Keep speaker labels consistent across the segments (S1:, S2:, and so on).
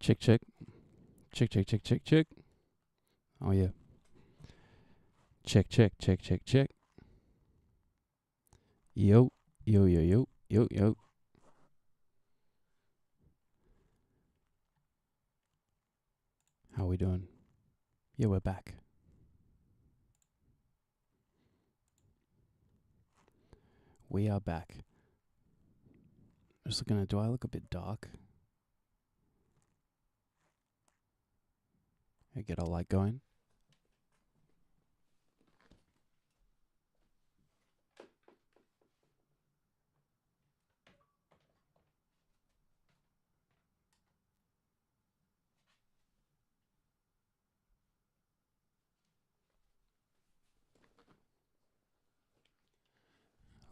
S1: Check, check. Check, check, check, check, check. Oh, yeah. Check, check, check, check, check. Yo, yo, yo, yo, yo, yo. How we doing? Yeah, we're back. We are back. Just looking at, do I look a bit dark? I get a light going.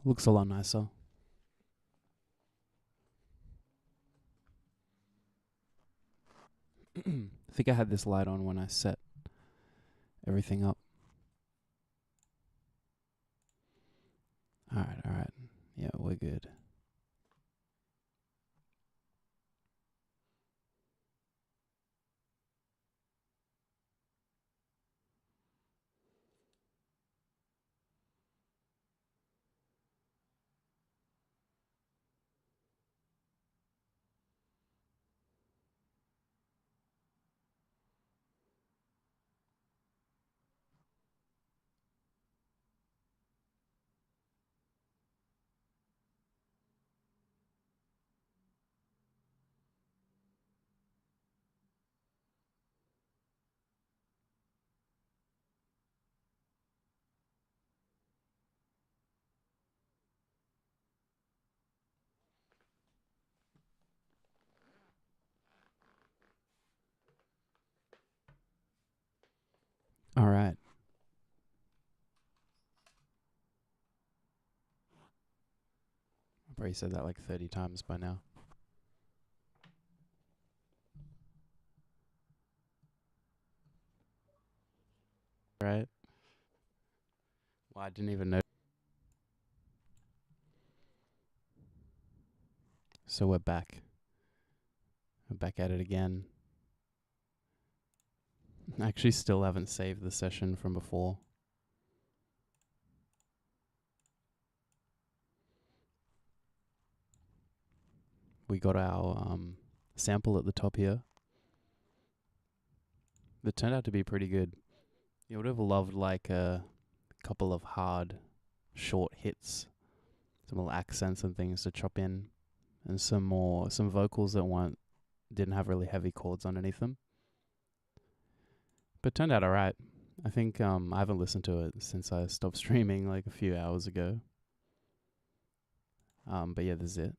S1: Looks a lot nicer. I think I had this light on when I set everything up. Alright. Yeah, we're good. Alright. I've already said that like 30 times by now. Right? Well, I didn't even know. So we're back. We're back at it again. I actually still haven't saved the session from before. We got our sample at the top here. That turned out to be pretty good. You would have loved like a couple of hard, short hits, some little accents and things to chop in, and some vocals that didn't have really heavy chords underneath them. But it turned out alright. I think I haven't listened to it since I stopped streaming like a few hours ago. But yeah, this is it.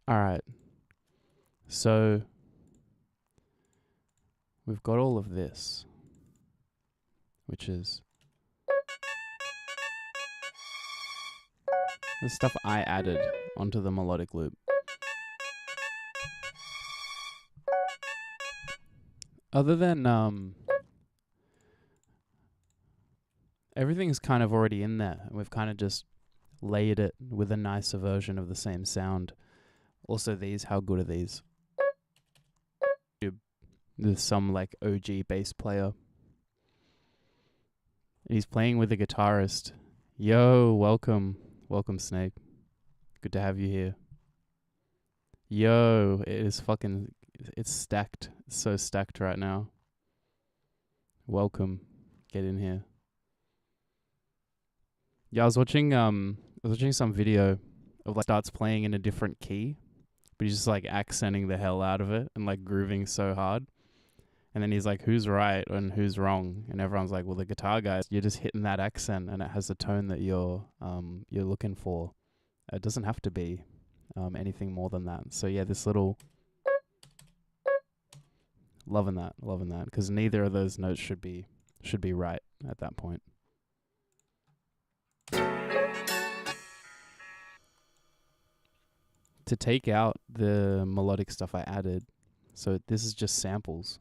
S1: Alright. So we've got all of this, which is the stuff I added onto the melodic loop. Other than everything's kind of already in there. We've kind of just layered it with a nicer version of the same sound. Also these, how good are these? There's some like OG bass player. He's playing with a guitarist. Yo, welcome. Welcome, Snake. Good to have you here. Yo, it's stacked. It's so stacked right now. Welcome. Get in here. Yeah, I was watching some video of like starts playing in a different key, but he's just like accenting the hell out of it and like grooving so hard. And then he's like, who's right and who's wrong? And everyone's like, well, the guitar guys, you're just hitting that accent and it has the tone that you're looking for. It doesn't have to be anything more than that. So yeah, this little, loving that, because neither of those notes should be right at that point. To take out the melodic stuff I added, so this is just samples.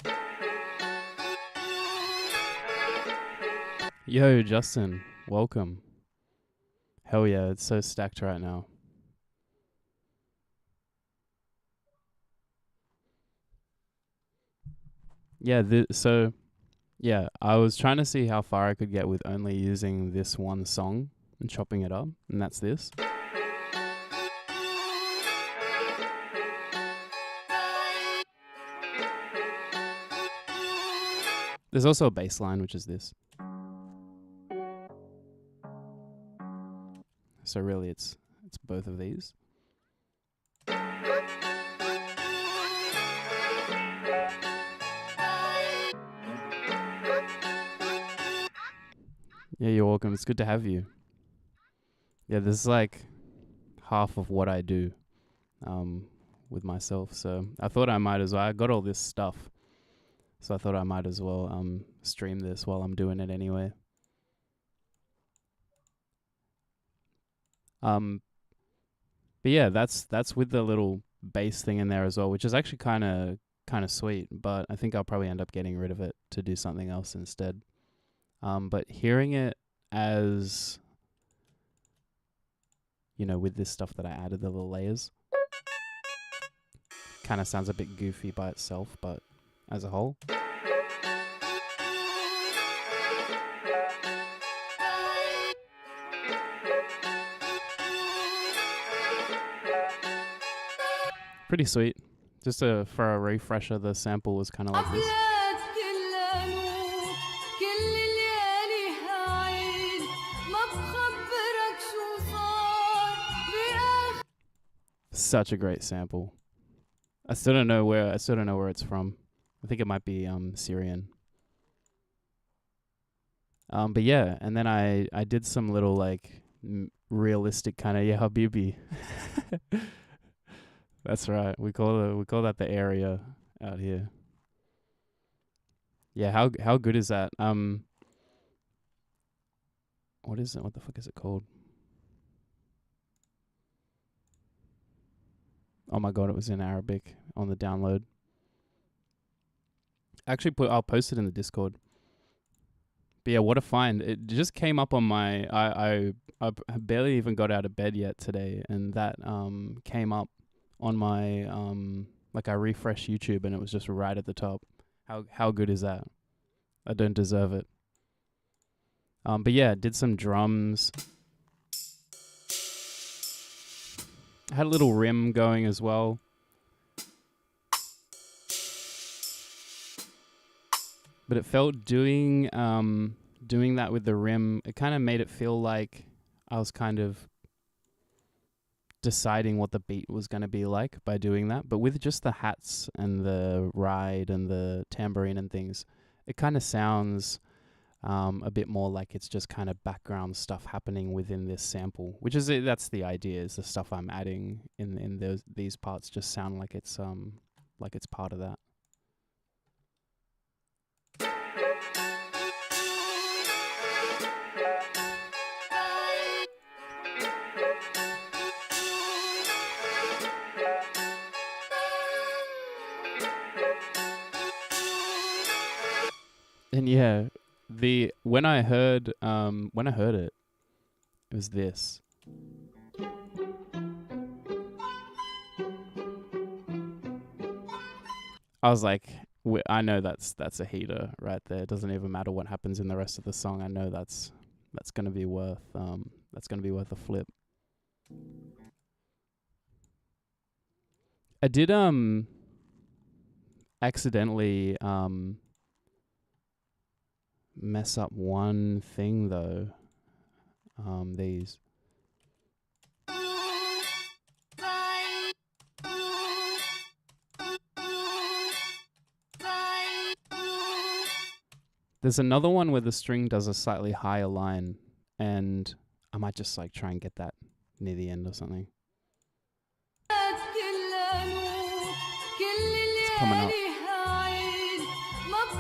S1: Yo, Justin, welcome. Hell yeah, it's so stacked right now. Yeah, yeah, I was trying to see how far I could get with only using this one song and chopping it up, and that's this. There's also a bass line, which is this. So really, it's both of these. Yeah, you're welcome. It's good to have you. Yeah, this is like half of what I do with myself. So I thought I might as well. I got all this stuff, so I thought I might as well stream this while I'm doing it anyway. But yeah, that's with the little bass thing in there as well, which is actually kind of sweet. But I think I'll probably end up getting rid of it to do something else instead. But hearing it as with this stuff that I added, the little layers, kind of sounds a bit goofy by itself, but as a whole. Pretty sweet. Just for a refresher, the sample was kind of like this. Such a great sample. I still don't know where it's from. I think it might be Syrian. But yeah, and then I did some little like realistic kind of Habibi. That's right. We call that the area out here. Yeah, how good is that? What is it? What the fuck is it called? Oh my god, it was in Arabic on the download. Actually, I'll post it in the Discord. But yeah, what a find! It just came up on my. I barely even got out of bed yet today, and that came up on my like I refreshed YouTube and it was just right at the top. How good is that? I don't deserve it. But yeah, did some drums. I had a little rim going as well. But it felt doing that with the rim, it kind of made it feel like I was kind of deciding what the beat was going to be like by doing that. But with just the hats and the ride and the tambourine and things, it kind of sounds a bit more like it's just kind of background stuff happening within this sample, which is that's the idea. Is the stuff I'm adding in these parts just sound like it's part of that. And yeah, when I heard it, it was this. I was like, I know that's a heater right there. It doesn't even matter what happens in the rest of the song. I know that's gonna be worth a flip. I did accidentally mess up one thing though. These. There's another one where the string does a slightly higher line, and I might just like try and get that near the end or something. It's coming up.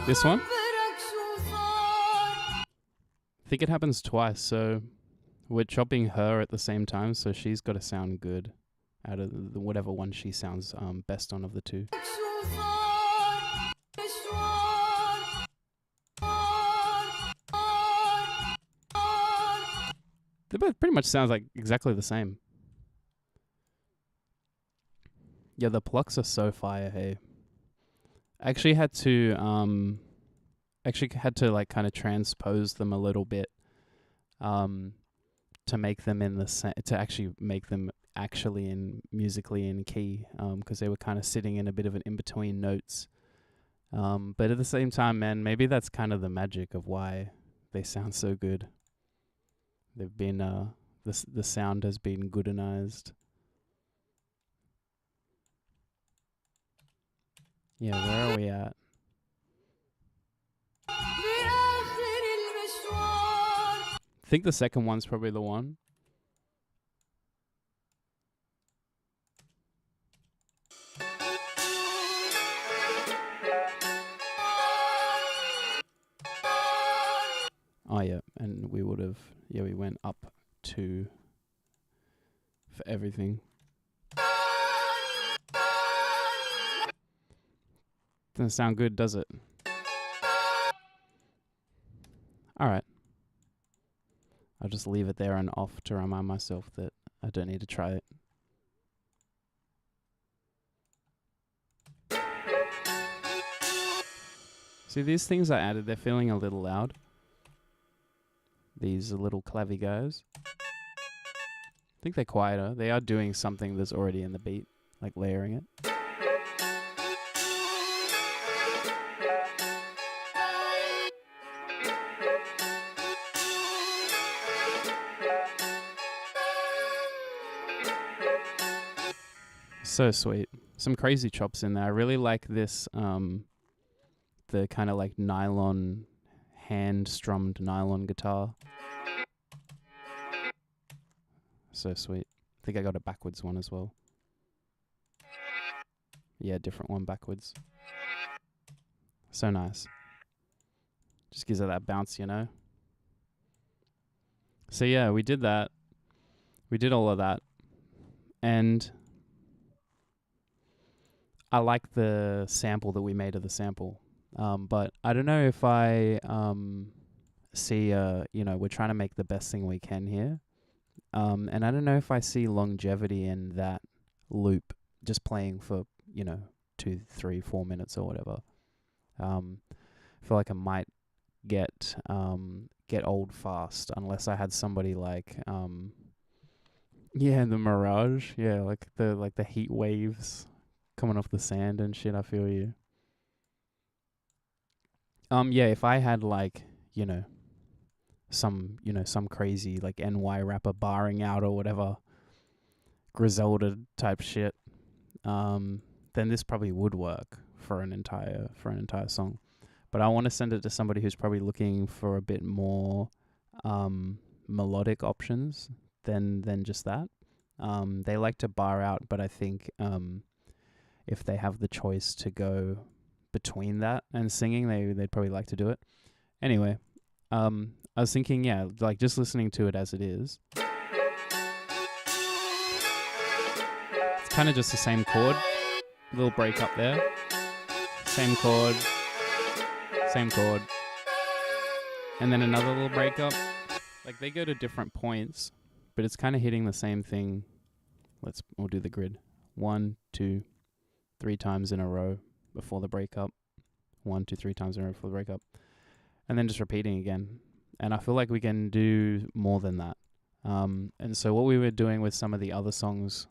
S1: This one? I think it happens twice, so we're chopping her at the same time, so she's got to sound good out of whatever one she sounds best on of the two. They both pretty much sounds like exactly the same. Yeah, the plucks are so fire, hey. I actually had to like kind of transpose them a little bit to make them in the to actually make them actually in musically in key, because they were kind of sitting in a bit of an in between notes. But at the same time, man, maybe that's kind of the magic of why they sound so good. They've been the sound has been goodinized. Yeah, where are we at? I think the second one's probably the one. Oh yeah, and we would have we went up 2 for everything. Doesn't sound good, does it? Alright. I'll just leave it there and off to remind myself that I don't need to try it. See, these things I added, they're feeling a little loud. These little clavy guys. I think they're quieter. They are doing something that's already in the beat, like layering it. So sweet. Some crazy chops in there. I really like this, the kind of like nylon, hand-strummed nylon guitar. So sweet. I think I got a backwards one as well. Yeah, different one backwards. So nice. Just gives it that bounce, you know? So yeah, we did that. We did all of that. And I like the sample that we made of the sample. But I don't know if I see, we're trying to make the best thing we can here. And I don't know if I see longevity in that loop just playing for, 2, 3, 4 minutes or whatever. I feel like I might get old fast unless I had somebody like the Mirage, like the heat waves coming off the sand and shit. I feel you. If I had like some crazy like NY rapper barring out or whatever, Griselda type shit, then this probably would work for an entire song. But I want to send it to somebody who's probably looking for a bit more melodic options than just that. They like to bar out, but I think if they have the choice to go between that and singing, they'd probably like to do it. Anyway, I was thinking, like just listening to it as it is, it's kind of just the same chord, little break up there, same chord, and then another little break up. Like they go to different points, but it's kind of hitting the same thing. We'll do the grid. 1, 2, 3 times in a row before the breakup. 1, 2, 3 times in a row before the breakup. And then just repeating again. And I feel like we can do more than that. And so what we were doing with some of the other songs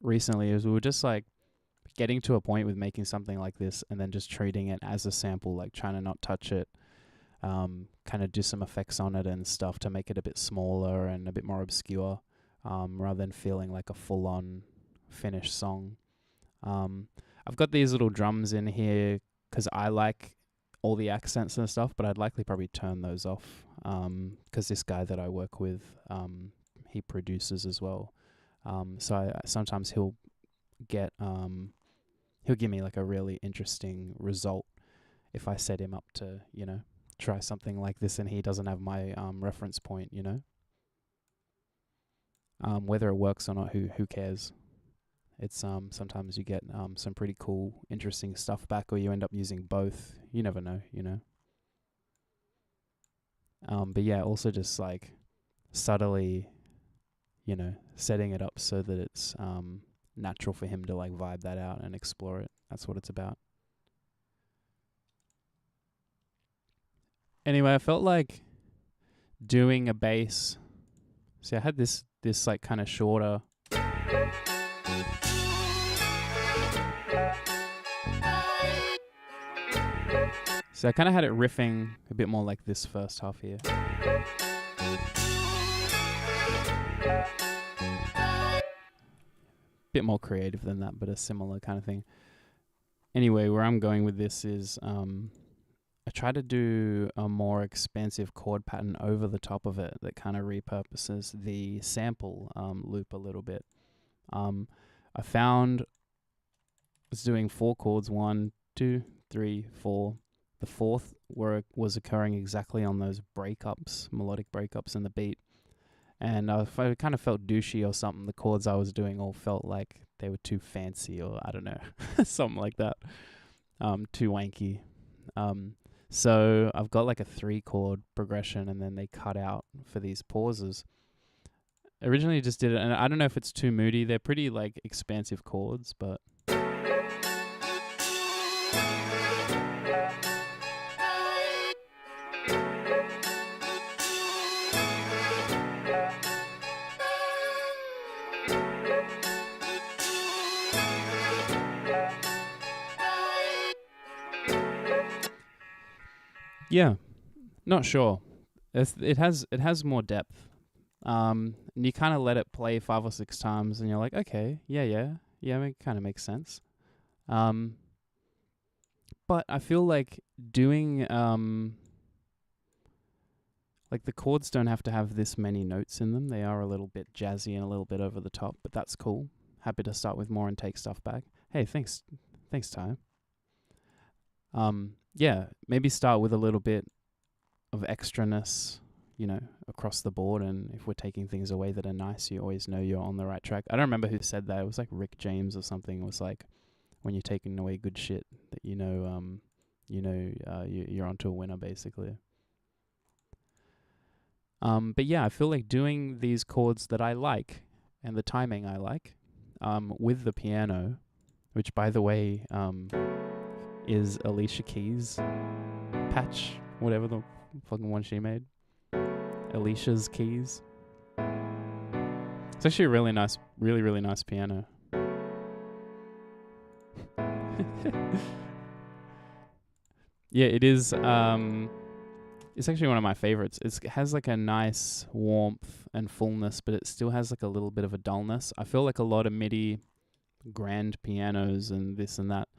S1: recently is we were just like getting to a point with making something like this and then just treating it as a sample, like trying to not touch it, kind of do some effects on it and stuff to make it a bit smaller and a bit more obscure, rather than feeling like a full-on finished song. I've got these little drums in here because I like all the accents and stuff, but I'd likely probably turn those off because this guy that I work with, he produces as well. So I sometimes he'll give me like a really interesting result if I set him up to, try something like this and he doesn't have my reference point, whether it works or not, who cares? It's sometimes you get some pretty cool, interesting stuff back, or you end up using both. You never know, But yeah, also just like subtly, setting it up so that it's natural for him to like vibe that out and explore it. That's what it's about. Anyway, I felt like doing a bass. See, I had this like kind of shorter. So I kind of had it riffing a bit more like this first half here. Bit more creative than that, but a similar kind of thing. Anyway, where I'm going with this is I try to do a more expansive chord pattern over the top of it that kind of repurposes the sample loop a little bit. I found I was doing 4 chords, 1, 2, 3, 4. The fourth was occurring exactly on those breakups, melodic breakups in the beat. And I kind of felt douchey or something. The chords I was doing all felt like they were too fancy, or I don't know, something like that. Too wanky. So I've got like a 3-chord progression, and then they cut out for these pauses. Originally just did it, and I don't know if it's too moody. They're pretty like expansive chords, but yeah, not sure. It has more depth. And you kind of let it play 5 or 6 times, and you're like, okay, yeah, it kind of makes sense. But I feel like doing like the chords don't have to have this many notes in them. They are a little bit jazzy and a little bit over the top, but that's cool. Happy to start with more and take stuff back. Hey, thanks, Ty. Yeah, maybe start with a little bit of extraness, across the board. And if we're taking things away that are nice, you always know you're on the right track. I don't remember who said that. It was like Rick James or something. It was like, when you're taking away good shit, that you're onto a winner, basically. But yeah, I feel like doing these chords that I like and the timing I like, with the piano, which by the way, is Alicia Keys' patch, whatever the fucking one she made. Alicia's Keys. It's actually a really nice, really, really nice piano. Yeah, it is. It's actually one of my favorites. It has like a nice warmth and fullness, but it still has like a little bit of a dullness. I feel like a lot of MIDI grand pianos and this and that,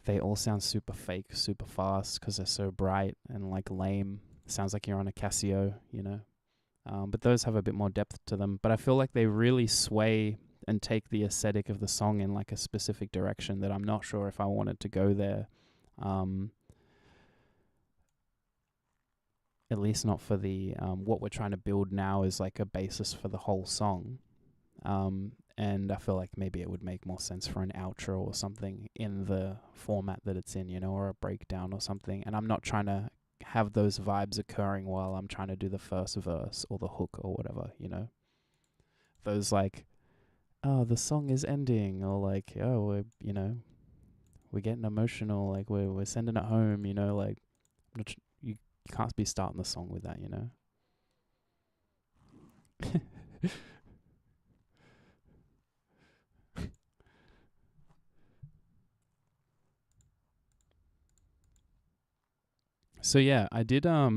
S1: they all sound super fake, super fast because they're so bright and like lame. Sounds like you're on a Casio, but those have a bit more depth to them. But I feel like they really sway and take the aesthetic of the song in like a specific direction that I'm not sure if I wanted to go there. At least not for the what we're trying to build now is like a basis for the whole song. And I feel like maybe it would make more sense for an outro or something in the format that it's in, or a breakdown or something. And I'm not trying to have those vibes occurring while I'm trying to do the first verse or the hook or whatever, Those like, oh, the song is ending, or like, oh, we're getting emotional, like we're sending it home, like you can't be starting the song with that, So yeah, I did I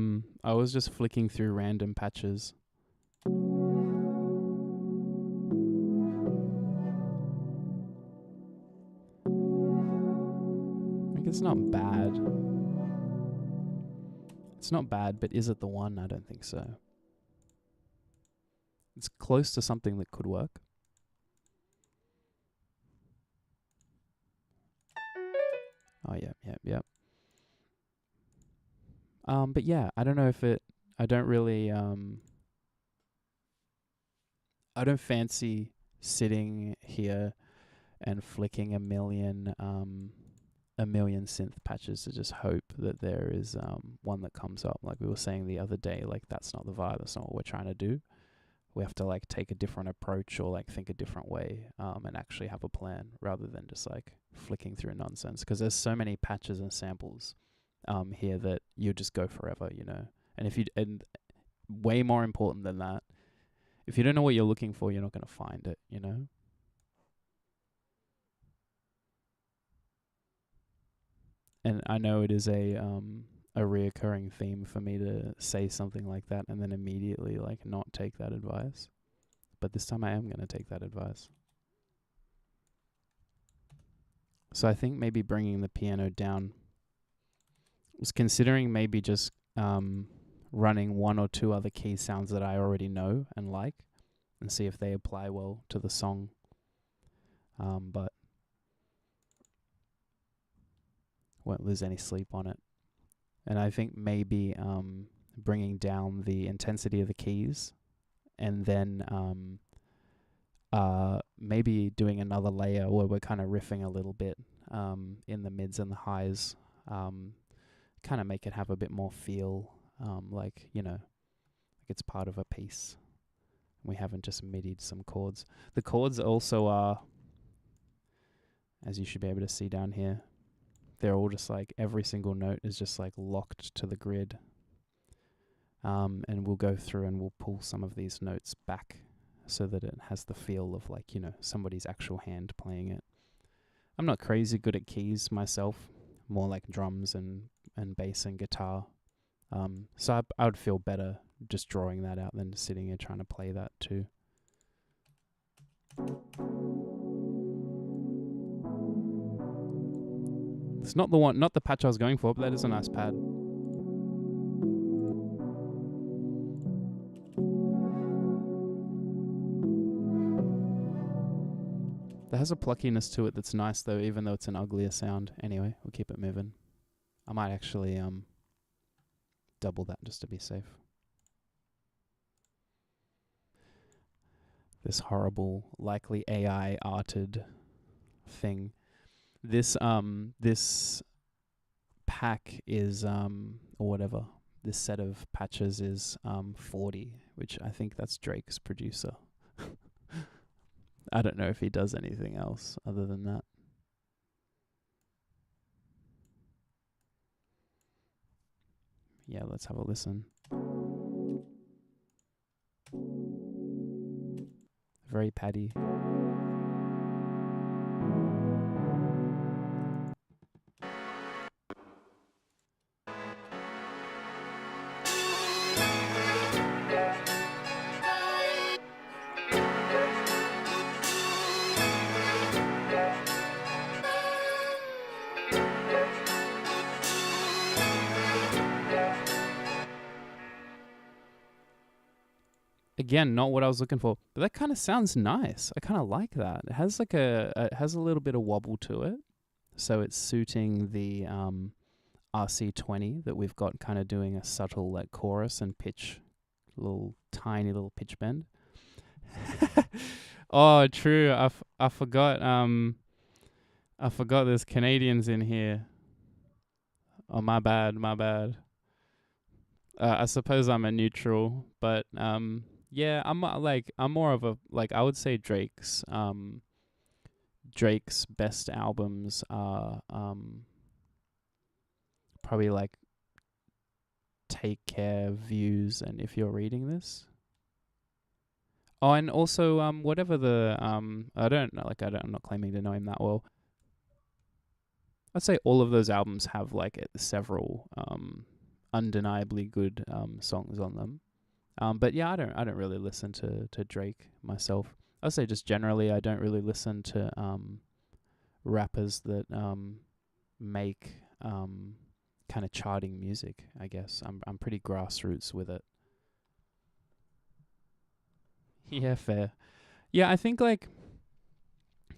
S1: was just flicking through random patches. I think it's not bad. It's not bad, but is it the one? I don't think so. It's close to something that could work. Oh yeah. But yeah, I don't know if I don't really I don't fancy sitting here and flicking a million synth patches to just hope that there is one that comes up. Like we were saying the other day, like that's not the vibe, that's not what we're trying to do. we have to like take a different approach or like think a different way, and actually have a plan rather than just like flicking through nonsense. Because there's so many patches and samples here that you just go forever, you know. And if you and way more important than that, if you don't know what you're looking for, you're not going to find it, you know. And I know it is a reoccurring theme for me to say something like that and then immediately like not take that advice. But this time I am going to take that advice. So I think maybe bringing the piano down, was considering maybe just running one or two other key sounds that I already know and like, and see if they apply well to the song. But won't lose any sleep on it. And I think maybe bringing down the intensity of the keys, and then maybe doing another layer where we're kind of riffing a little bit in the mids and the highs, kind of make it have a bit more feel, like, you know, like it's part of a piece. We haven't just midied some chords. The chords also are, as you should be able to see down here, they're all just like, every single note is just like locked to the grid. And we'll go through and we'll pull some of these notes back so that it has the feel of like, you know, somebody's actual hand playing it. I'm not crazy good at keys myself, more like drums and bass and guitar. So I would feel better just drawing that out than sitting here trying to play that too. It's not the patch I was going for, but that is a nice pad. There has a pluckiness to it that's nice though, even though it's an uglier sound. Anyway, we'll keep it moving. I might actually double that just to be safe. This horrible, likely AI arted thing. This pack is or whatever. This set of patches is 40, which I think that's Drake's producer. I don't know if he does anything else other than that. Yeah, let's have a listen. Very paddy. Again, not what I was looking for, but that kind of sounds nice. I kind of like that. It has like it has a little bit of wobble to it, so it's suiting the RC20 that we've got, kind of doing a subtle like chorus and pitch, tiny little pitch bend. Oh, true. I forgot. I forgot there's Canadians in here. Oh, my bad. I suppose I'm a neutral, but yeah, I'm more of a, like, I would say Drake's best albums are probably like Take Care, Views, and If You're Reading This. Oh, and also whatever the I don't know, like I'm not claiming to know him that well. I'd say all of those albums have like several undeniably good songs on them. But yeah, I don't really listen to Drake myself. I'd say just generally I don't really listen to rappers that make kind of charting music, I guess. I'm pretty grassroots with it. Yeah, fair. Yeah, I think like,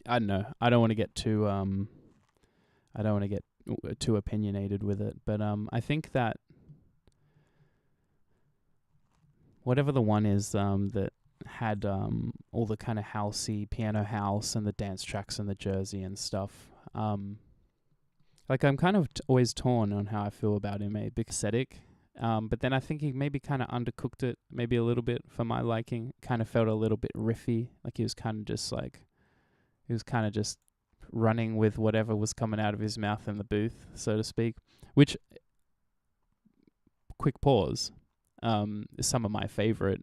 S1: I don't know. I don't want to get too too opinionated with it, but I think that whatever the one is that had all the kind of housey piano house and the dance tracks and the Jersey and stuff, like I'm kind of always torn on how I feel about him. Because aesthetic, But then I think he maybe kind of undercooked it, maybe a little bit for my liking. Kind of felt a little bit riffy, like he was kind of just running with whatever was coming out of his mouth in the booth, so to speak. Which, quick pause, is some of my favorite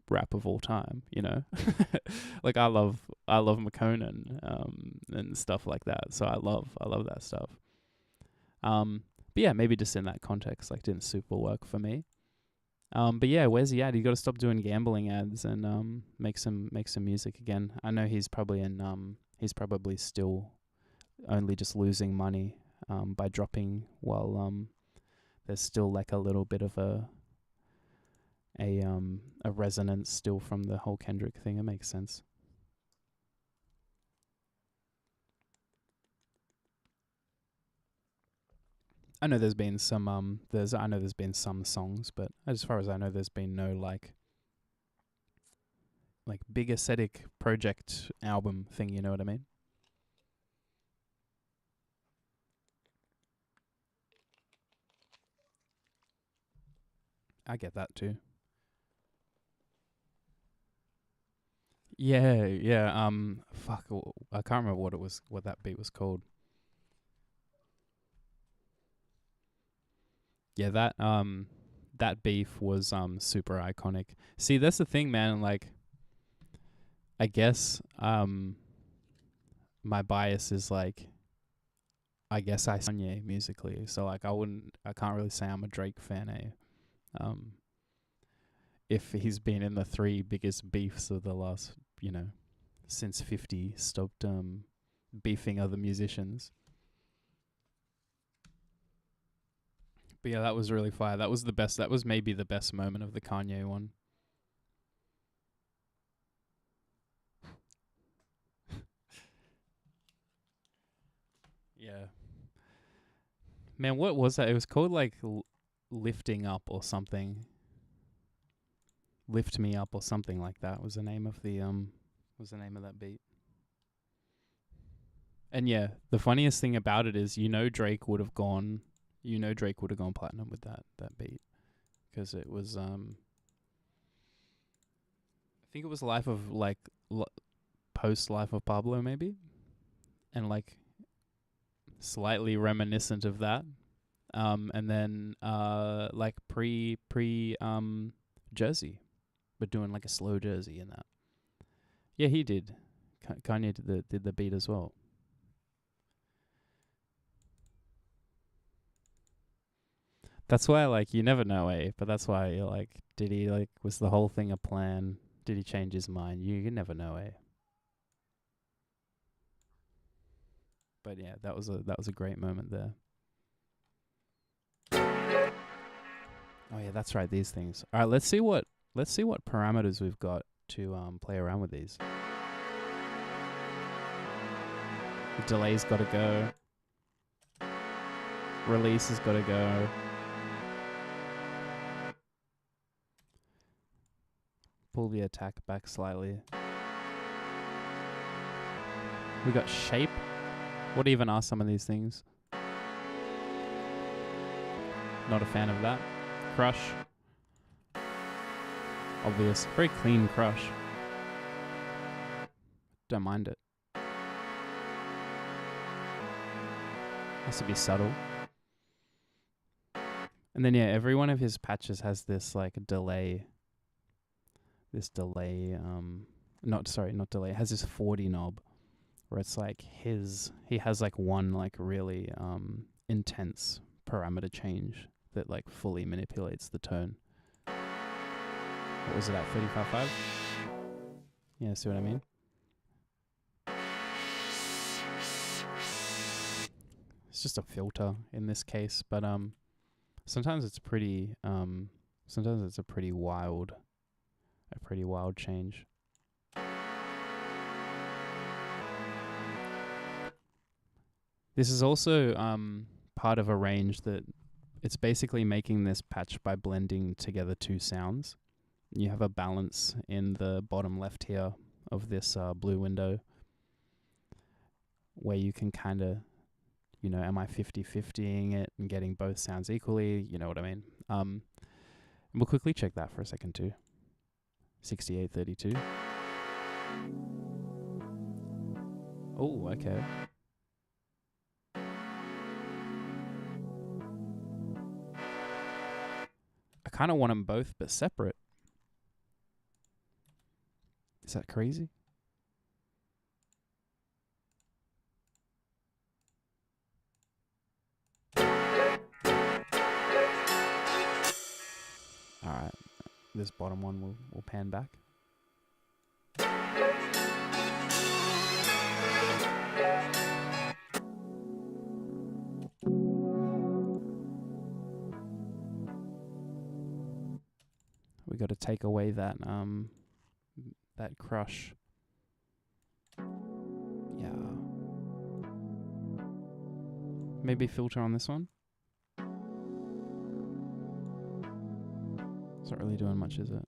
S1: rap of all time. You know, like I love McConan and stuff like that. So I love that stuff. But yeah, maybe just in that context, like didn't super work for me. But yeah, where's he at? He got to stop doing gambling ads and make some music again. I know he's probably he's probably still only just losing money by dropping while there's still like a little bit of a resonance still from the whole Kendrick thing. It makes sense. I know there's been some there's been some songs, but as far as I know, there's been no like big aesthetic project album thing. You know what I mean? I get that too. Yeah, yeah. Fuck, I can't remember what that beat was called. Yeah, that beef was super iconic. See, that's the thing, man. Like, I guess my bias is like, I guess I Kanye musically, so like I can't really say I'm a Drake fan. If he's been in the three biggest beefs of the last, since 50 stopped beefing other musicians. But yeah, that was really fire. That was the best. That was maybe the best moment of the Kanye one. Yeah. Man, what was that? It was called like Lifting Up or something. Lift Me Up or something like that was the name of that beat. And yeah, the funniest thing about it is Drake would have gone platinum with that beat because it was I think it was Life of post Life of Pablo maybe, and like slightly reminiscent of that. And then like pre Jersey, but doing like a slow Jersey in that. Yeah, he did. Kanye did the beat as well. That's why, like, you never know, but that's why you're like, did he was the whole thing a plan? Did he change his mind? You never know, But yeah, that was a great moment there. Oh yeah, that's right. These things. All right, let's see what parameters we've got to play around with these. The delay's got to go. Release has got to go. Pull the attack back slightly. We got shape. What even are some of these things? Not a fan of that. Crush. Obvious. Very clean crush. Don't mind it. Has to be subtle. And then yeah, every one of his patches has this like delay. Not delay. It has this 40 knob where it's like he has like one like really intense parameter change that like fully manipulates the tone. What was it at 35.5? Yeah, see what I mean? It's just a filter in this case, but sometimes it's pretty sometimes it's a pretty wild change. This is also part of a range that it's basically making this patch by blending together two sounds. You have a balance in the bottom left here of this blue window where you can kind of, am I 50-50ing it and getting both sounds equally? You know what I mean? We'll quickly check that for a second too. 6832. Oh, okay. I kind of want them both, but separate. Is that crazy? Alright, this bottom one will pan back. We got to take away that crush. Yeah. Maybe filter on this one. It's not really doing much, is it?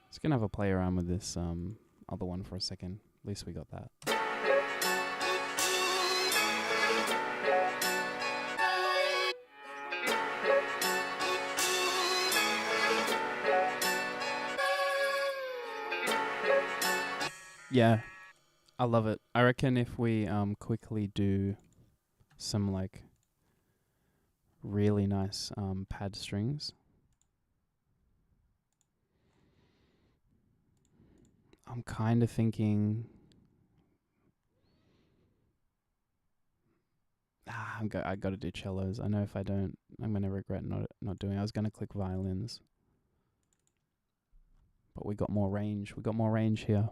S1: Just gonna have a play around with this other one for a second. At least we got that. Yeah, I love it. I reckon if we quickly do some like really nice pad strings. I'm kind of thinking I got to do cellos. I know if I don't, I'm going to regret not doing it. I was going to click violins. But we got more range. We got more range here.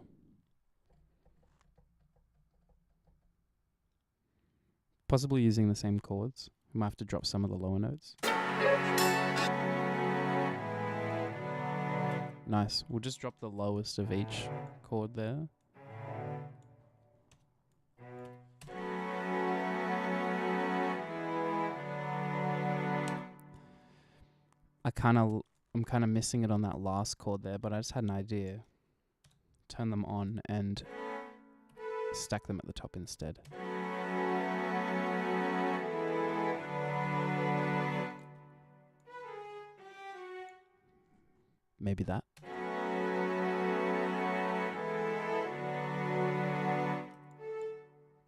S1: Possibly using the same chords. We might have to drop some of the lower notes. Nice. We'll just drop the lowest of each chord there. I'm kind of missing it on that last chord there, but I just had an idea. Turn them on and stack them at the top instead. Maybe that.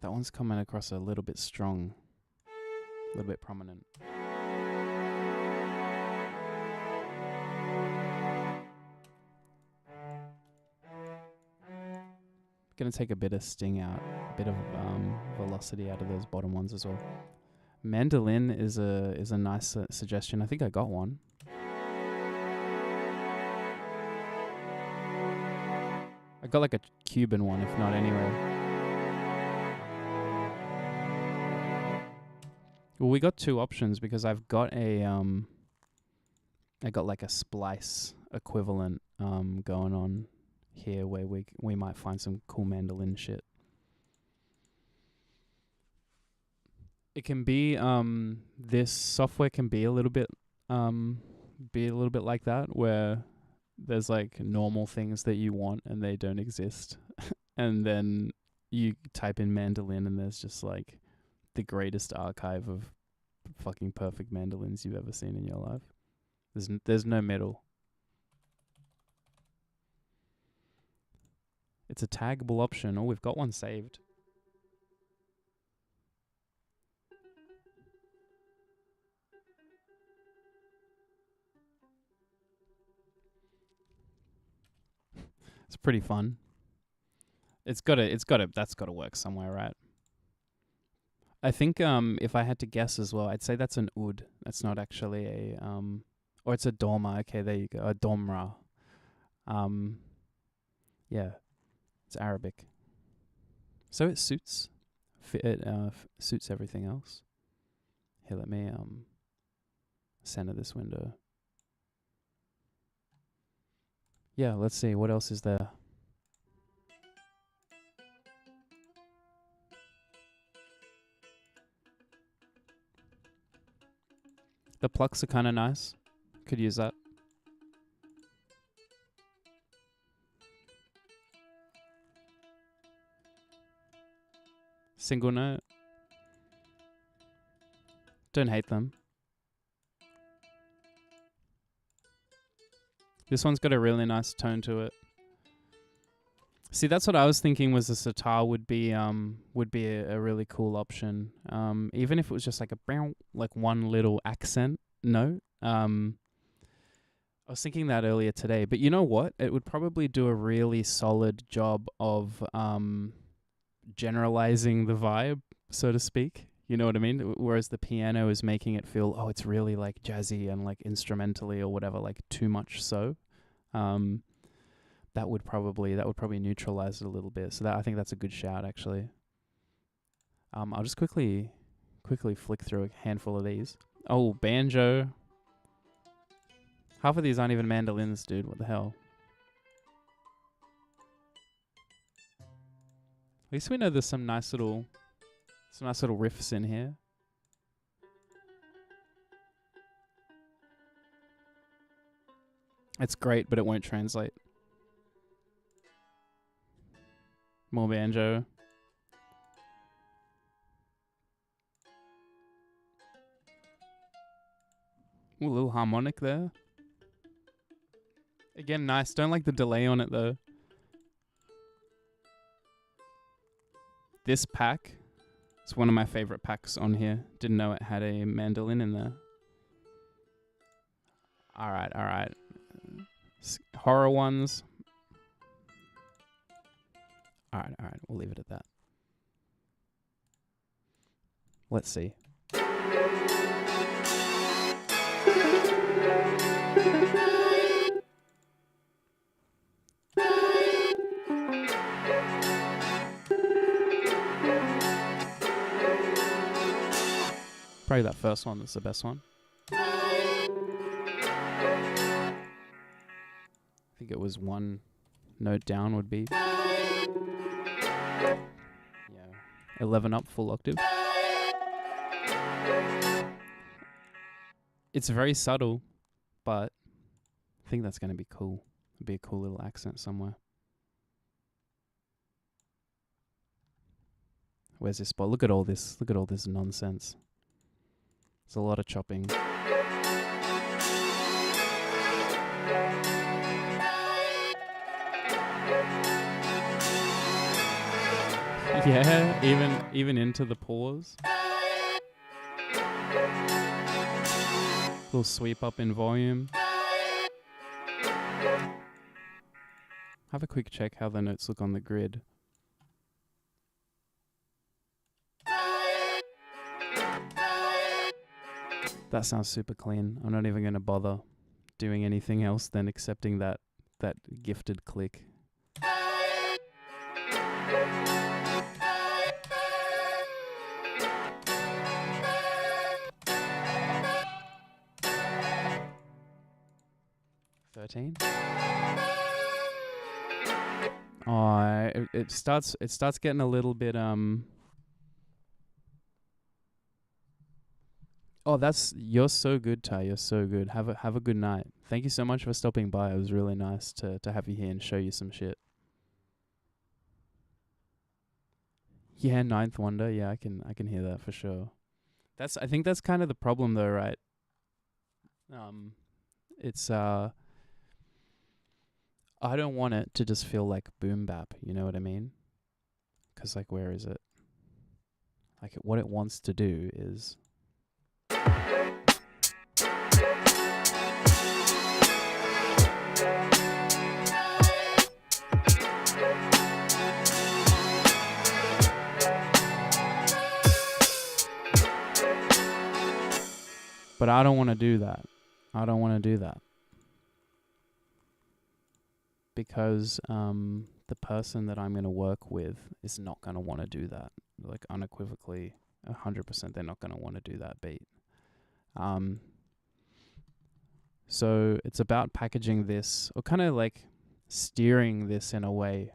S1: That one's coming across a little bit strong, a little bit prominent. Gonna take a bit of sting out, a bit of velocity out of those bottom ones as well. Mandolin is a nice suggestion. I think I got one. I got like a Cuban one, if not anyway. Well, we got two options because I've got a I got like a splice equivalent going on here where we might find some cool mandolin shit. It can be this software can be a little bit like that, where there's like normal things that you want and they don't exist. And then you type in mandolin and there's just like the greatest archive of fucking perfect mandolins you've ever seen in your life. There's no middle. It's a taggable option. Oh, we've got one saved. It's pretty fun. That's gotta work somewhere, right? I think if I had to guess as well, I'd say that's an oud. That's not actually a or it's a doma. Okay, there you go. A domra. Yeah. It's Arabic. So it suits suits everything else. Here, let me center this window. Yeah, let's see what else is there. The plucks are kind of nice. Could use that. Single note. Don't hate them. This one's got a really nice tone to it. See, that's what I was thinking was the sitar would be a really cool option. Even if it was just like like one little accent note. I was thinking that earlier today, but you know what? It would probably do a really solid job of generalizing the vibe, so to speak. You know what I mean? Whereas the piano is making it feel, oh, it's really like jazzy and like instrumentally or whatever, like too much so. That would probably neutralize it a little bit. So I think that's a good shout actually. I'll just quickly flick through a handful of these. Oh, banjo. Half of these aren't even mandolins, dude. What the hell? At least we know there's some nice little riffs in here. It's great, but it won't translate. More banjo. Ooh, a little harmonic there. Again, nice. Don't like the delay on it though. This pack is one of my favorite packs on here. Didn't know it had a mandolin in there. All right. Horror ones. All right. We'll leave it at that. Let's see. Probably that first one that's the best one. I think it was one note down would be. Yeah. 11 up, full octave. It's very subtle, but I think that's going to be cool. It'd be a cool little accent somewhere. Where's this spot? Look at all this nonsense. It's a lot of chopping. Yeah, even into the pause. Little sweep up in volume. Have a quick check how the notes look on the grid. That sounds super clean. I'm not even going to bother doing anything else than accepting that gifted click. Oh, it starts getting a little bit Oh, you're so good, Ty. You're so good. Have a good night. Thank you so much for stopping by. It was really nice to have you here and show you some shit. Yeah, Ninth Wonder. Yeah, I can hear that for sure. I think that's kind of the problem though, right? It's I don't want it to just feel like boom bap, you know what I mean? 'Cause like where is it? Like what it wants to do is But I don't want to do that. Because the person that I'm going to work with is not going to want to do that. Like unequivocally, 100% they're not going to want to do that beat. So it's about packaging this, or kind of like steering this in a way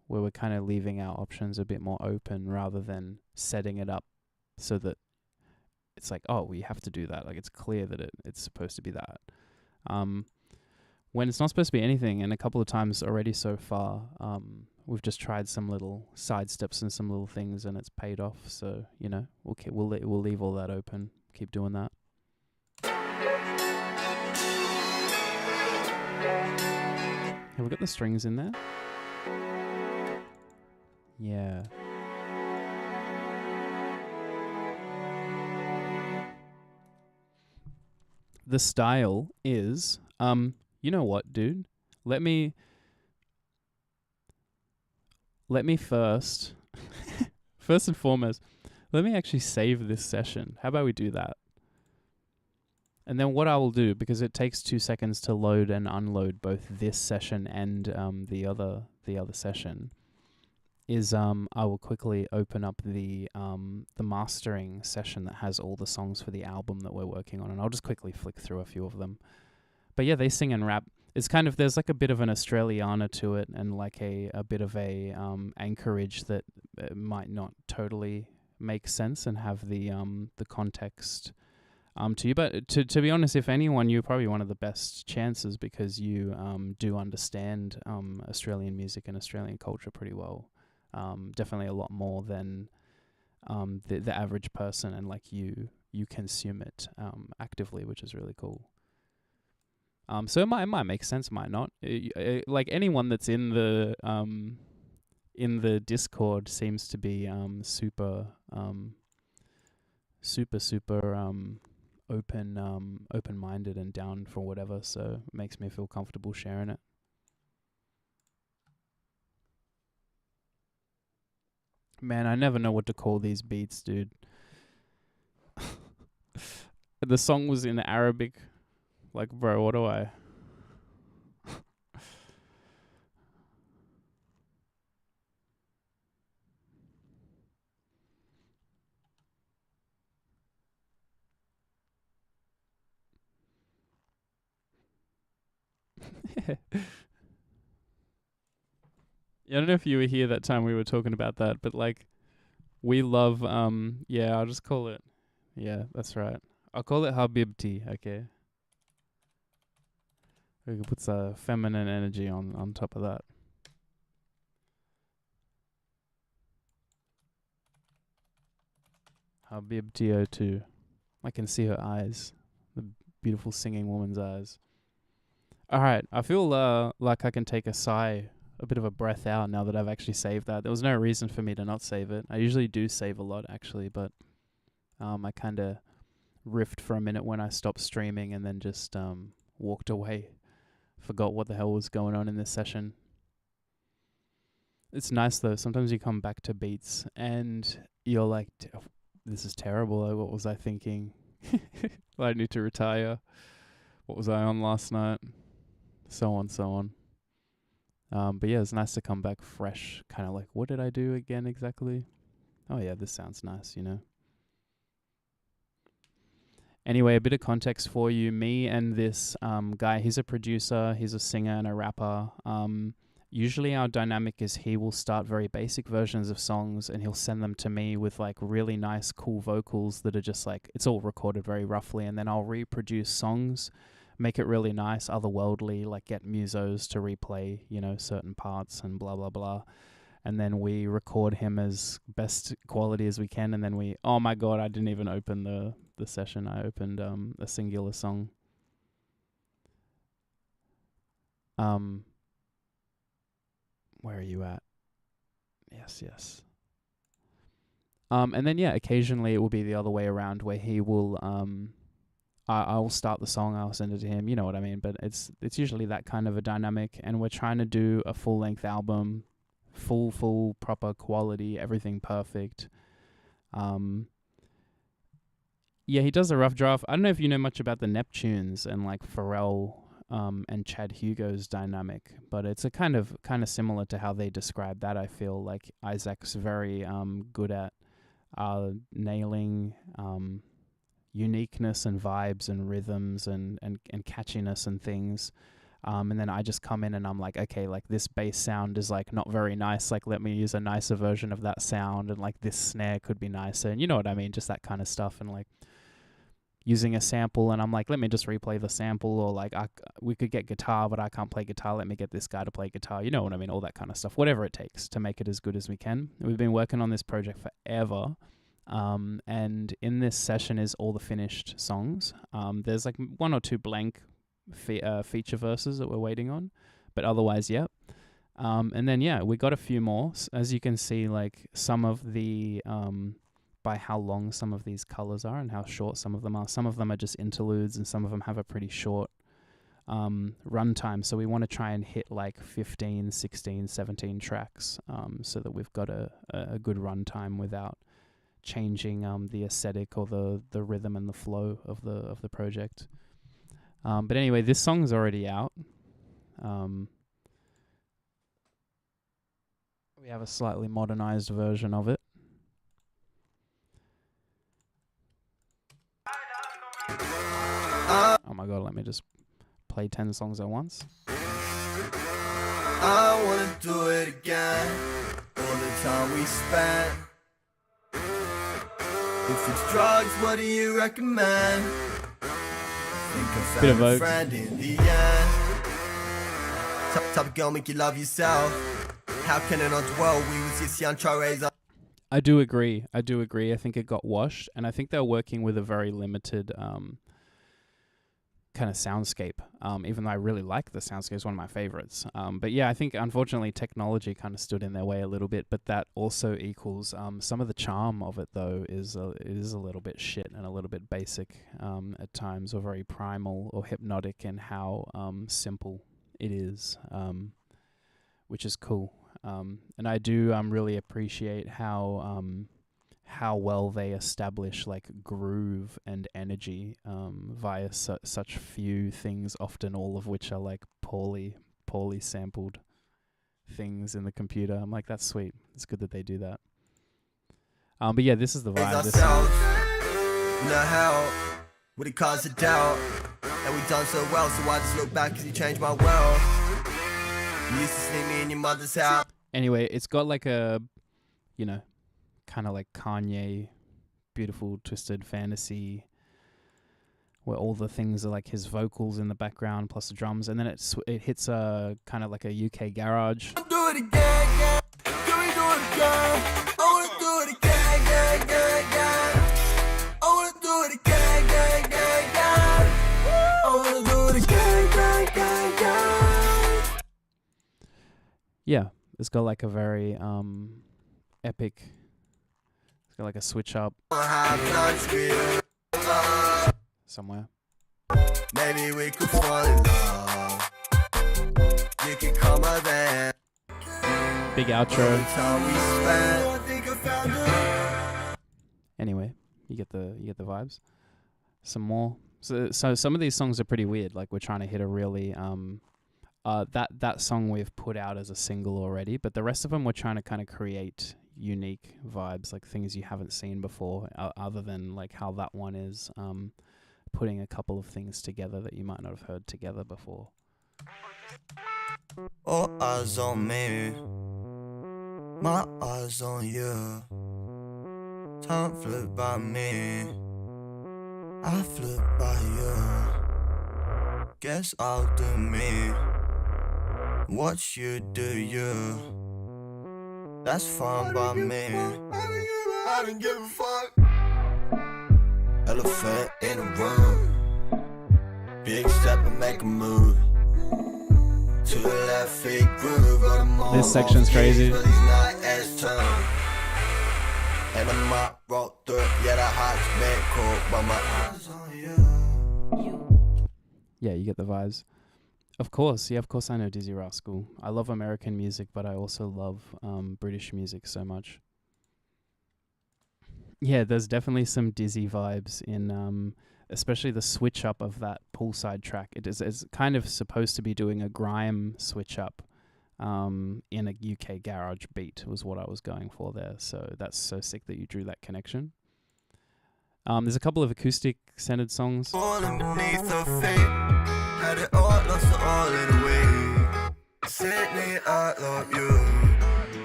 S1: where we're kind of leaving our options a bit more open rather than setting it up so that it's like, oh, we have to do that. Like it's clear that it's supposed to be that. When it's not supposed to be anything, and a couple of times already so far, we've just tried some little side steps and some little things, and it's paid off. So we'll leave all that open. Keep doing that. Have we got the strings in there? Yeah. The style is, you know what, dude? Let me first and foremost, let me actually save this session. How about we do that? And then what I will do, because it takes 2 seconds to load and unload both this session and the other session, is I will quickly open up the mastering session that has all the songs for the album that we're working on, and I'll just quickly flick through a few of them. But yeah, they sing and rap. It's kind of, there's like a bit of an Australiana to it, and like a bit of a anchorage that might not totally make sense and have the context to you. But to be honest, if anyone, you're probably one of the best chances, because you do understand Australian music and Australian culture pretty well. Definitely a lot more than the average person, and like you consume it actively, which is really cool. So it might make sense, might not. Like anyone that's in the Discord seems to be super open-minded and down for whatever. So it makes me feel comfortable sharing it. Man, I never know what to call these beats, dude. The song was in Arabic. Like, bro, what do I... I don't know if you were here that time we were talking about that, but like, we love, yeah, I'll just call it, yeah, that's right. I'll call it Habibti, okay? We can put some feminine energy on top of that. Habibti O2. I can see her eyes, the beautiful singing woman's eyes. All right, I feel like I can take a bit of a breath out now that I've actually saved that. There was no reason for me to not save it. I usually do save a lot, actually, but I kind of riffed for a minute when I stopped streaming and then just walked away. Forgot what the hell was going on in this session. It's nice, though. Sometimes you come back to beats and you're like, this is terrible. Like, what was I thinking? I need to retire. What was I on last night? So on. But yeah, it's nice to come back fresh, kind of like, what did I do again exactly? Oh yeah, this sounds nice, you know. Anyway, a bit of context for you. Me and this guy, he's a producer, he's a singer and a rapper. Usually our dynamic is he will start very basic versions of songs and he'll send them to me with like really nice, cool vocals that are just like, it's all recorded very roughly, and then I'll reproduce songs, make it really nice, otherworldly, like get musos to replay, you know, certain parts and blah, blah, blah. And then we record him as best quality as we can. And then oh my God, I didn't even open the session. I opened a singular song. Where are you at? Yes. And then, yeah, occasionally it will be the other way around where he will... I will start the song, I'll send it to him, you know what I mean? But it's usually that kind of a dynamic, and we're trying to do a full-length album, full, proper quality, everything perfect. Yeah, he does a rough draft. I don't know if you know much about the Neptunes and like Pharrell and Chad Hugo's dynamic, but it's a kind of similar to how they describe that. I feel like Isaac's very good at nailing uniqueness and vibes and rhythms and catchiness and things. And then I just come in and I'm like, okay, like this bass sound is like not very nice. Like, let me use a nicer version of that sound. And like this snare could be nicer. And you know what I mean? Just that kind of stuff. And like, using a sample, and I'm like, let me just replay the sample, or like we could get guitar, but I can't play guitar. Let me get this guy to play guitar. You know what I mean? All that kind of stuff. Whatever it takes to make it as good as we can. We've been working on this project forever. And in this session is all the finished songs. There's like one or two blank feature verses that we're waiting on, but otherwise, yeah. And then, yeah, we got a few more. As you can see, like some of the, by how long some of these colors are and how short some of them are. Some of them are just interludes and some of them have a pretty short runtime. So we want to try and hit like 15, 16, 17 tracks so that we've got a good runtime without changing the aesthetic or the rhythm and the flow of the project. But anyway, this song's already out. We have a slightly modernized version of it. Oh my god, let me just play 10 songs at once.
S2: I wanna do it again. All the time we spent. If it's drugs, what do you recommend? Think I
S1: Bit of
S2: found a
S1: Vogue.
S2: friend in the end. Type of girl make you love yourself. How can it not dwell? We was just young Charles.
S1: I do agree. I think it got washed, and I think they're working with a very limited kind of soundscape. Even though I really like the soundscape, it's one of my favorites. But yeah, I think unfortunately technology kind of stood in their way a little bit. But that also equals some of the charm of it, though, is a little bit shit and a little bit basic at times, or very primal or hypnotic in how simple it is, which is cool. And I do really appreciate how well they establish like groove and energy via such few things, often all of which are like poorly sampled things in the computer. I'm like, that's sweet. It's good that they do that. But yeah, this is the vibe. This
S2: no help, would it cause a doubt? And we done so well, so I just look back cause you changed my world. You used to sneak me in your mother's house.
S1: Anyway, it's got like a, kind of like Kanye, beautiful twisted fantasy, where all the things are like his vocals in the background plus the drums, and then it hits a kind of like a UK garage.
S2: Do it again, yeah. Can we do it again? I wanna do it again, yeah, yeah, yeah. I wanna do it again, yeah, yeah, yeah. I wanna do it again, yeah, yeah, yeah.
S1: Yeah, it's got like a very epic. It's got like a switch up somewhere.
S2: Maybe we could fall in love. You can come over.
S1: Big outro.
S2: Time we spent. I think I found it.
S1: Anyway, you get the vibes. Some more. So some of these songs are pretty weird. Like we're trying to hit a really that song we've put out as a single already, but the rest of them we're trying to kind of create unique vibes, like things you haven't seen before, other than like how that one is putting a couple of things together that you might not have heard together before.
S2: All eyes on me, my eyes on you. Time flew by me, I flew by you. Guess I'll do me, watch you do you. That's fine by me. I don't give a fuck. Elephant in the room. Big step and make a move. To the left feet groove.
S1: This section's crazy.
S2: And I'm up, roll through it. Yeah, the heart's been cool, but my eyes on you.
S1: Yeah, you get the vibes. Of course I know Dizzy Rascal. I love American music, but I also love British music so much. Yeah, there's definitely some Dizzy vibes in, especially the switch up of that poolside track. It's kind of supposed to be doing a grime switch up in a UK garage beat was what I was going for there. So that's so sick that you drew that connection. There's a couple of acoustic centered songs.
S2: Falling beneath the feet. Had it all, lost it all in a way. Sydney, I love you.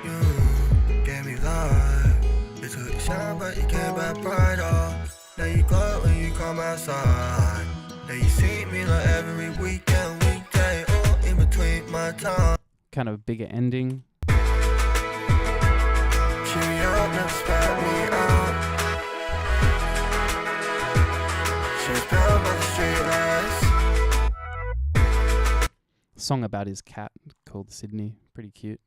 S2: You gave me life. You took shine, but you came back brighter. Now you go when you come outside. Now you see me like every weekend, weekday, or in between my time.
S1: Kind of bigger ending.
S2: Cheer me up, never spat me out. She's down by the streetlights.
S1: Song about his cat called Sydney. Pretty cute.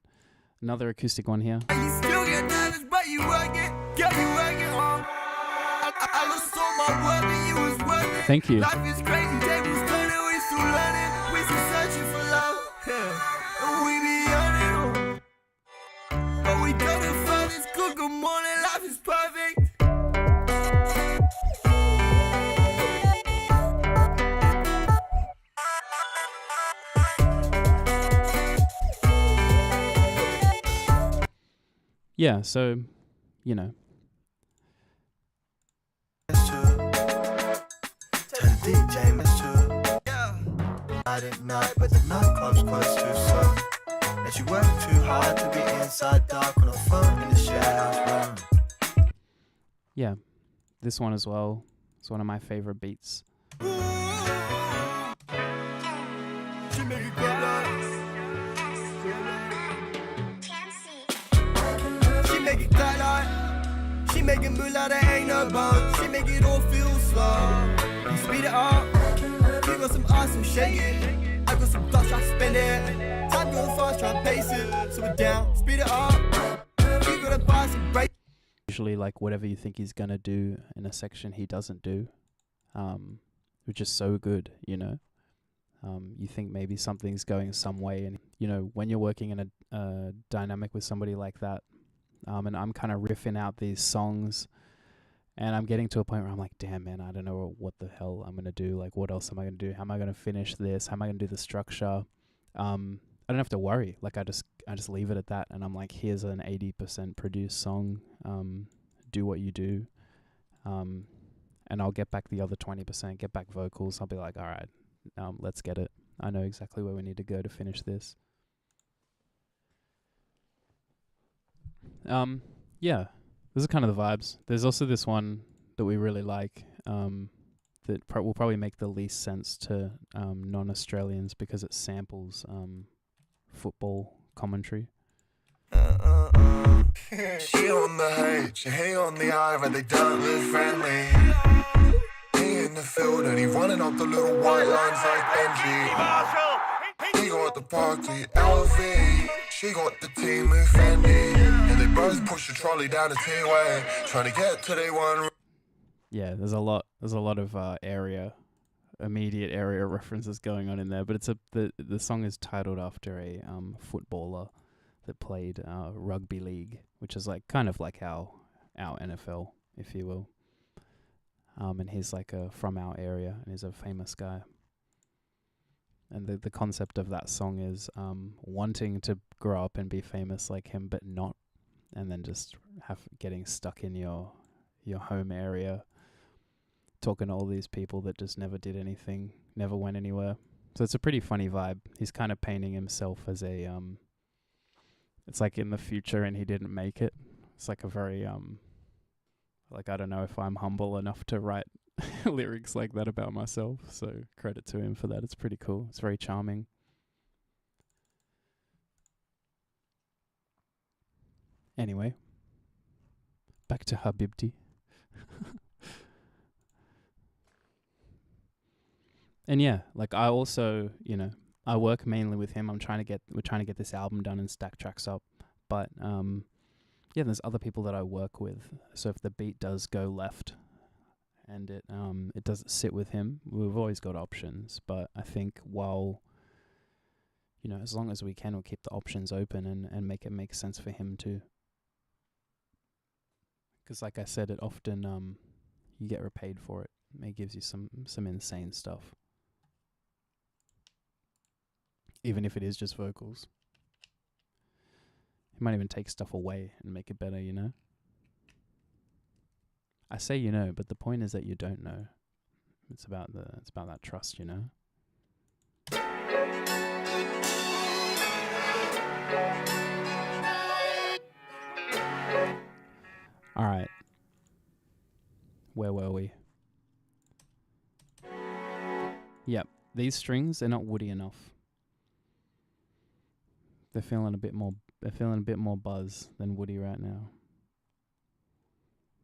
S1: Another acoustic one here.
S2: You still get nervous, but you work it. Girl, you work it hard. I lost all my work and you was worth it.
S1: Thank you.
S2: Life is crazy, tables turning, we still learning. We still searching for love. Yeah. And we be on it. But we don't find this good morning, life is perfect.
S1: Yeah, so, you know.
S2: Tell DJ Mr. Yeah. Night at night, but the nightclub's close too soon. That you work too hard to be inside dark on a phone in the share room.
S1: Yeah, this one as well. It's one of my favorite beats.
S2: She make it go like. She make it go like. She make it move like there ain't no bones. She make it all feel slow. You speed it up. You got some ice, so shake it. I got some dust, I spend it. Time goes fast, try and pace it. Slow it down, speed it up. You gotta buy some break.
S1: Usually, like, whatever you think he's gonna do in a section, he doesn't do, which is so good, you know. You think maybe something's going some way, and you know, when you're working in a dynamic with somebody like that, and I'm kind of riffing out these songs, and I'm getting to a point where I'm like, damn, man, I don't know what the hell I'm gonna do. Like, what else am I gonna do? How am I gonna finish this? How am I gonna do the structure? I don't have to worry. Like, I just leave it at that, and I'm like, here's an 80% produced song. Do what you do, and I'll get back the other 20%. Get back vocals. I'll be like, all right, let's get it. I know exactly where we need to go to finish this. Yeah, this is kind of the vibes. There's also this one that we really like. That will probably make the least sense to non-Australians because it samples football commentary.
S2: She on the H, he on the I, but they don't live friendly. He in the field and he running up the little white lines like Benji. He got the party, LV. She got the team with Fendi. And they both push the trolley down the T-way, trying to get to their one.
S1: Yeah, there's a lot of immediate area references going on in there, but the song is titled after a footballer that played rugby league, which is like kind of like our NFL, if you will. And he's like from our area, and he's a famous guy. And the concept of that song is wanting to grow up and be famous like him, but not, and then just getting stuck in your home area, talking to all these people that just never did anything, never went anywhere. So it's a pretty funny vibe. He's kind of painting himself as a it's like in the future and he didn't make it. It's like a very like, I don't know if I'm humble enough to write lyrics like that about myself, so credit to him for that. It's pretty cool. It's very charming. Anyway, back to Habibti. And yeah, like I also, you know, I work mainly with him. We're trying to get this album done and stack tracks up. But yeah, there's other people that I work with. So if the beat does go left and it doesn't sit with him, we've always got options. But I think while, you know, as long as we can, we'll keep the options open and make it make sense for him too. Because like I said, it often you get repaid for it. It gives you some insane stuff. Even if it is just vocals. He might even take stuff away and make it better, you know? I say you know, but the point is that you don't know. It's about that trust, you know? Alright. Where were we? Yep. These strings, they're not woody enough. They're feeling a bit more buzz than woody right now.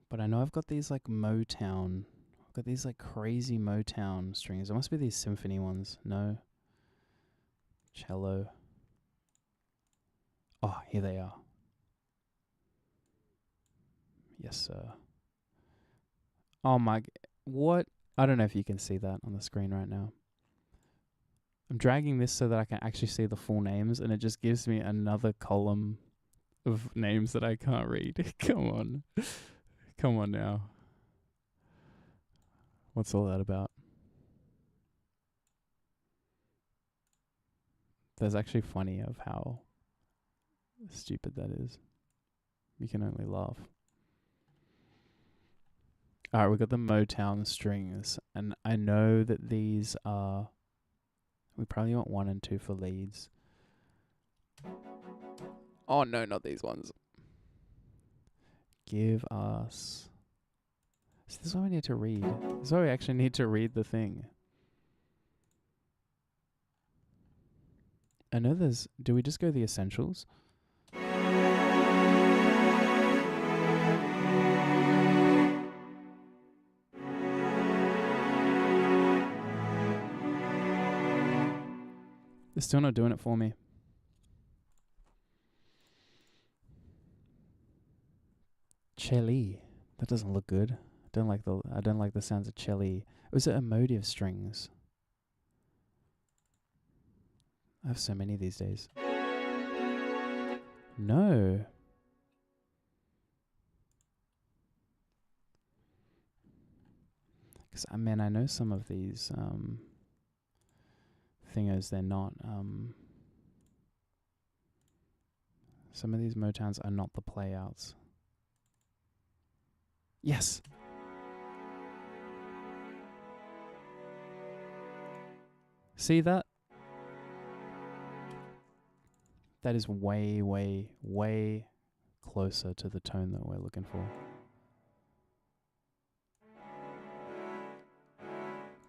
S1: But I know I've got these like Motown. I've got these like crazy Motown strings. There must be these symphony ones. No. Cello. Oh, here they are. Yes, sir. Oh my, what? I don't know if you can see that on the screen right now. I'm dragging this so that I can actually see the full names, and it just gives me another column of names that I can't read. Come on. Come on now. What's all that about? That's actually funny of how stupid that is. You can only laugh. Alright, we've got the Motown strings, and I know that these are... We probably want 1 and 2 for leads. Oh no, not these ones. Give us... So this is why we need to read. This is why we actually need to read the thing. I know there's... Do we just go the essentials? They're still not doing it for me. Celli. That doesn't look good. I don't like the sounds of celli. Was it emotive strings? I have so many these days. No. Because I know some of these thingers, they're not some of these Motowns are not the playouts. Yes. See that? That is way, way, way closer to the tone that we're looking for.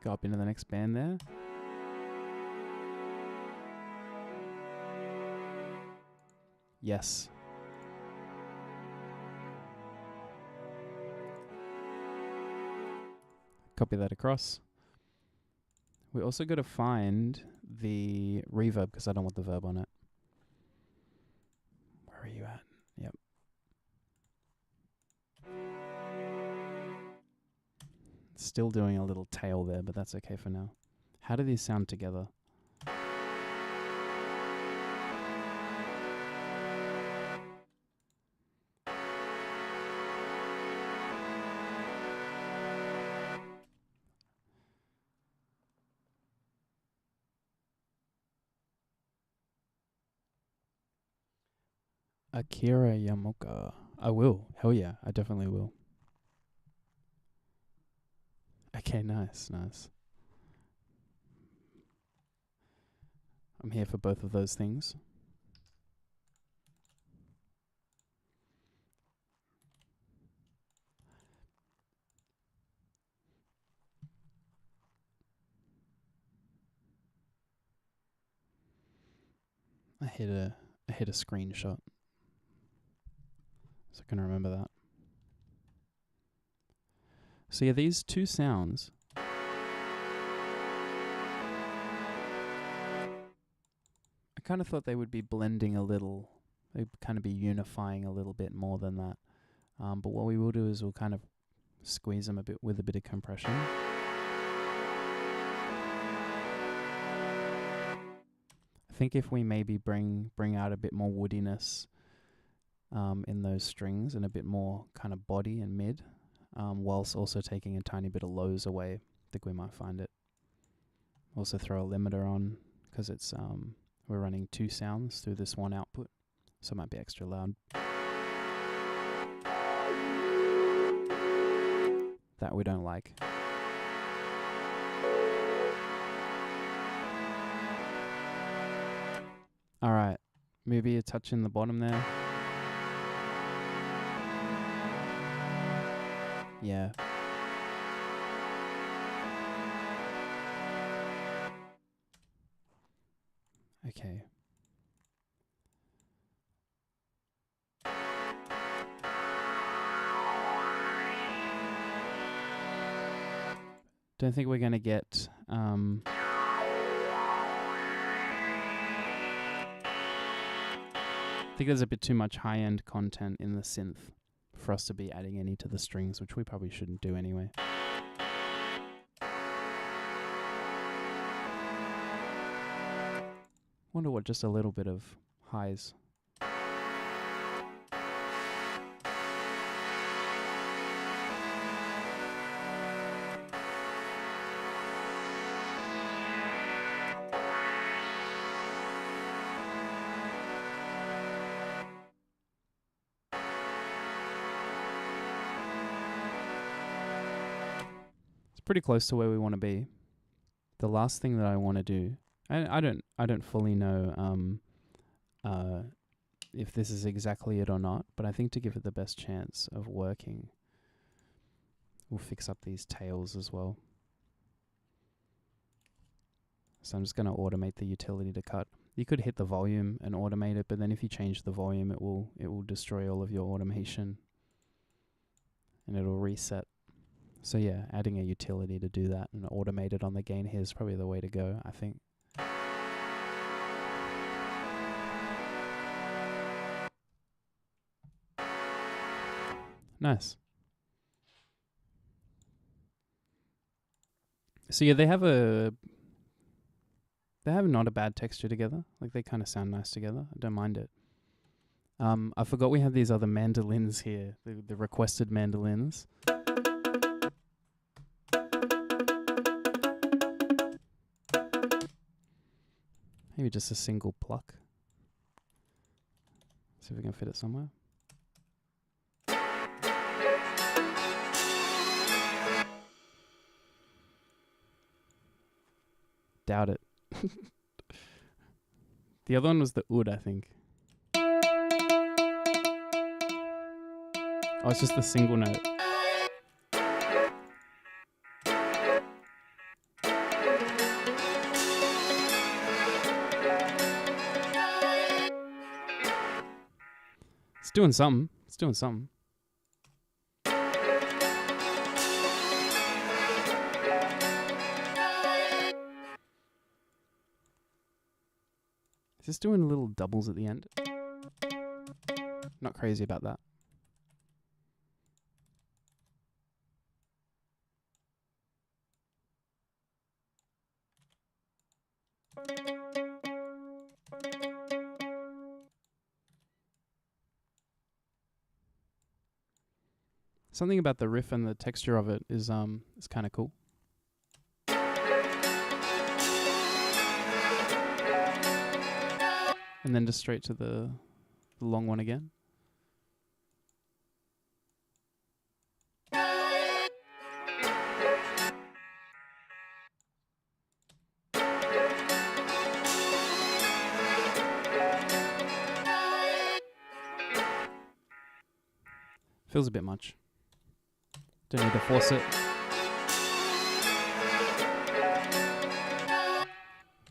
S1: Go up into the next band there. Yes. Copy that across. We also got to find the reverb because I don't want the verb on it. Where are you at? Yep. Still doing a little tail there, but that's okay for now. How do these sound together? Akira Yamoka. I will. Hell yeah, I definitely will. Okay, nice, nice. I'm here for both of those things. I hit a screenshot, so I can remember that. So yeah, these two sounds. I kind of thought they would be blending a little. They'd kind of be unifying a little bit more than that. But what we will do is we'll kind of squeeze them a bit with a bit of compression. I think if we maybe bring out a bit more woodiness in those strings and a bit more kind of body and mid, whilst also taking a tiny bit of lows away, I think we might find it. Also throw a limiter on because it's we're running 2 sounds through this one output, so it might be extra loud. That we don't like. Alright, maybe a touch in the bottom there. Yeah. Okay. Don't think we're going to get I think there's a bit too much high-end content in the synth for us to be adding any to the strings, which we probably shouldn't do anyway. Wonder what just a little bit of highs. Pretty close to where we want to be. The last thing that I want to do, I don't fully know if this is exactly it or not, but I think to give it the best chance of working, we'll fix up these tails as well. So I'm just going to automate the utility to cut. You could hit the volume and automate it, but then if you change the volume, it will destroy all of your automation and it'll reset. So yeah, adding a utility to do that and automate it on the gain here is probably the way to go, I think. Nice. So yeah, they have not a bad texture together. Like they kind of sound nice together. I don't mind it. I forgot we have these other mandolins here, the requested mandolins. Maybe just a single pluck. See if we can fit it somewhere. Doubt it. The other one was the oud, I think. Oh, it's just the single note. It's doing something. It's doing something. Is this doing little doubles at the end? Not crazy about that. Something about the riff and the texture of it is kind of cool. And then just straight to the long one again. Feels a bit much. Don't need to force it.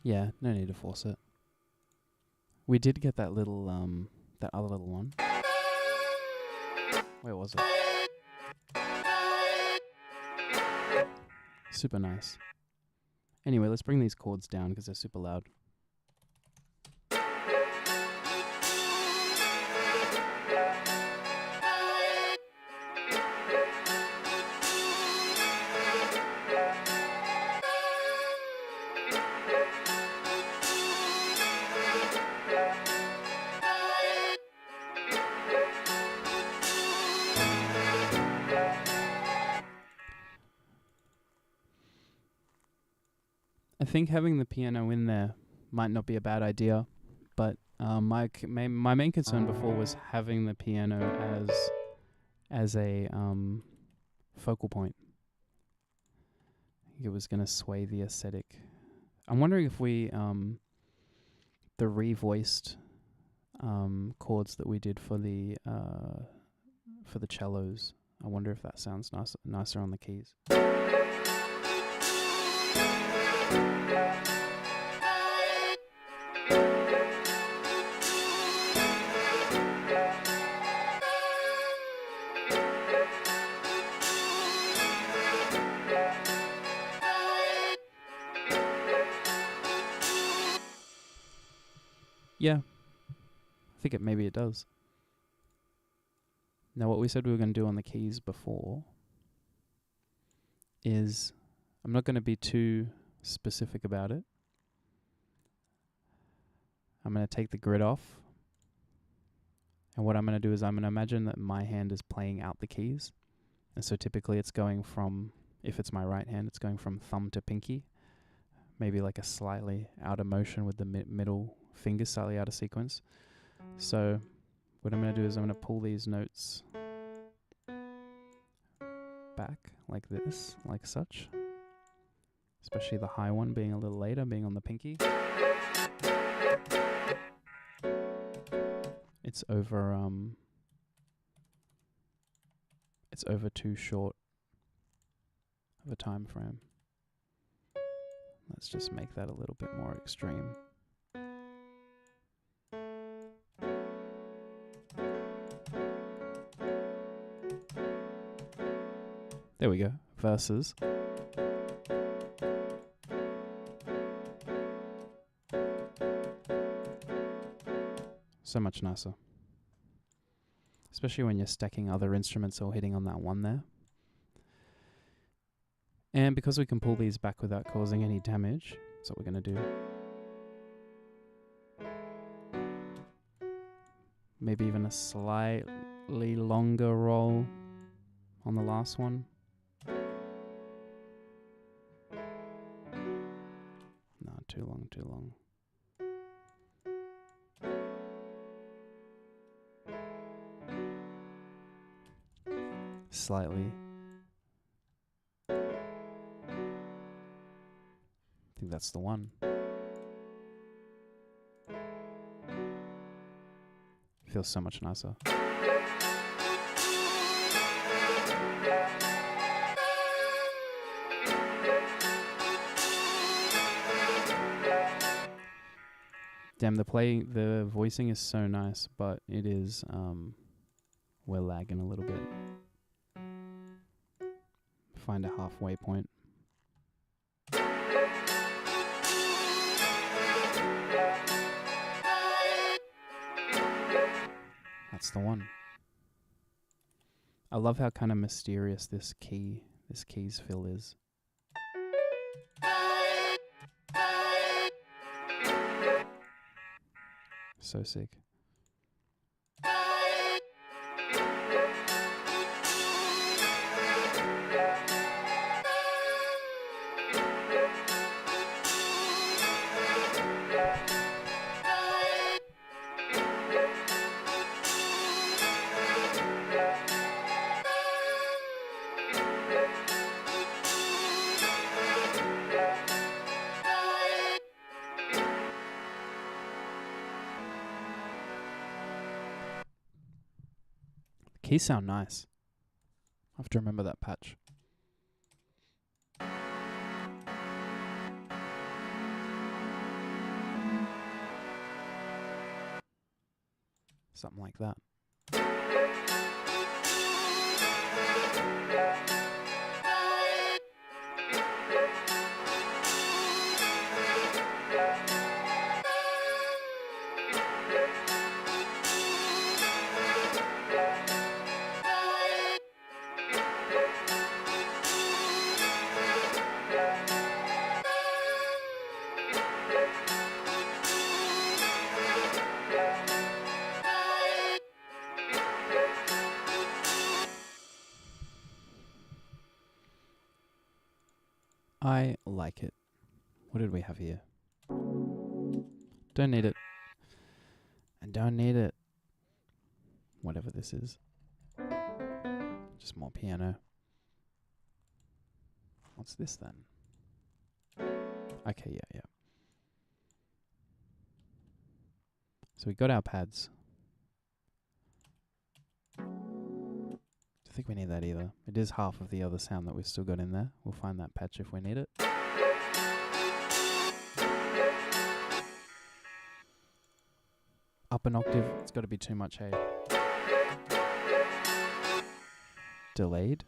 S1: Yeah, no need to force it. We did get that little, that other little one. Where was it? Super nice. Anyway, let's bring these chords down because they're super loud. I think having the piano in there might not be a bad idea, but my main concern before was having the piano as a focal point. I think it was going to sway the aesthetic. I'm wondering if we the revoiced chords that we did for the cellos. I wonder if that sounds nicer on the keys. Yeah. I think maybe it does. Now, what we said we were going to do on the keys before is, I'm not going to be too specific about it. I'm going to take the grid off. And what I'm going to do is I'm going to imagine that my hand is playing out the keys. And so typically it's going from, if it's my right hand, it's going from thumb to pinky. Maybe like a slightly out of motion with the middle finger slightly out of sequence. So what I'm going to do is I'm going to pull these notes back like this, like such. Especially the high one being a little later, being on the pinky. It's over too short of a time frame. Let's just make that a little bit more extreme. There we go. Verses. So much nicer. Especially when you're stacking other instruments or hitting on that one there. And because we can pull these back without causing any damage, that's what we're going to do. Maybe even a slightly longer roll on the last one. No, too long, too long. Slightly. I think that's the one. Feels so much nicer. Damn, the voicing is so nice, but it is, we're lagging a little bit. Find a halfway point. That's the one. I love how kind of mysterious this keys fill is. So sick. Keys sound nice. I have to remember that patch. Something like that. I like it. What did we have here? Don't need it. And don't need it. Whatever this is. Just more piano. What's this then? Okay, yeah. So we got our pads. I think we need that either. It is half of the other sound that we've still got in there. We'll find that patch if we need it. Up an octave. It's got to be too much, hey. Delayed.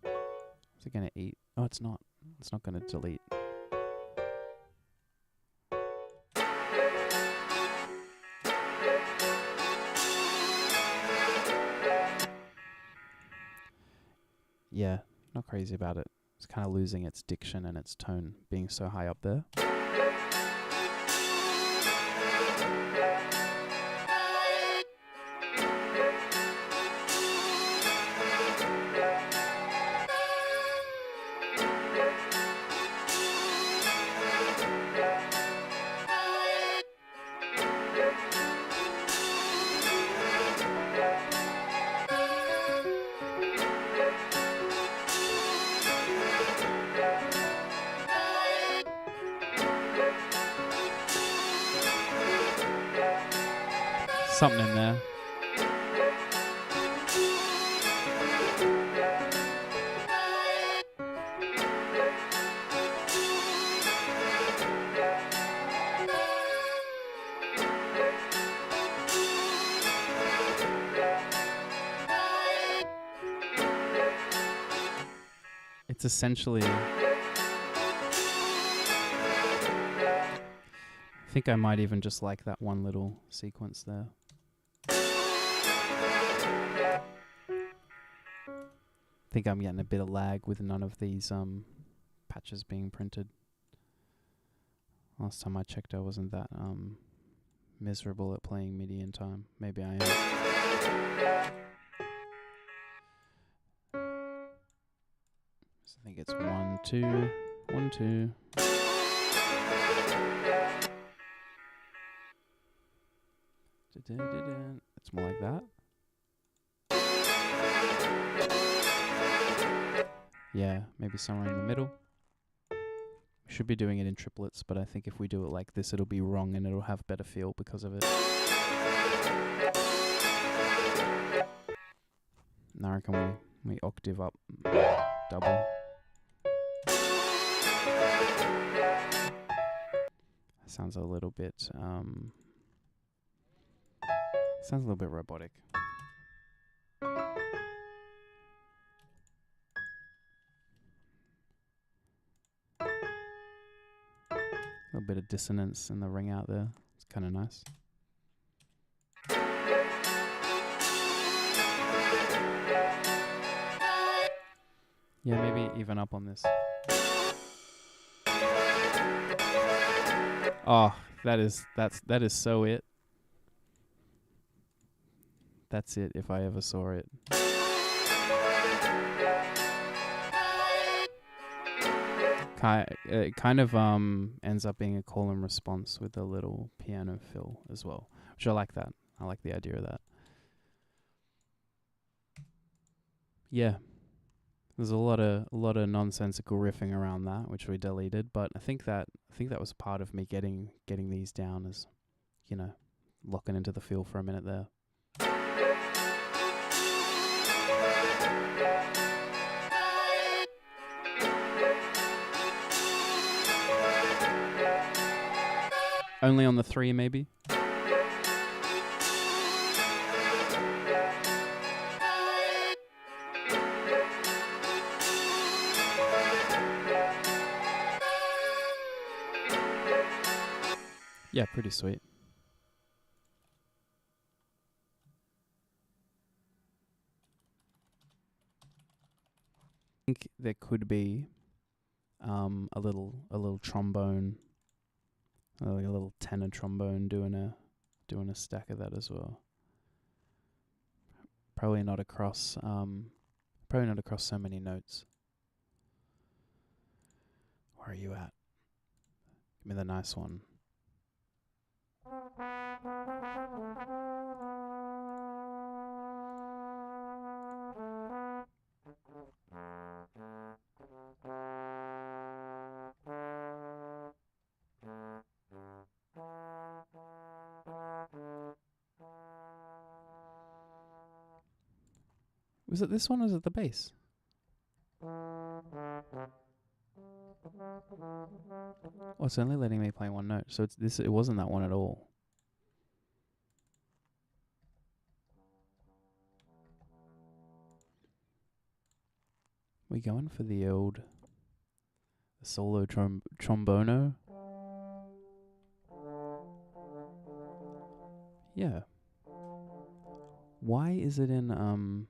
S1: Is it going to eat? Oh, it's not. It's not going to delete. yeah, not crazy about it. It's kind of losing its diction and its tone being so high up there. Something in there. It's essentially... I think I might even just like that one little sequence there. I think I'm getting a bit of lag with none of these patches being printed. Last time I checked, I wasn't that miserable at playing MIDI in time. Maybe I am. So I think it's 1, 2, 1, 2. It's more like that. Yeah, maybe somewhere in the middle. We should be doing it in triplets, but I think if we do it like this, it'll be wrong and it'll have better feel because of it. Now I reckon we octave up, double. Sounds a little bit robotic. A little bit of dissonance in the ring out there. It's kind of nice. Yeah, maybe even up on this. Oh, that is so it. That's it if I ever saw it. It kind of ends up being a call and response with a little piano fill as well, which I like that. I like the idea of that. Yeah, there's a lot of nonsensical riffing around that, which we deleted. But I think that was part of me getting these down, as you know, locking into the feel for a minute there. Only on the 3, maybe. Yeah, pretty sweet. I think there could be a little trombone, like a little tenor trombone doing a stack of that as well. Probably not across so many notes. Where are you at? Give me the nice one. Was it this one or was it the bass? Oh, it's only letting me play one note, so it wasn't that one at all. We going for the old solo trombono? Yeah. Why is it in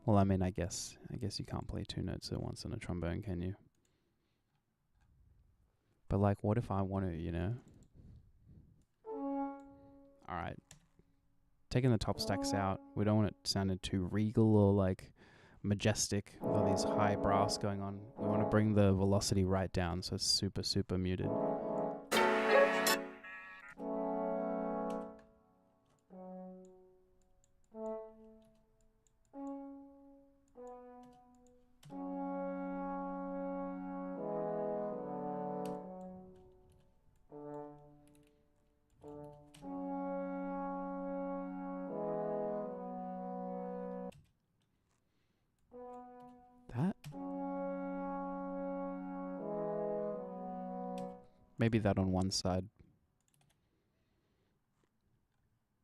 S1: Well, I mean, I guess you can't play two notes at once on a trombone, can you? But like, what if I want to, you know? All right. Taking the top stacks out. We don't want it sounded too regal or like majestic with all these high brass going on. We want to bring the velocity right down so it's super, super muted. That? Maybe that on one side.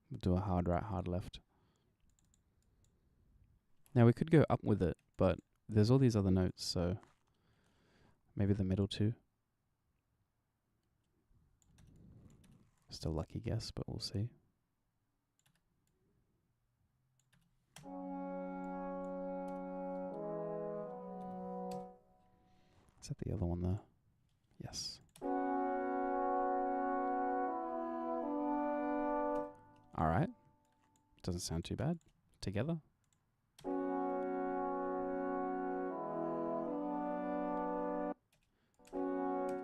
S1: We'll do a hard right, hard left. Now we could go up with it, but there's all these other notes, so maybe the middle two. Just a lucky guess, but we'll see. Is that the other one there? Yes. All right. Doesn't sound too bad. Together.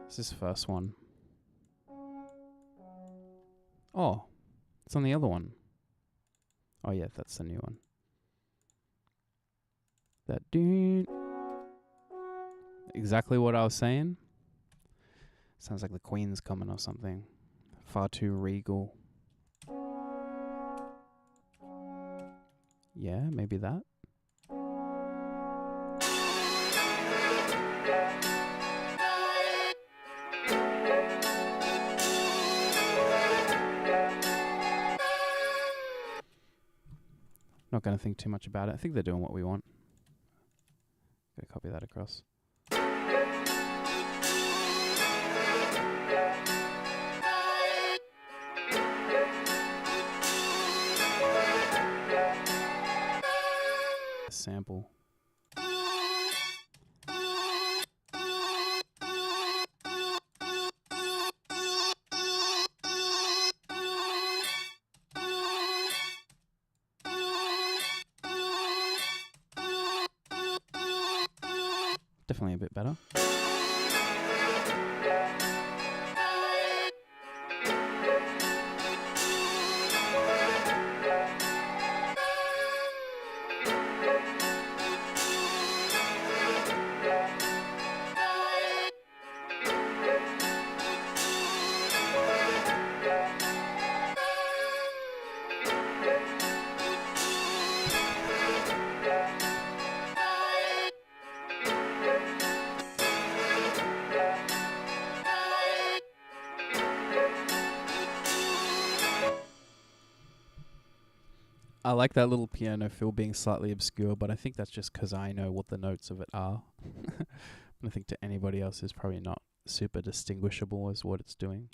S1: This is first one. Oh, it's on the other one. Oh yeah, that's the new one. That dude. Exactly what I was saying. Sounds like the Queen's coming or something. Far too regal. Yeah, maybe that. Not going to think too much about it. I think they're doing what we want. Gonna copy that across. Sample. Definitely a bit better. I like that little piano fill being slightly obscure, but I think that's just 'cause I know what the notes of it are. I think to anybody else is probably not super distinguishable as what it's doing.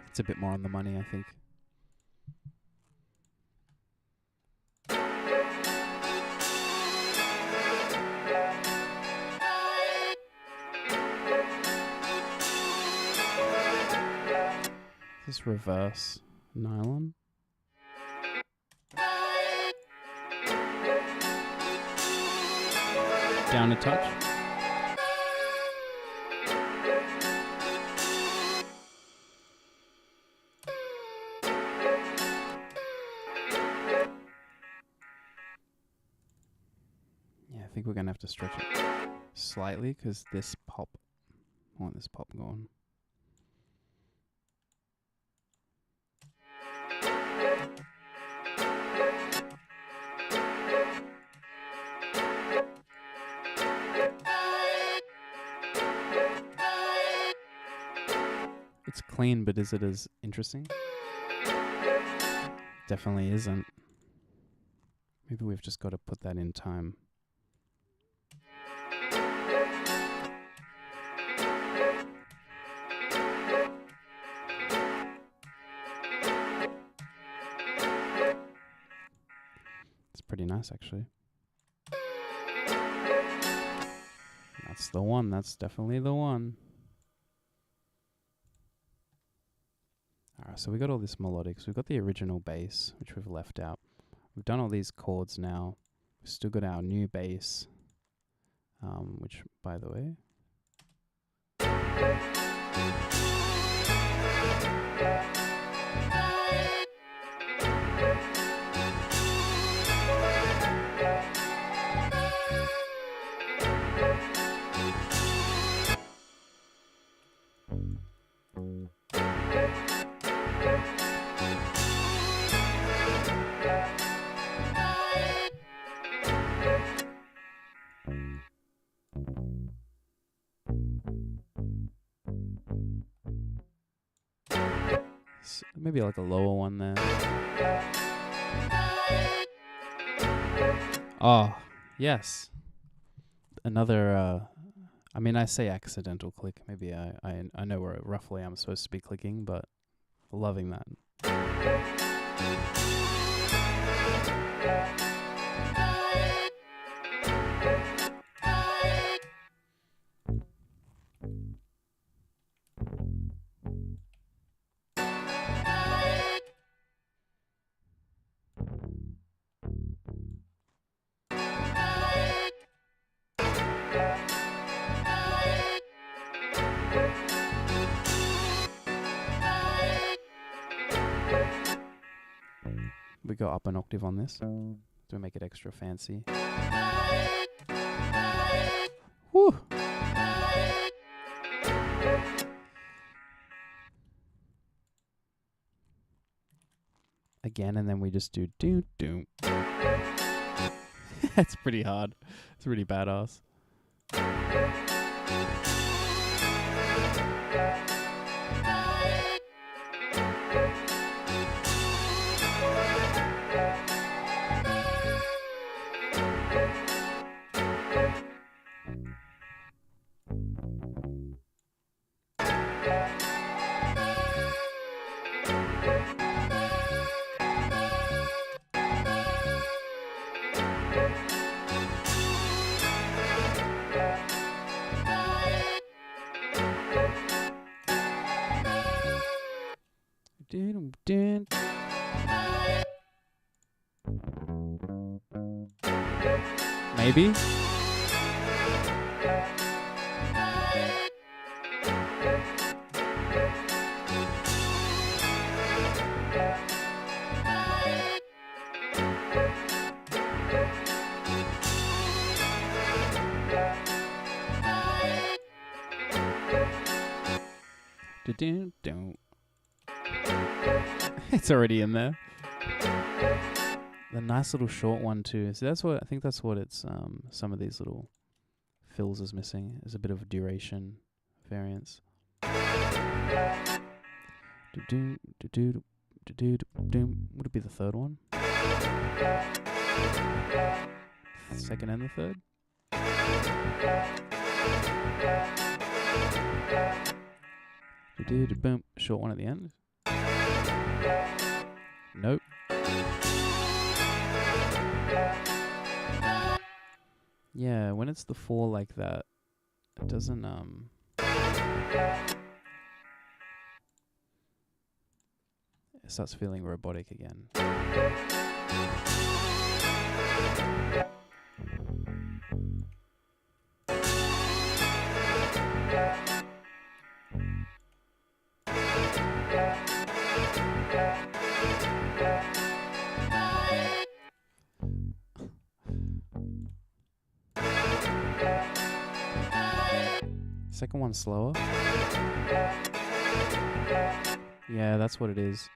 S1: It's a bit more on the money, I think. This reverse nylon. Down a touch. Yeah, I think we're going to have to stretch it slightly 'cause this pop, I want this pop going. It's clean, but is it as interesting? Definitely isn't. Maybe we've just got to put that in time. pretty nice, actually. That's the one. That's definitely the one. Alright, so we got all this melodics. We've got the original bass, which we've left out. We've done all these chords now. We've still got our new bass, which, by the way... maybe like a lower one there. Oh, yes. Another, I mean, I say accidental click. Maybe I know where roughly I'm supposed to be clicking, but loving that. We go up an octave on this to make it extra fancy. Woo! Again, and then we just do do. That's pretty hard. It's really badass. Maybe. It's already in there. The nice little short one too. So that's what I think. That's what it's. Some of these little fills is missing. Is a bit of duration variance. Would it be the third one? Second and the third. Boom. Short one at the end. Nope. Yeah, when it's the 4 like that, it doesn't it starts feeling robotic again. Second one's slower. Yeah, that's what it is.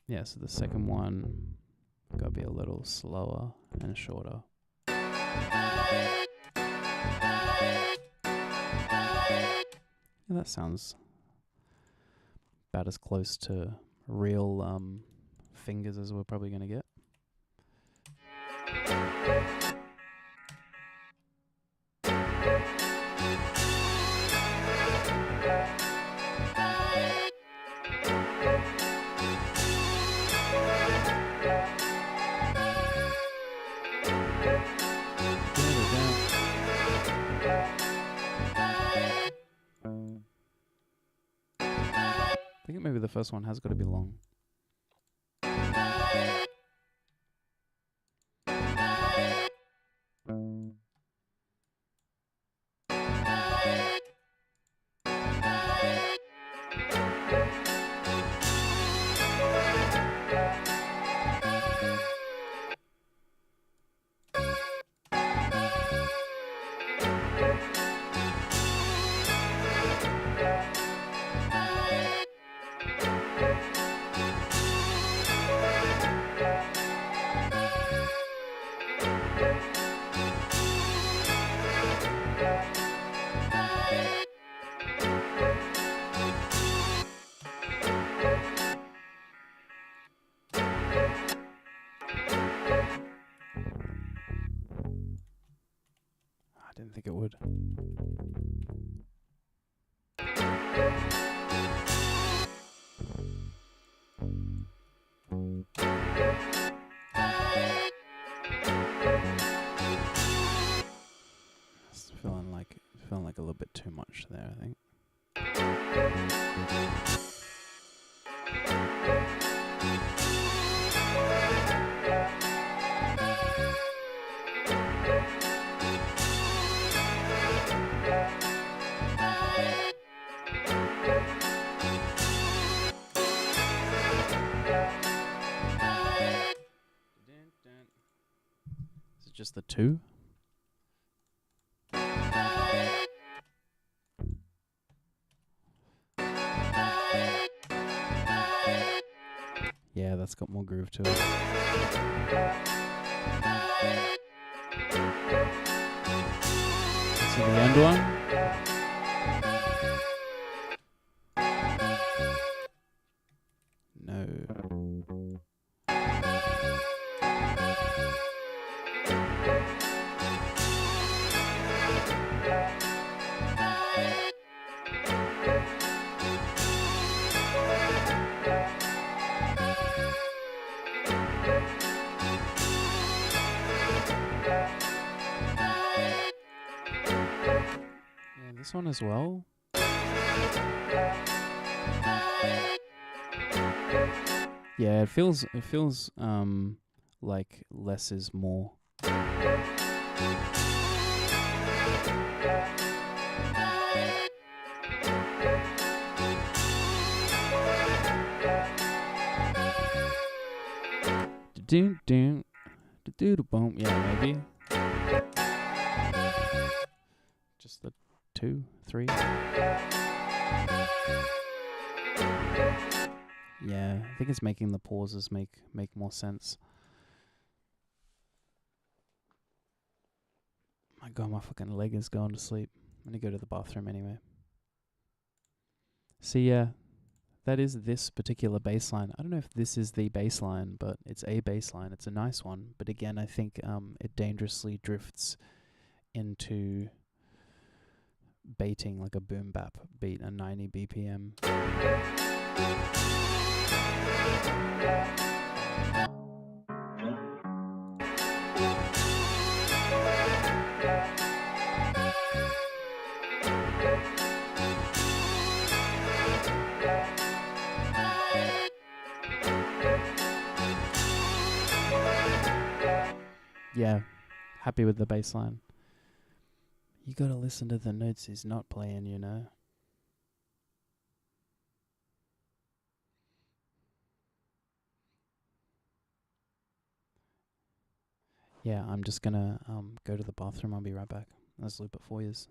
S1: Yeah, so the second one gotta be a little slower and shorter. Yeah, that sounds about as close to real fingers as we're probably gonna get. first one has got to be long. I didn't think it would. It's feeling like a little bit too much there, I think. Is it just the two? Yeah, that's got more groove to it. See the end one? No. Yeah, this one as well. Yeah, it feels like less is more. Boom. Yeah, maybe. Just the 2, 3. Yeah, I think it's making the pauses make more sense. My God, my fucking leg is going to sleep. I'm gonna go to the bathroom anyway. So yeah, that is this particular bass line. I don't know if this is the bass line, but it's a bass line. It's a nice one. But again, I think it dangerously drifts into baiting like a boom bap beat at 90 BPM. Yeah, happy with the bass line. You gotta listen to the notes he's not playing, you know. Yeah, I'm just gonna go to the bathroom. I'll be right back. Let's loop it for yous.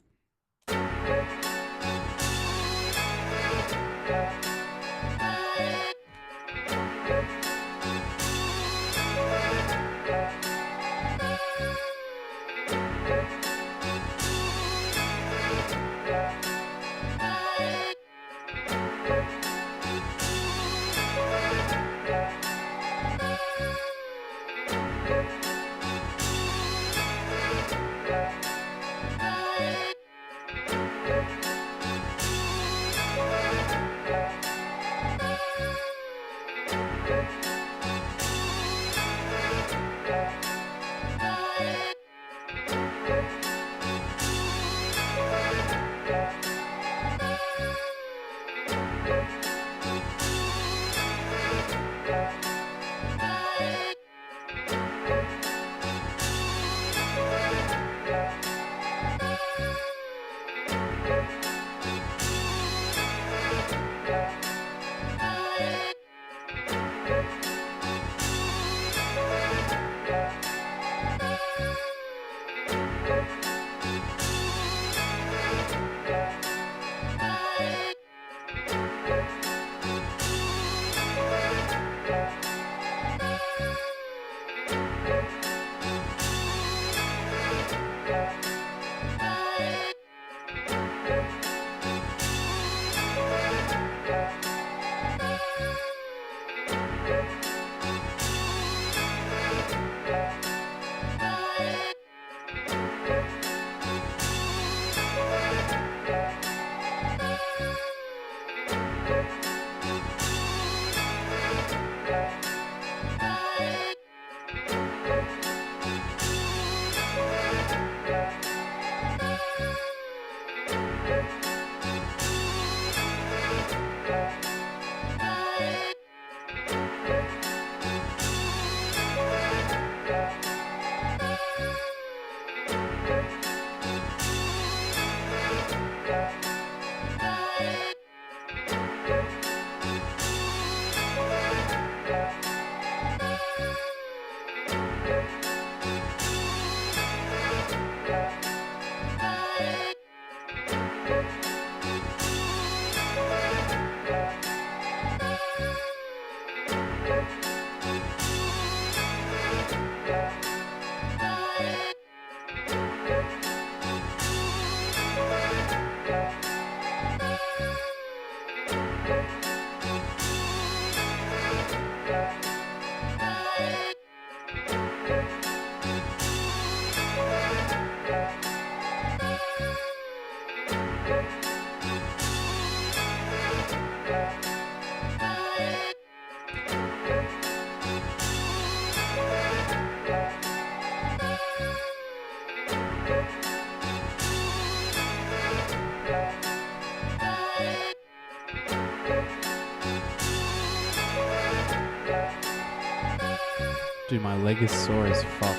S1: leg is sore as fuck.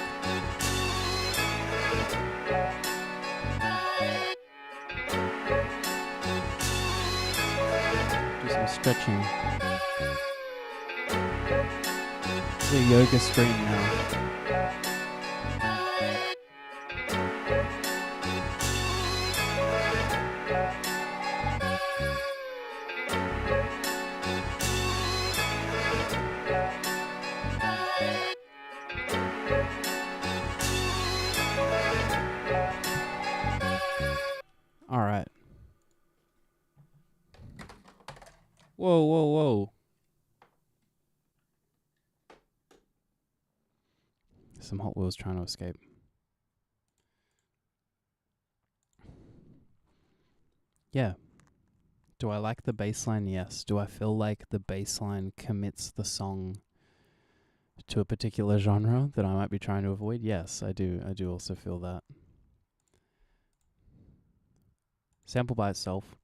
S1: Do some stretching. It's a yoga stream now. Alright. Whoa, whoa, whoa. Some Hot Wheels trying to escape. Yeah. Do I like the bass line? Yes. Do I feel like the bass line commits the song to a particular genre that I might be trying to avoid? Yes, I do. I do also feel that. Sample by itself.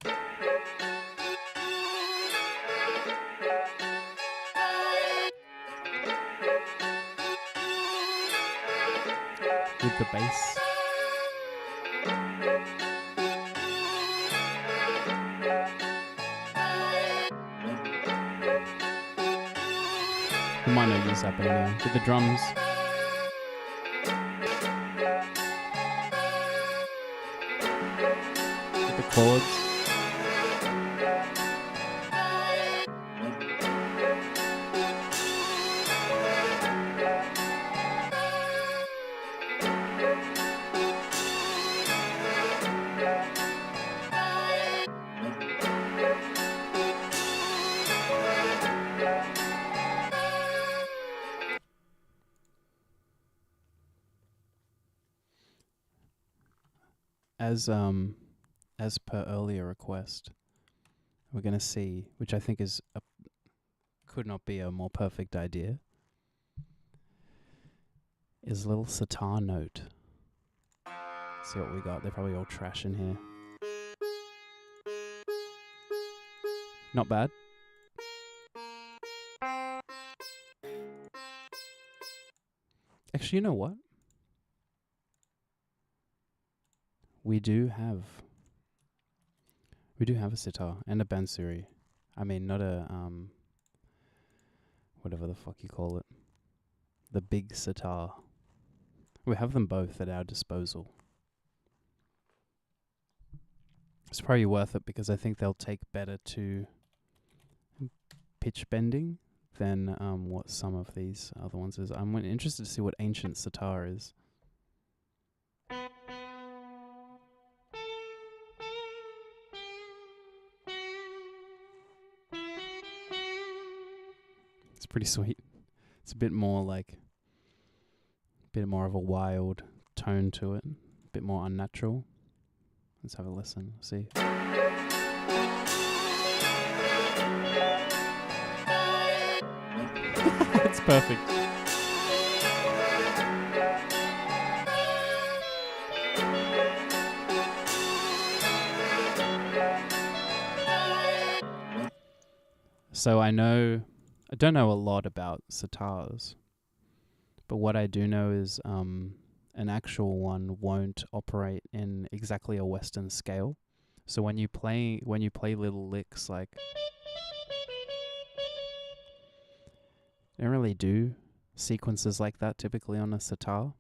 S1: With the bass. You might not use that, but anyway. With the drums. With the chords. As per earlier request, we're gonna see, which I think could not be a more perfect idea, is a little sitar note. Let's see what we got. They're probably all trash in here. Not bad. Actually, you know what? We do have a sitar and a bansuri. I mean, not a whatever the fuck you call it. The big sitar. We have them both at our disposal. It's probably worth it because I think they'll take better to pitch bending than what some of these other ones is. I'm interested to see what ancient sitar is. It's pretty sweet. It's a bit more of a wild tone to it, a bit more unnatural. Let's have a listen. See. It's perfect. So I don't know a lot about sitars, but what I do know is an actual one won't operate in exactly a Western scale. So when you play little licks like, they don't really do sequences like that typically on a sitar.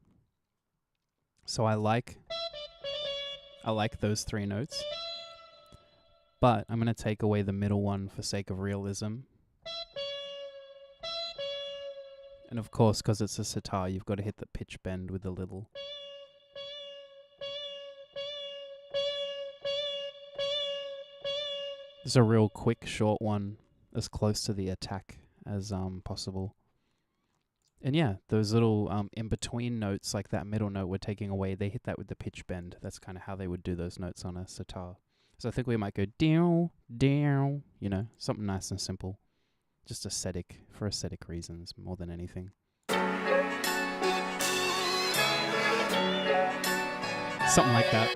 S1: So I like those three notes, but I'm going to take away the middle one for sake of realism. And of course, because it's a sitar, you've got to hit the pitch bend with the little. This is a real quick, short one, as close to the attack as possible. And yeah, those little in-between notes, like that middle note we're taking away, they hit that with the pitch bend. That's kind of how they would do those notes on a sitar. So I think we might go down, down, something nice and simple. Just for aesthetic reasons more than anything. Something like that.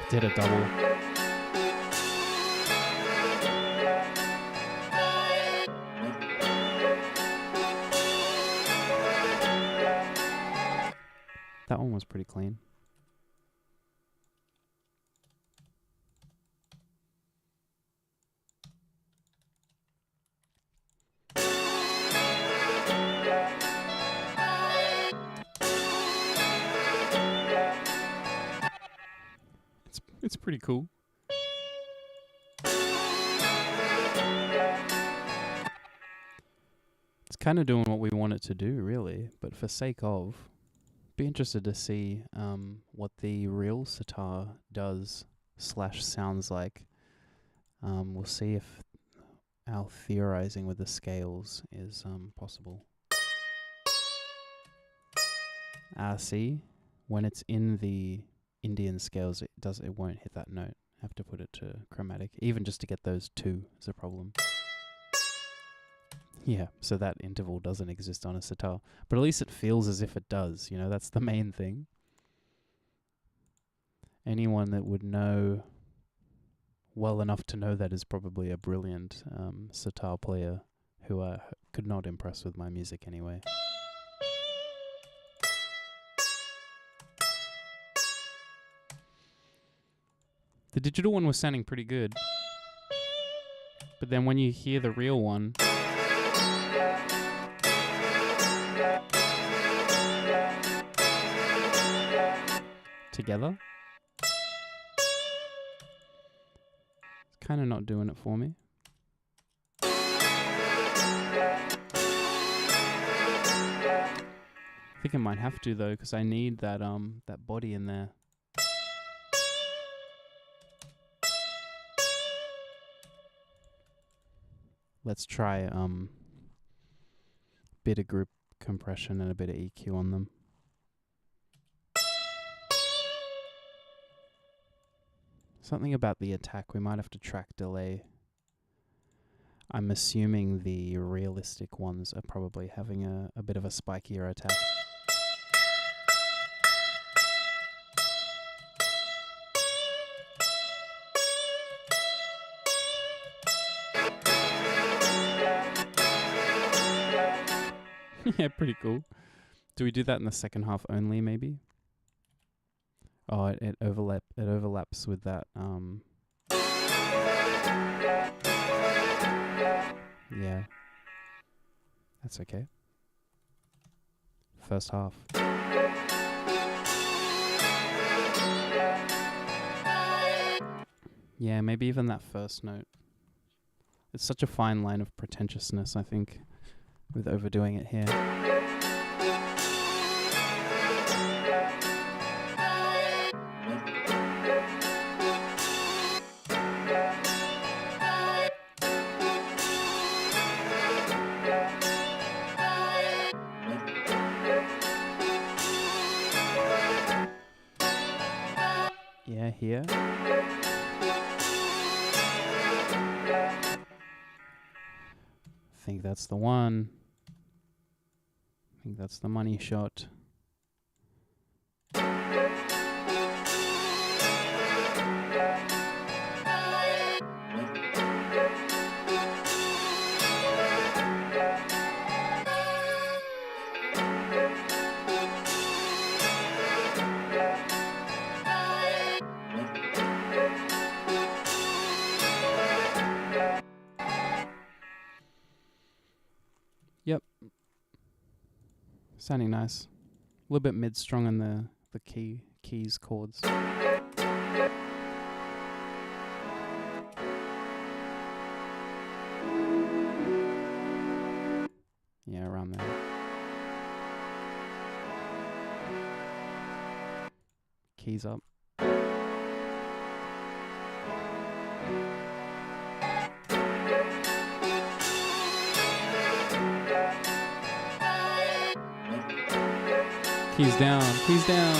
S1: Did a double. That one was pretty clean. It's pretty cool. It's kind of doing what we want it to do, really, but for sake of, be interested to see what the real sitar does / sounds like. We'll see if our theorizing with the scales is possible. See, when it's in the Indian scales, it won't hit that note. I have to put it to chromatic, even just to get those two is a problem. Yeah, so that interval doesn't exist on a sitar, but at least it feels as if it does. That's the main thing. Anyone that would know well enough to know that is probably a brilliant sitar player who could not impress with my music anyway. The digital one was sounding pretty good, but then when you hear the real one, together, it's kind of not doing it for me. I think I might have to though, because I need that body in there. Let's try bit of group compression and a bit of EQ on them. Something about the attack, we might have to track delay. I'm assuming the realistic ones are probably having a bit of a spikier attack. Yeah, pretty cool. Do we do that in the second half only, maybe? Oh, it overlaps with that. Yeah, that's okay. First half. Yeah, maybe even that first note. It's such a fine line of pretentiousness, I think, with overdoing it here. Yeah, here. I think that's the one. I think that's the money shot. Yep. Sounding nice. A little bit mid-strong in the keys chords. Yeah, around there. Keys up. Keys down, keys down.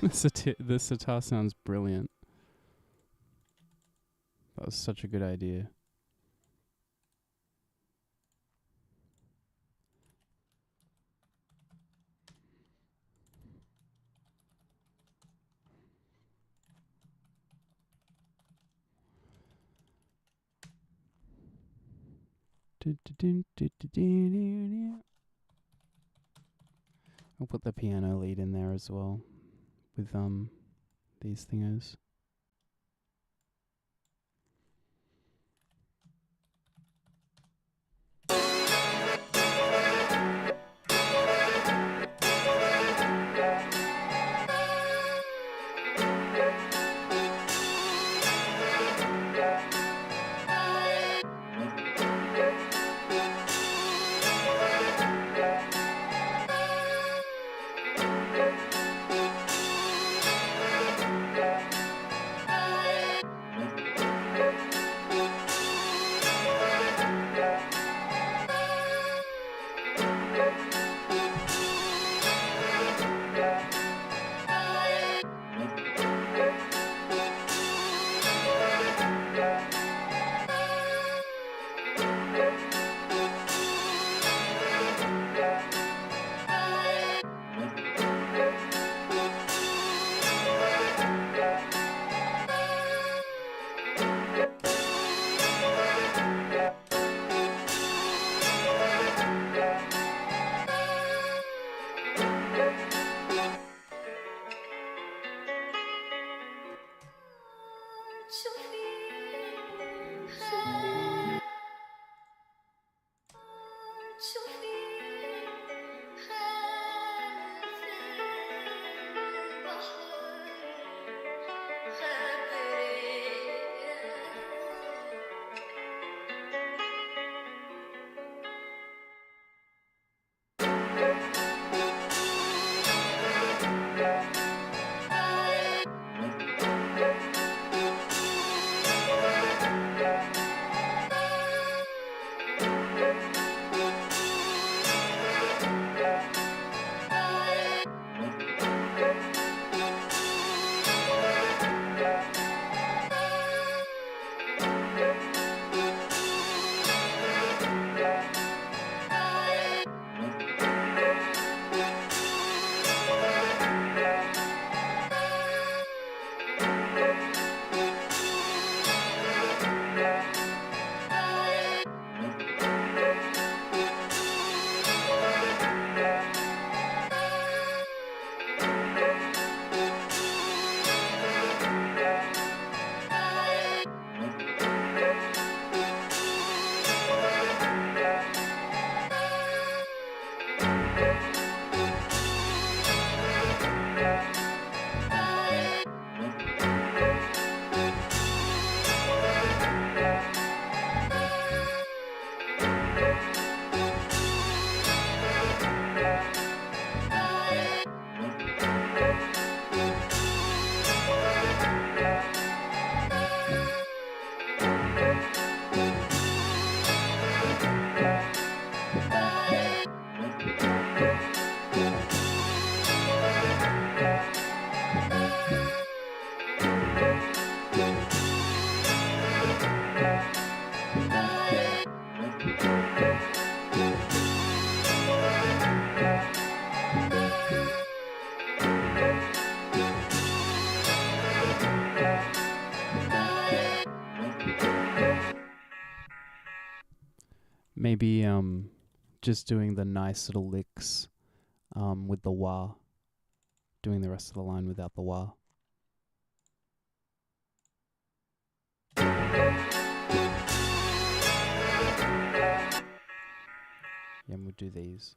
S1: The sitar sounds brilliant. That was such a good idea. I'll put the piano lead in there as well with these thingers. Maybe just doing the nice little licks with the wah, doing the rest of the line without the wah. Yeah, and we'll do these.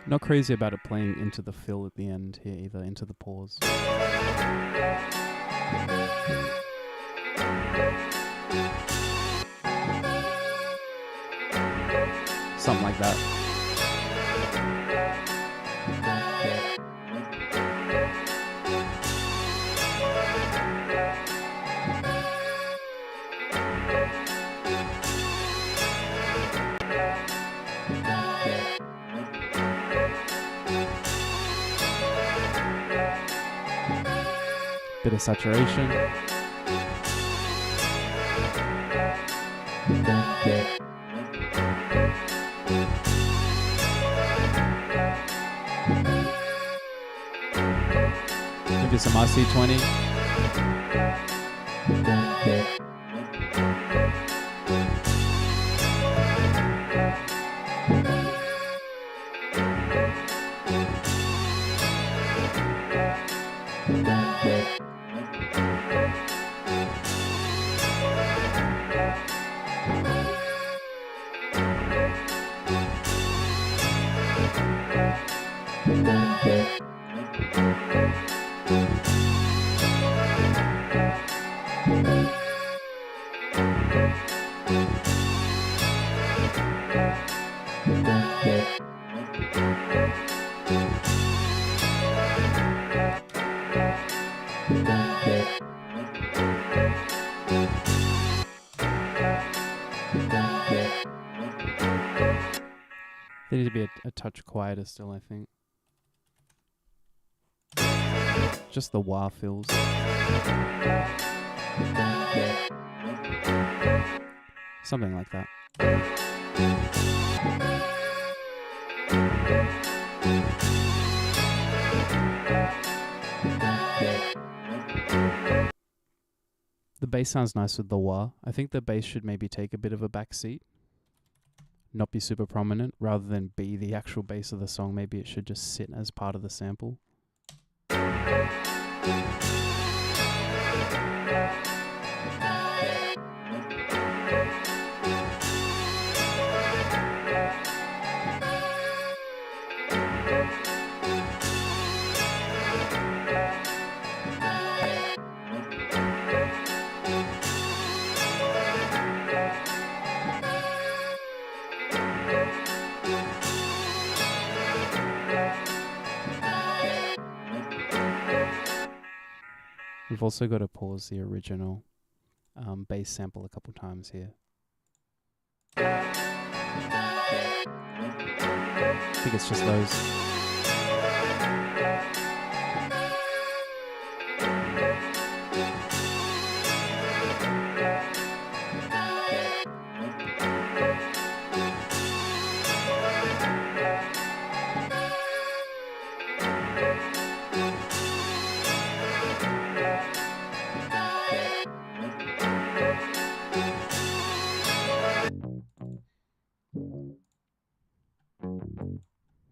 S1: Not crazy about it playing into the fill at the end here either, into the pause. Something like that. Bit of saturation. Maybe some RC20. They need to be a touch quieter still, I think. Just the wah fills. Something like that. The bass sounds nice with the wah. I think the bass should maybe take a bit of a back seat. Not be super prominent. Rather than be the actual bass of the song, maybe it should just sit as part of the sample. We've also got to pause the original bass sample a couple times here. I think it's just those.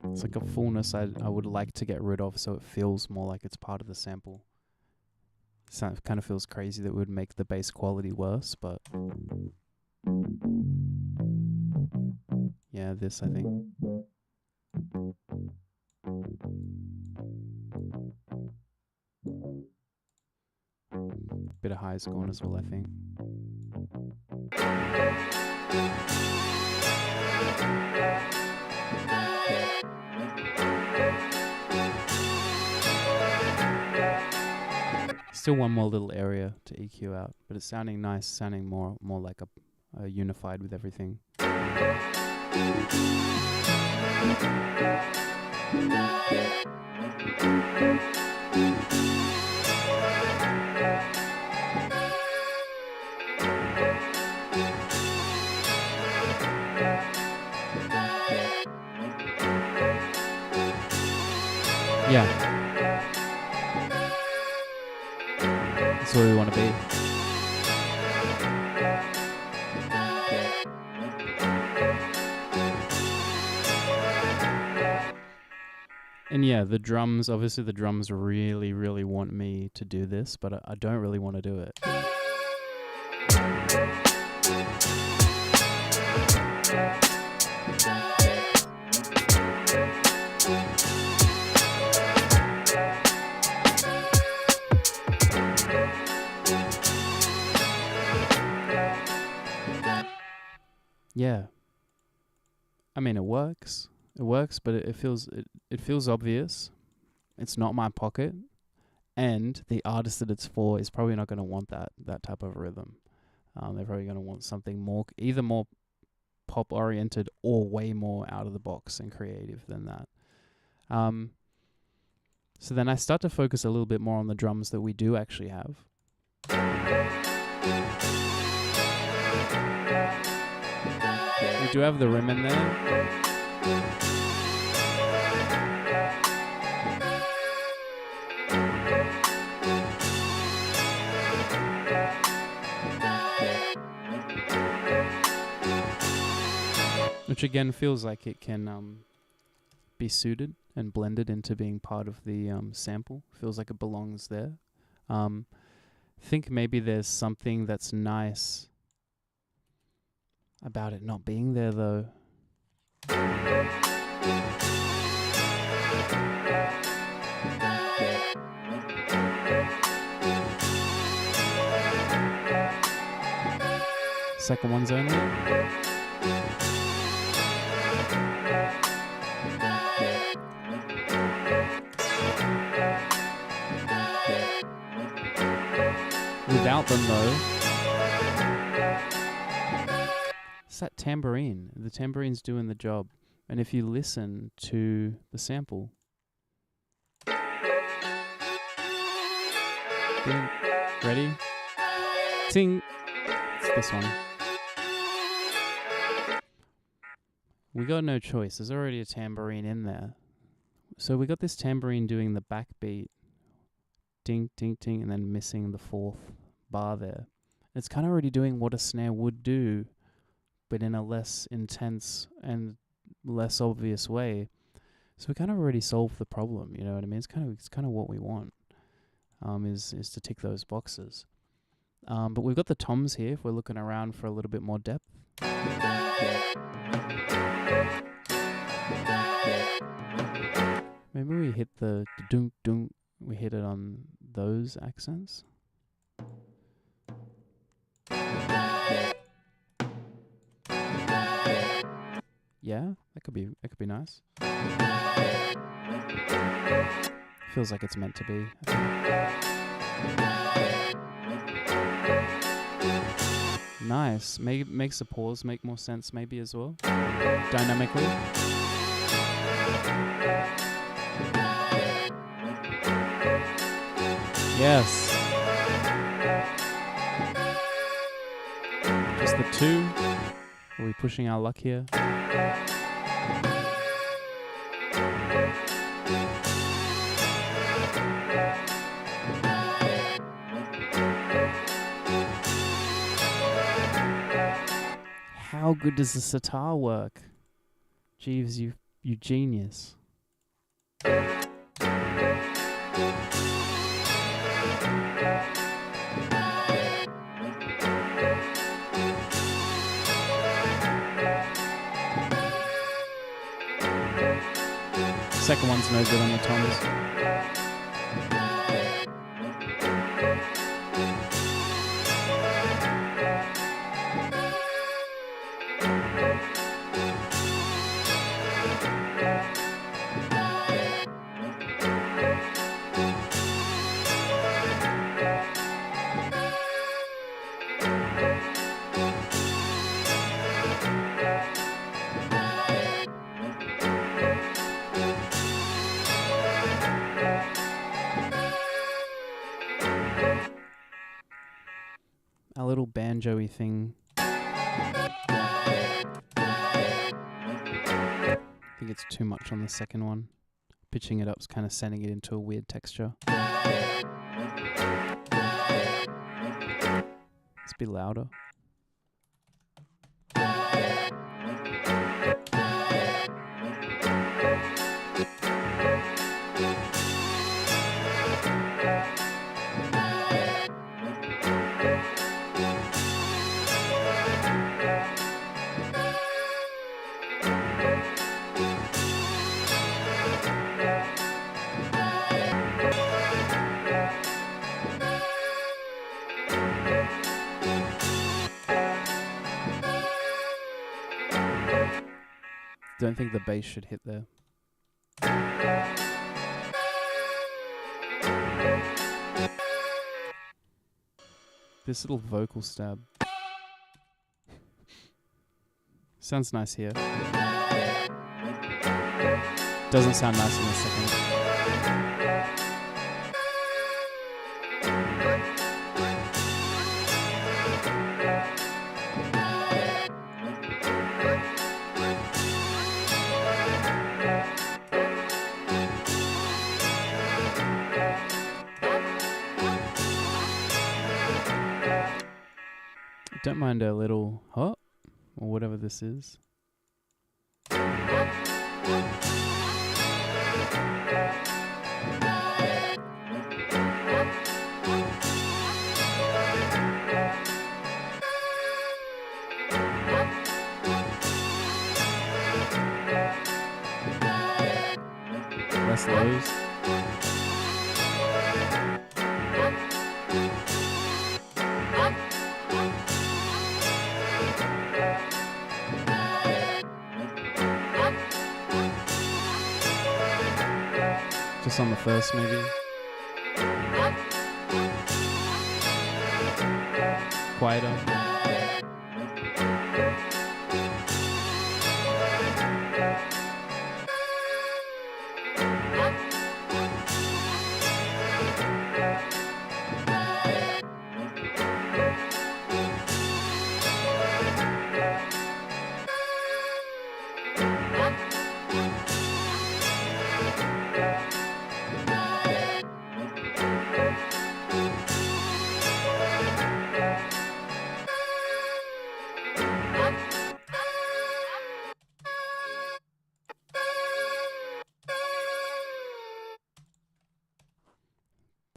S1: It's like a fullness I would like to get rid of so it feels more like it's part of the sample. So it kind of feels crazy that it would make the bass quality worse, but yeah, this I think. Bit of highs going as well, I think. Still one more little area to EQ out, but it's sounding nice, sounding more like a unified with everything. Yeah. That's where we want to be. And yeah, the drums, obviously the drums really, really want me to do this, but I don't really want to do it. yeah, I mean, it works. It works, but it feels obvious. It's not my pocket, and the artist that it's for is probably not going to want that type of rhythm. They're probably going to want something either more pop oriented or way more out of the box and creative than that. So then I start to focus a little bit more on the drums that we do actually have. We do have the rim in there. Which again feels like it can be suited and blended into being part of the sample. Feels like it belongs there. Think maybe there's something that's nice about it not being there though. Second one's only. Without them though, it's that tambourine. The tambourine's doing the job. And if you listen to the sample, ding, ready? Ting. It's this one. We got no choice. There's already a tambourine in there. So we got this tambourine doing the backbeat. Ding, ding, ding, and then missing the fourth bar there. It's kind of already doing what a snare would do, but in a less intense and less obvious way. So we kind of already solved the problem, you know what I mean? It's kind of what we want, is to tick those boxes. But we've got the toms here if we're looking around for a little bit more depth. Maybe we hit the dunk dunk. We hit it on those accents. Yeah, that could be nice. Feels like it's meant to be. Nice. Makes the pause make more sense maybe as well. Dynamically. Yes. Just the two. Are we pushing our luck here? How good does the sitar work? Jeeves, you genius. Second one's no good on the toms. A little banjo-y thing. I think it's too much on the second one. Pitching it up's kind of sending it into a weird texture. Let's be louder. don't think the bass should hit there. This little vocal stab sounds nice here. Doesn't sound nice in a second. Don't mind a little hop or whatever this is. Less lows. Just on the first, maybe. Quieter.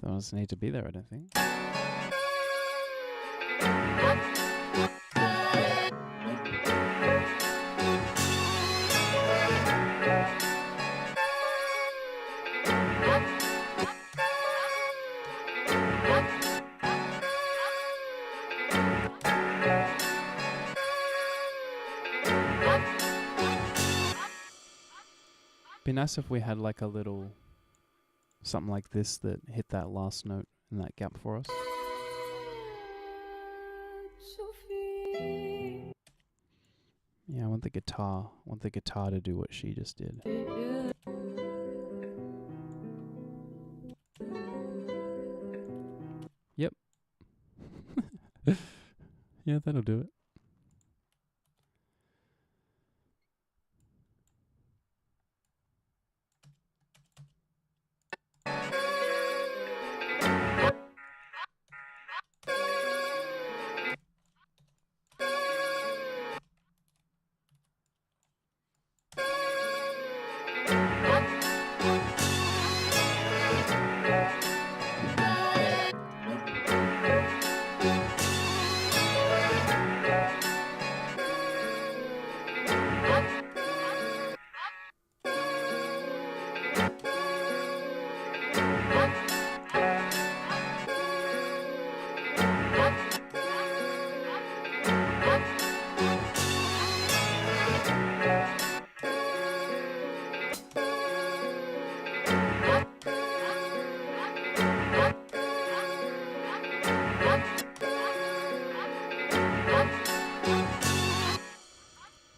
S1: Doesn't need to be there, I don't think. Be nice if we had like a little something like this that hit that last note in that gap for us. Yeah, I want the guitar. I want the guitar to do what she just did. Yep. Yeah, that'll do it.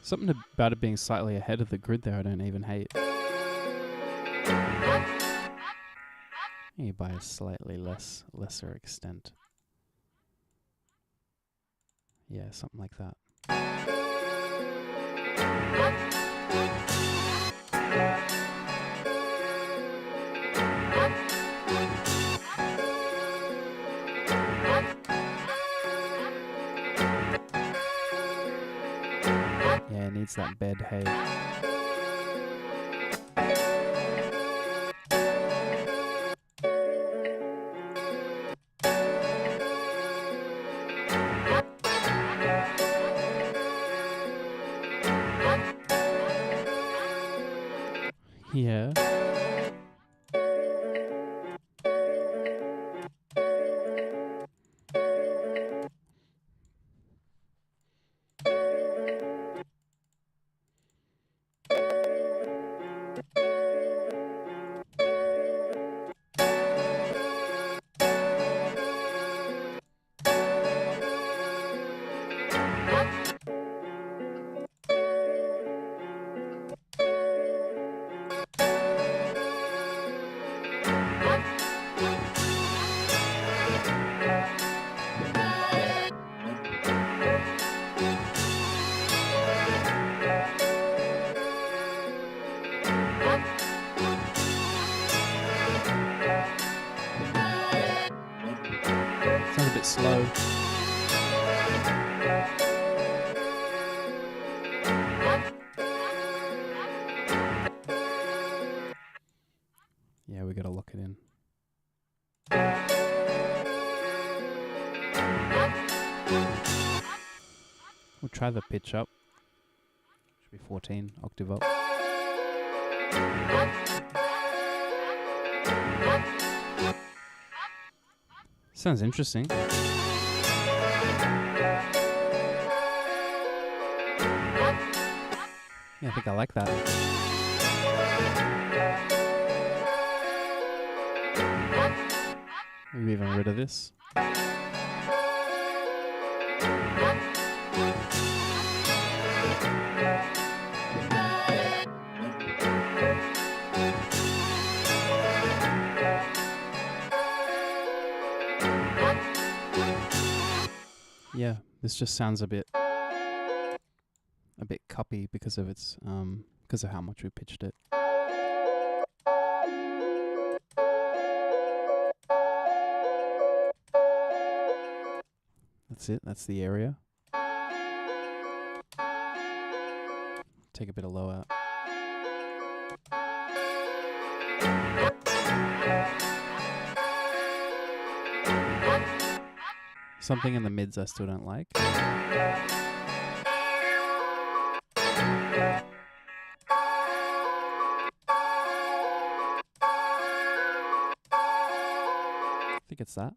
S1: Something about it being slightly ahead of the grid there I don't even hate. Maybe by a slightly lesser extent. Yeah, something like that. Yeah, it needs that bed, hey. Yeah. slow. Yeah, we gotta lock it in. We'll try the pitch up. Should be 14, octave up. Sounds interesting. Yeah, I think I like that. Maybe even rid of this. Yeah, this just sounds a bit cuppy because of its because of how much we pitched it. That's it. That's the area. Take a bit of low out. Something in the mids I still don't like. I think it's that.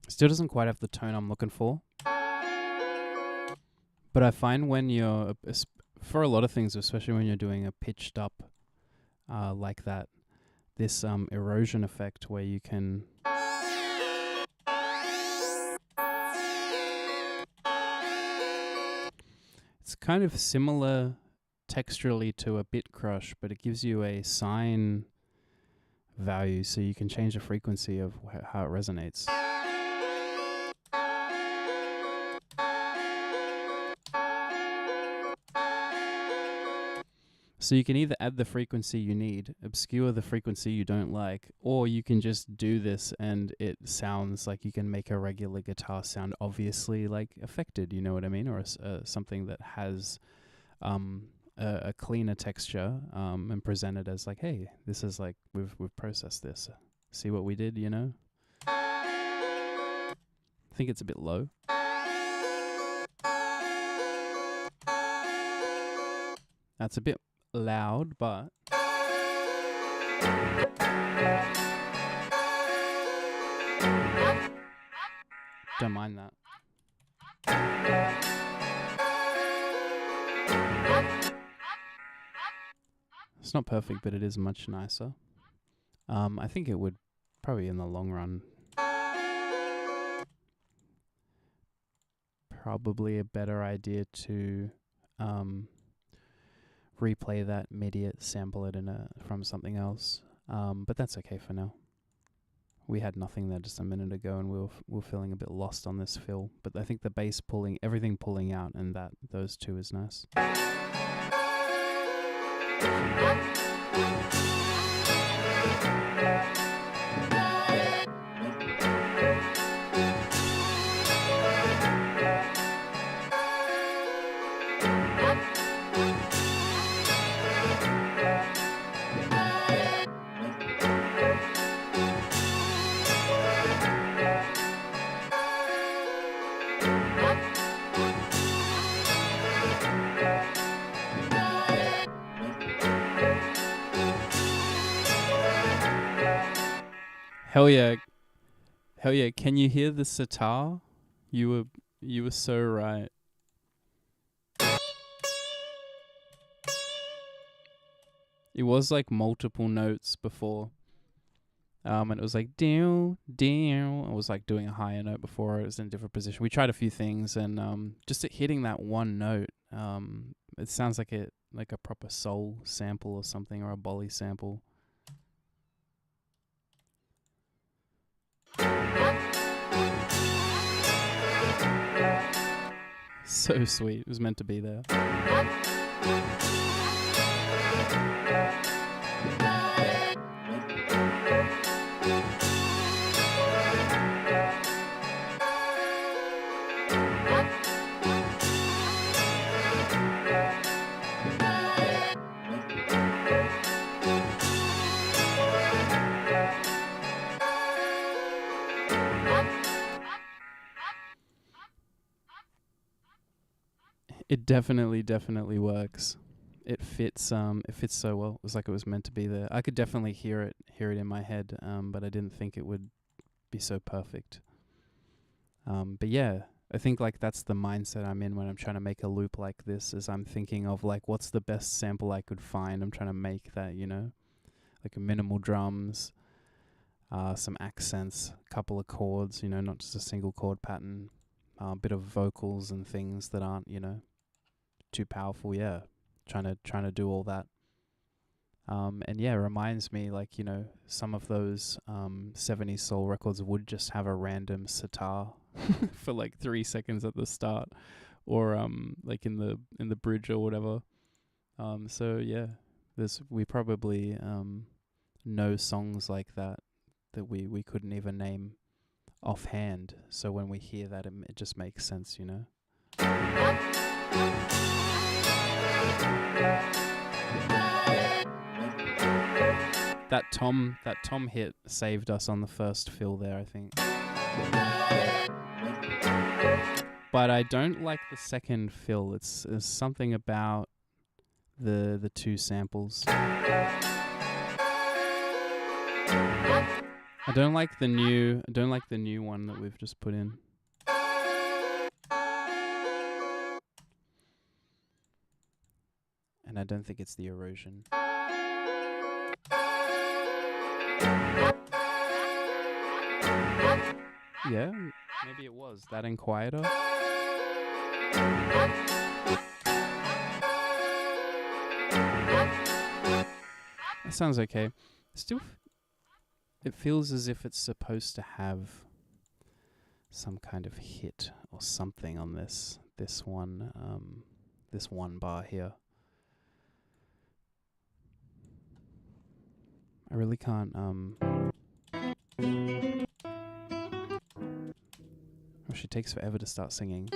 S1: Still doesn't quite have the tone I'm looking for. But I find when you're, for a lot of things, especially when you're doing a pitched up like that, this erosion effect where you can... It's kind of similar texturally to a bit crush, but it gives you a sine value so you can change the frequency of how it resonates. So you can either add the frequency you need, obscure the frequency you don't like, or you can just do this and it sounds like you can make a regular guitar sound obviously like affected, you know what I mean? Or something that has a cleaner texture and presented as like, hey, this is like, we've processed this. See what we did, you know? I think it's a bit low. That's a bit loud, but don't mind that. It's not perfect, but it is much nicer. I think it would probably in the long run probably a better idea to replay that MIDI it, sample it from something else. But that's okay for now. We had nothing there just a minute ago, and we were feeling a bit lost on this fill. But I think the bass pulling, everything pulling out, and those two is nice. Hell yeah. Hell yeah. Can you hear the sitar? You were so right. It was like multiple notes before. And it was like down. I was like doing a higher note before. It was in a different position. We tried a few things, and just hitting that one note, it sounds like a proper soul sample or something, or a bolly sample. So sweet. It was meant to be there. It definitely works. It fits so well. It was like it was meant to be there. I could definitely hear it in my head, but I didn't think it would be so perfect. But yeah, I think like that's the mindset I'm in when I'm trying to make a loop like this, is I'm thinking of like what's the best sample I could find. I'm trying to make that, like a minimal drums, some accents, a couple of chords, not just a single chord pattern, a bit of vocals and things that aren't, too powerful. Yeah, trying to do all that. And yeah, it reminds me like, some of those 70s soul records would just have a random sitar for like 3 seconds at the start, or like in the bridge or whatever. So yeah, we probably know songs like that we couldn't even name offhand. So when we hear that, it just makes sense, That tom hit saved us on the first fill there, I think. But I don't like the second fill. It's something about the two samples. I don't like the new one that we've just put in. And I don't think it's the erosion. Yeah, maybe it was that and quieter. That sounds okay. Still, it feels as if it's supposed to have some kind of hit or something on this one bar here. I really can't Oh, she takes forever to start singing.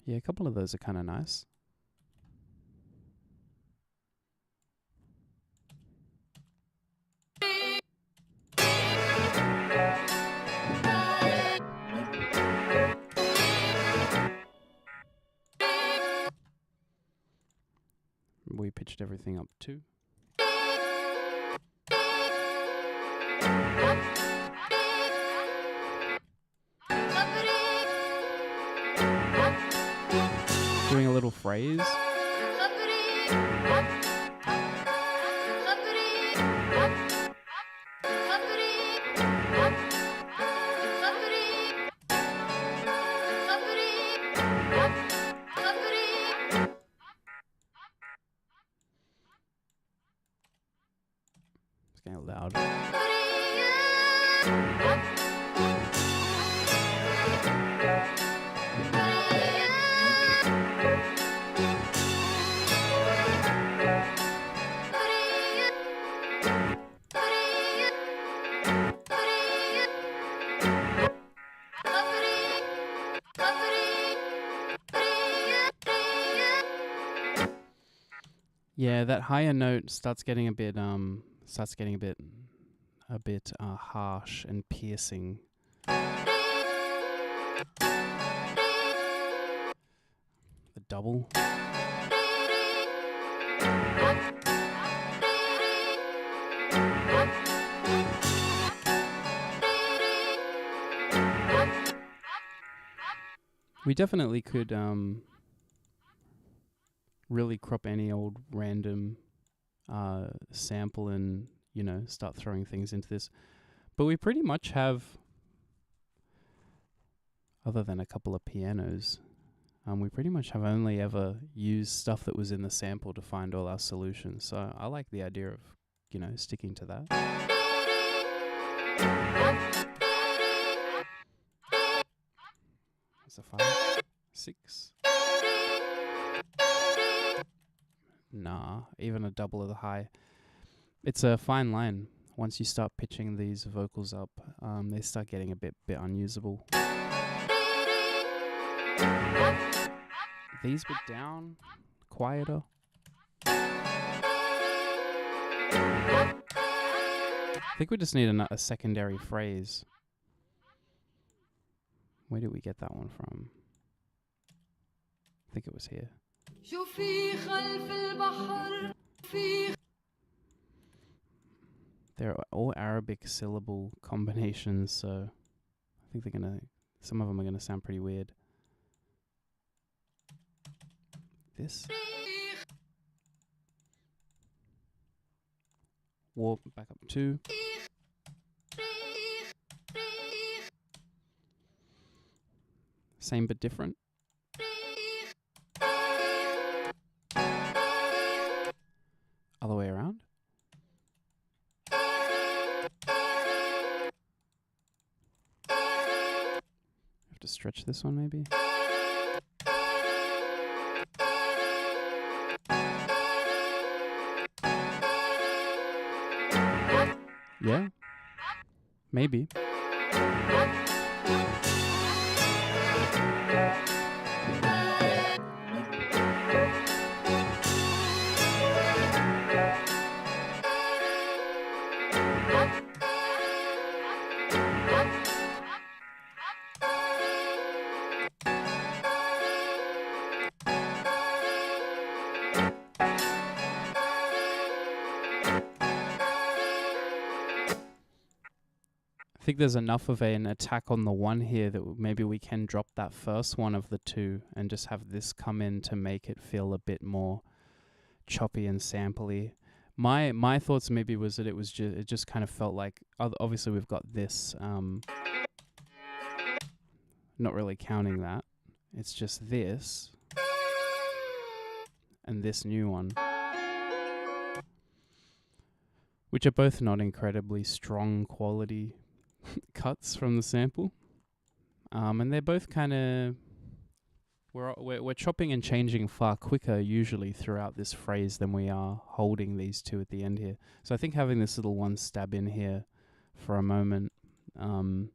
S1: Yeah, a couple of those are kind of nice. We pitched everything up too. Doing a little phrase. It's getting loud. Yeah, that higher note starts getting a bit harsh and piercing. The double. We definitely could really crop any old random sample and, start throwing things into this. But we pretty much have, other than a couple of pianos, we pretty much have only ever used stuff that was in the sample to find all our solutions. So I like the idea of, sticking to that. That's a 5, 6. Nah, even a double of the high. It's a fine line. Once you start pitching these vocals up, they start getting a bit unusable. These bit down, quieter. I think we just need a secondary phrase. Where did we get that one from? I think it was here. They're all Arabic syllable combinations, so I think some of them are gonna sound pretty weird. This. Warp back up 2. Same but different. Other way around. Have to stretch this one maybe. Yeah. Maybe. I think there's enough of an attack on the one here that maybe we can drop that first one of the two and just have this come in to make it feel a bit more choppy and sampley. My thoughts maybe was that it just kind of felt like, obviously we've got this, not really counting that. It's just this and this new one, which are both not incredibly strong quality cuts from the sample, and they're both kind of we're chopping and changing far quicker usually throughout this phrase than we are holding these two at the end here. So I think having this little one stab in here for a moment kind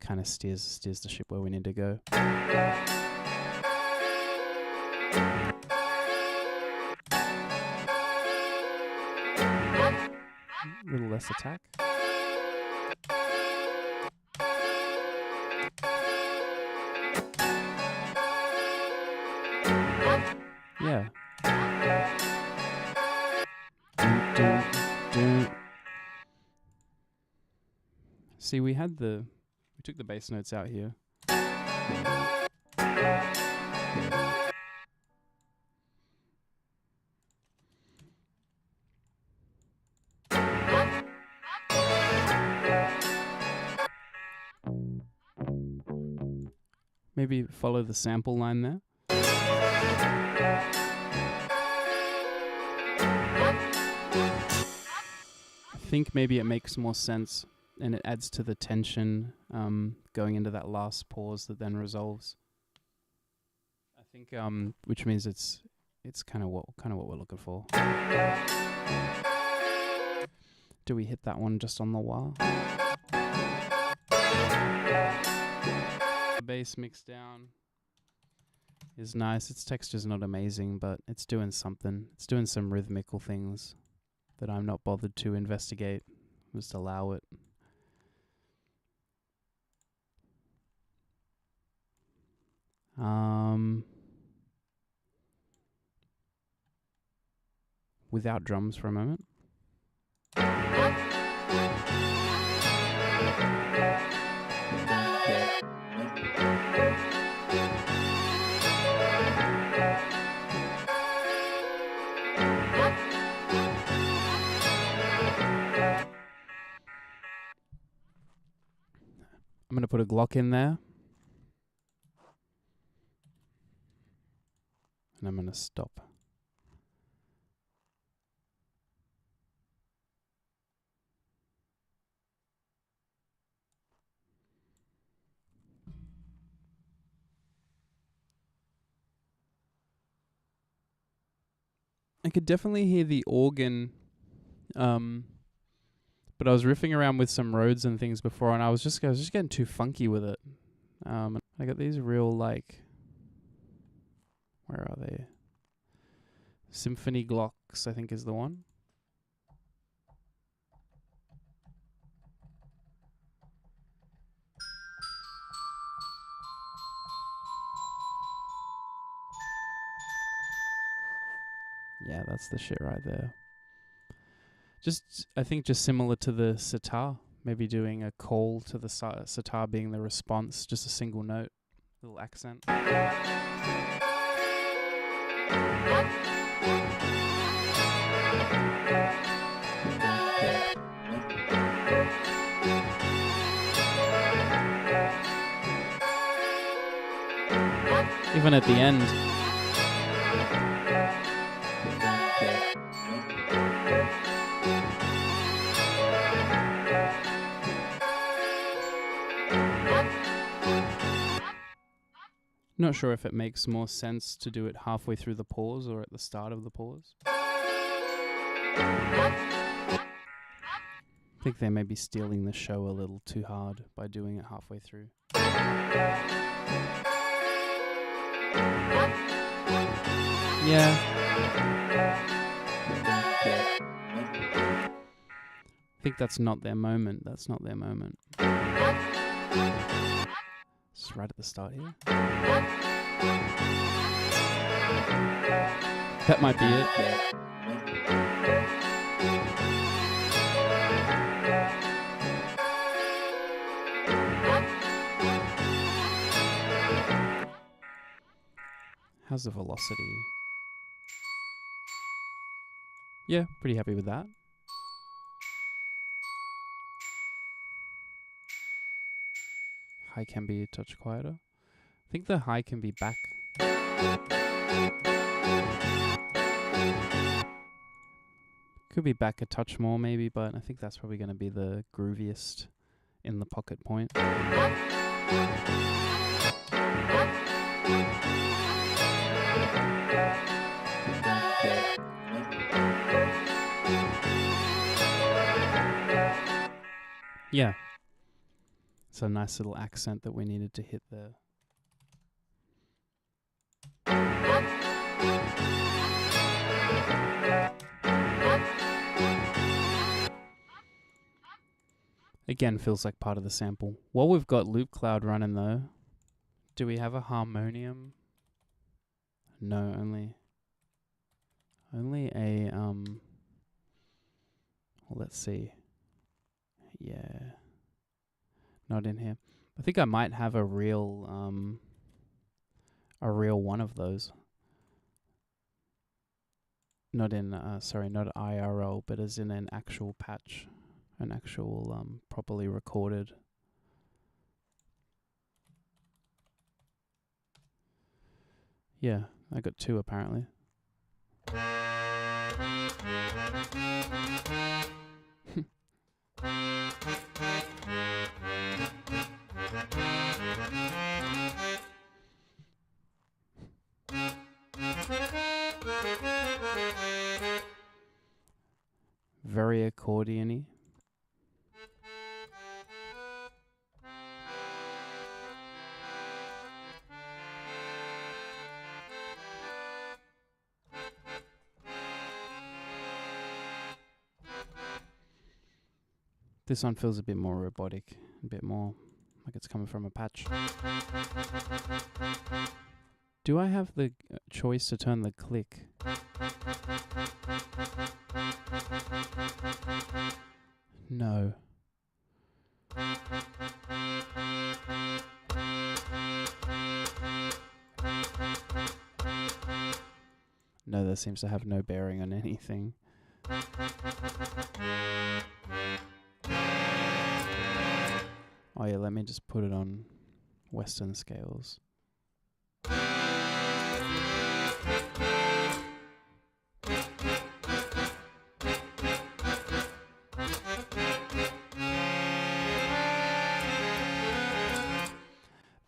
S1: of steers the ship where we need to go. A little less attack. Yeah. See, we took the bass notes out here. Maybe follow the sample line there. I think maybe it makes more sense and it adds to the tension going into that last pause that then resolves. I think which means it's kind of what we're looking for. Do we hit that one just on the wah? The bass mix down is nice. Its texture's not amazing, but it's doing something. It's doing some rhythmical things that I'm not bothered to investigate. Just allow it. Without drums for a moment. I'm going to put a Glock in there. And I'm going to stop. I could definitely hear the organ, but I was riffing around with some Rhodes and things before, and I was just getting too funky with it. I got these real, like, where are they? Symphony Glocks, I think is the one. Yeah, that's the shit right there. I think just similar to the sitar, maybe doing a call to the sitar being the response, just a single note, little accent. Even at the end. Not sure if it makes more sense to do it halfway through the pause or at the start of the pause. I think they may be stealing the show a little too hard by doing it halfway through. Yeah. I think that's not their moment. It's right at the start here. That might be it. How's the velocity? Yeah, pretty happy with that. High can be a touch quieter. I think the high can be back. Could be back a touch more maybe, but I think that's probably going to be the grooviest in the pocket point. Yeah. It's a nice little accent that we needed to hit there. Again, feels like part of the sample. While we've got Loop Cloud running though, do we have a harmonium? No, only a well, let's see. Yeah. Not in here. I think I might have a real one of those. Not in not IRL, but as in an actual patch, an actual properly recorded. Yeah, I got two apparently. Very accordion-y. This one feels a bit more robotic, a bit more like it's coming from a patch. Do I have the choice to turn the click? No. No, that seems to have no bearing on anything. Oh yeah, let me just put it on Western scales.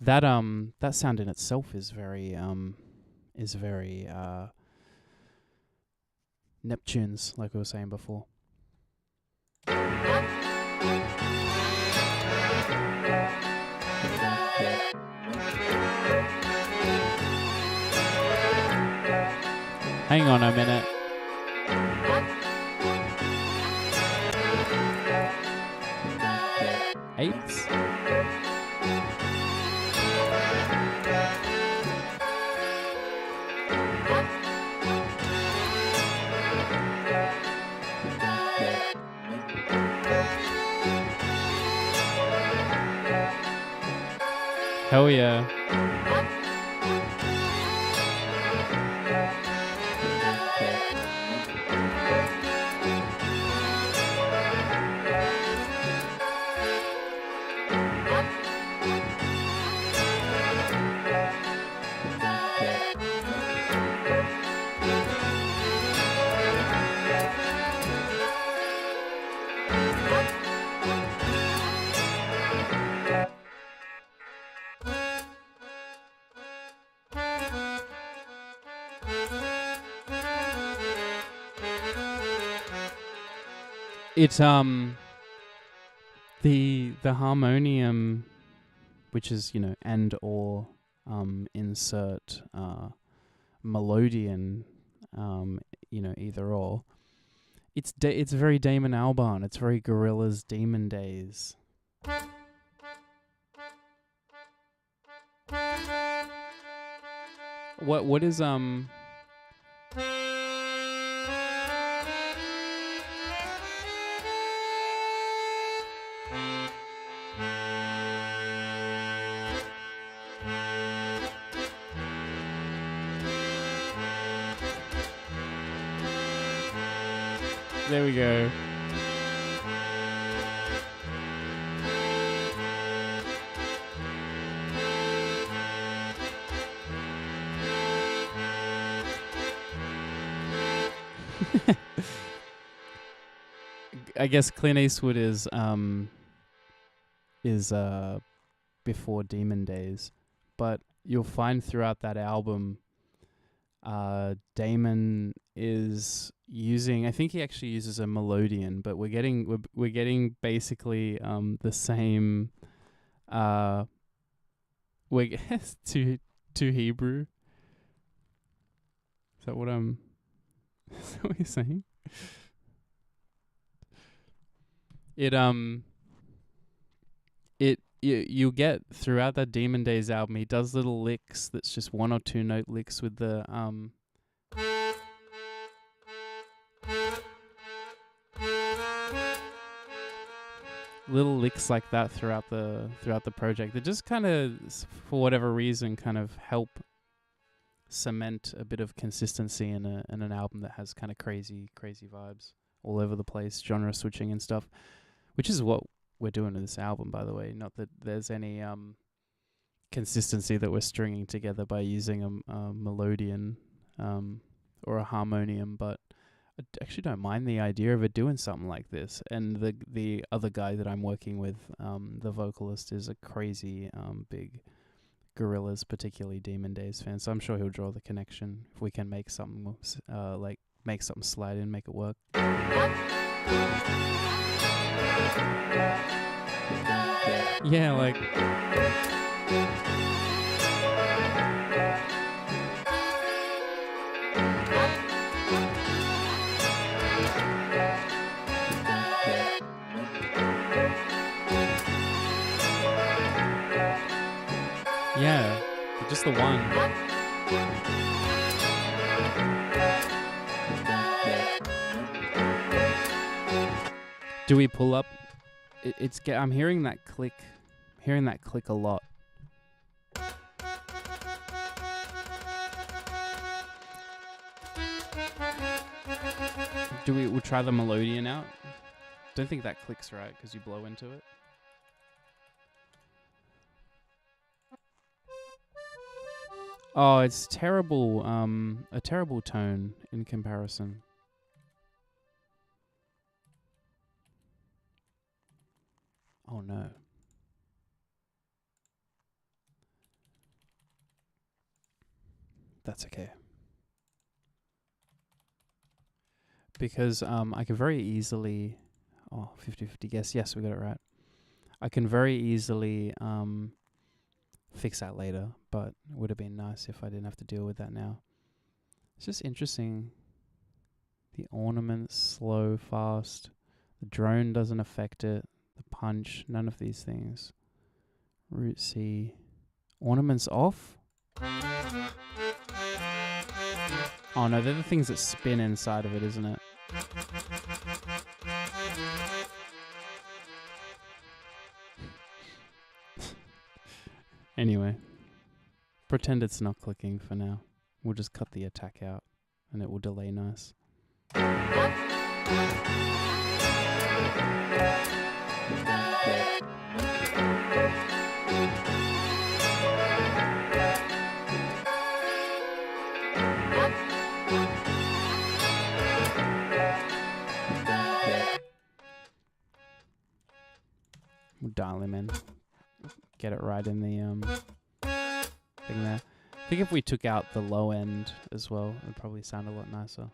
S1: That sound in itself is very Neptunes, like we were saying before. Hang on a minute. Eighths? Hell yeah. It's the harmonium, which is, you know, and or insert melodian, you know, either or. It's very Damon Albarn. It's very Gorillaz Demon Days. What is There we go. I guess Clint Eastwood is before Demon Days, but you'll find throughout that album, Damon is using. I think he actually uses a melodian, but we're getting basically the same. We to Hebrew. Is that what I'm? Is that what you're saying? You get throughout that Demon Days album, he does little licks that's just 1 or 2 note licks with the little licks like that throughout the project. They just kind of, for whatever reason, kind of help cement a bit of consistency in an album that has kind of crazy vibes all over the place, genre switching and stuff, which is what we're doing with this album, by the way. Not that there's any consistency that we're stringing together by using a melodian or a harmonium, but I actually don't mind the idea of it doing something like this. And the other guy that I'm working with, the vocalist, is a crazy big Gorillaz, particularly Demon Days fan, so I'm sure he'll draw the connection if we can make something make something slide in, make it work. Yeah, like yeah, just the one. Do we pull up? I'm hearing that click a lot. We'll try the melodian out? Don't think that clicks right because you blow into it. Oh, it's terrible. A terrible tone in comparison. Oh no. That's okay. Because I can very easily... Oh, 50-50 guess. Yes, we got it right. I can very easily fix that later, but it would have been nice if I didn't have to deal with that now. It's just interesting. The ornaments, slow, fast. The drone doesn't affect it. The punch, none of these things. Root C. Ornaments off? Oh no, they're the things that spin inside of it, isn't it? Anyway, pretend it's not clicking for now. We'll just cut the attack out and it will delay nice. We'll dial him in. Get it right in the thing there. I think if we took out the low end as well, it would probably sound a lot nicer.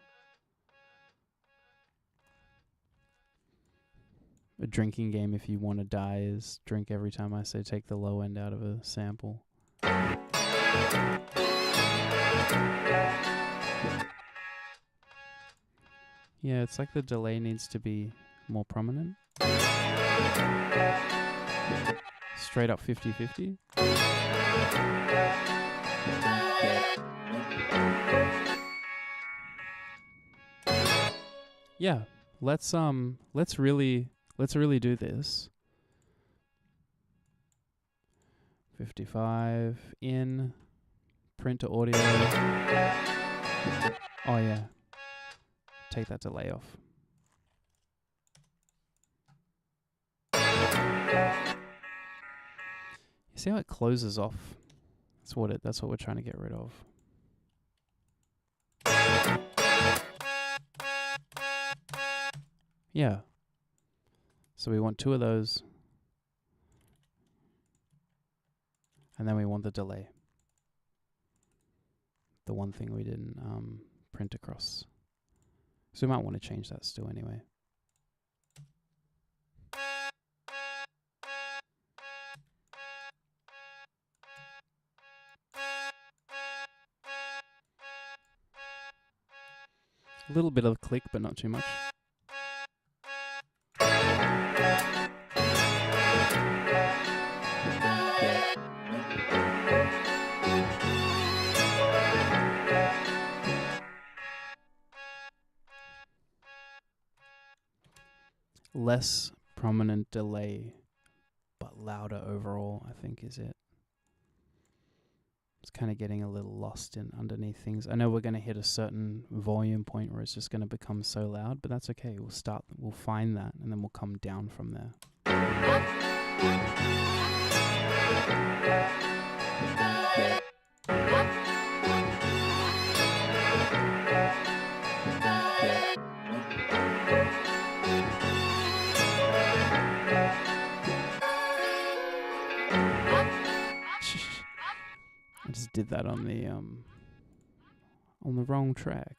S1: A drinking game, if you want to die, is drink every time I say take the low end out of a sample. Yeah, it's like the delay needs to be more prominent. Straight up 50-50. Yeah, let's really do this. 55 in, print to audio. Oh yeah, take that delay off. You see how it closes off? That's what we're trying to get rid of. Yeah. So we want 2 of those. And then we want the delay. The one thing we didn't print across. So we might want to change that still anyway. A little bit of click, but not too much. Less prominent delay, but louder overall, I think is it. It's kind of getting a little lost in underneath things. I know we're going to hit a certain volume point where it's just going to become so loud, but that's okay. We'll find that, and then we'll come down from there. I just did that on the wrong track.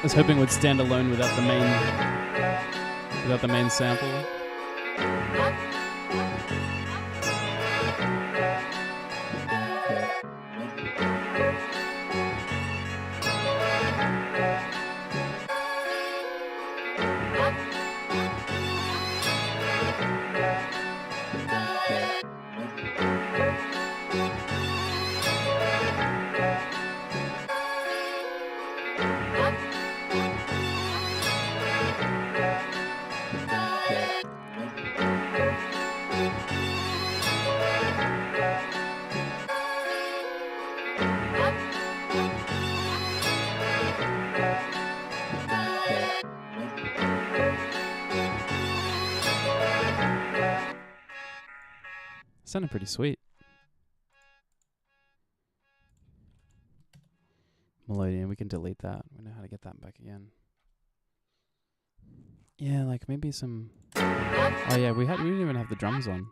S1: was hoping it would stand alone without the main sample. Sounded pretty sweet. Melodian, we can delete that. We know how to get that back again. Yeah, like maybe some... Oh yeah, we didn't even have the drums on.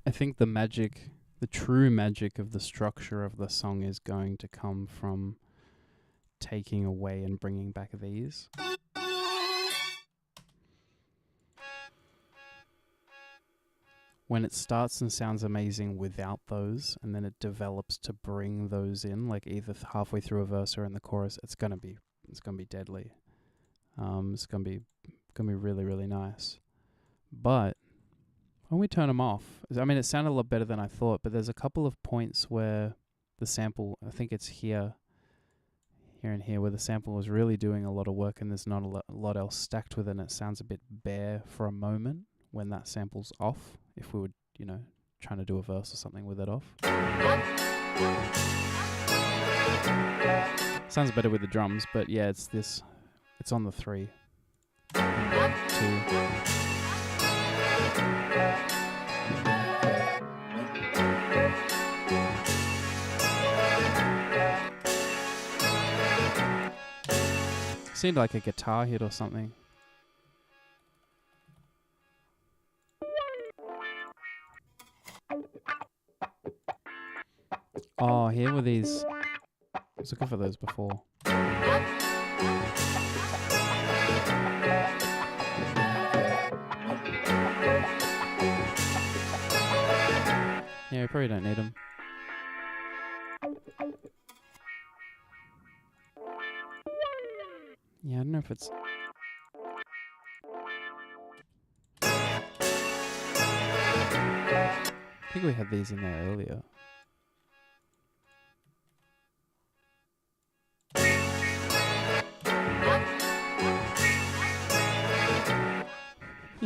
S1: I think the true magic of the structure of the song is going to come from taking away and bringing back these. When it starts and sounds amazing without those, and then it develops to bring those in, like either halfway through a verse or in the chorus, it's gonna be deadly. It's gonna be really, really nice. But when we turn them off, I mean, it sounded a lot better than I thought, but there's a couple of points where the sample, I think it's here and here, where the sample was really doing a lot of work and there's not a lot else stacked with it, and it sounds a bit bare for a moment when that sample's off, if we were, trying to do a verse or something with it off. Sounds better with the drums, but yeah, it's on the 3. 2. Seemed like a guitar hit or something. Oh, here were these. I was looking for those before. Yeah, we probably don't need them. Yeah, I don't know if it's... I think we had these in there earlier.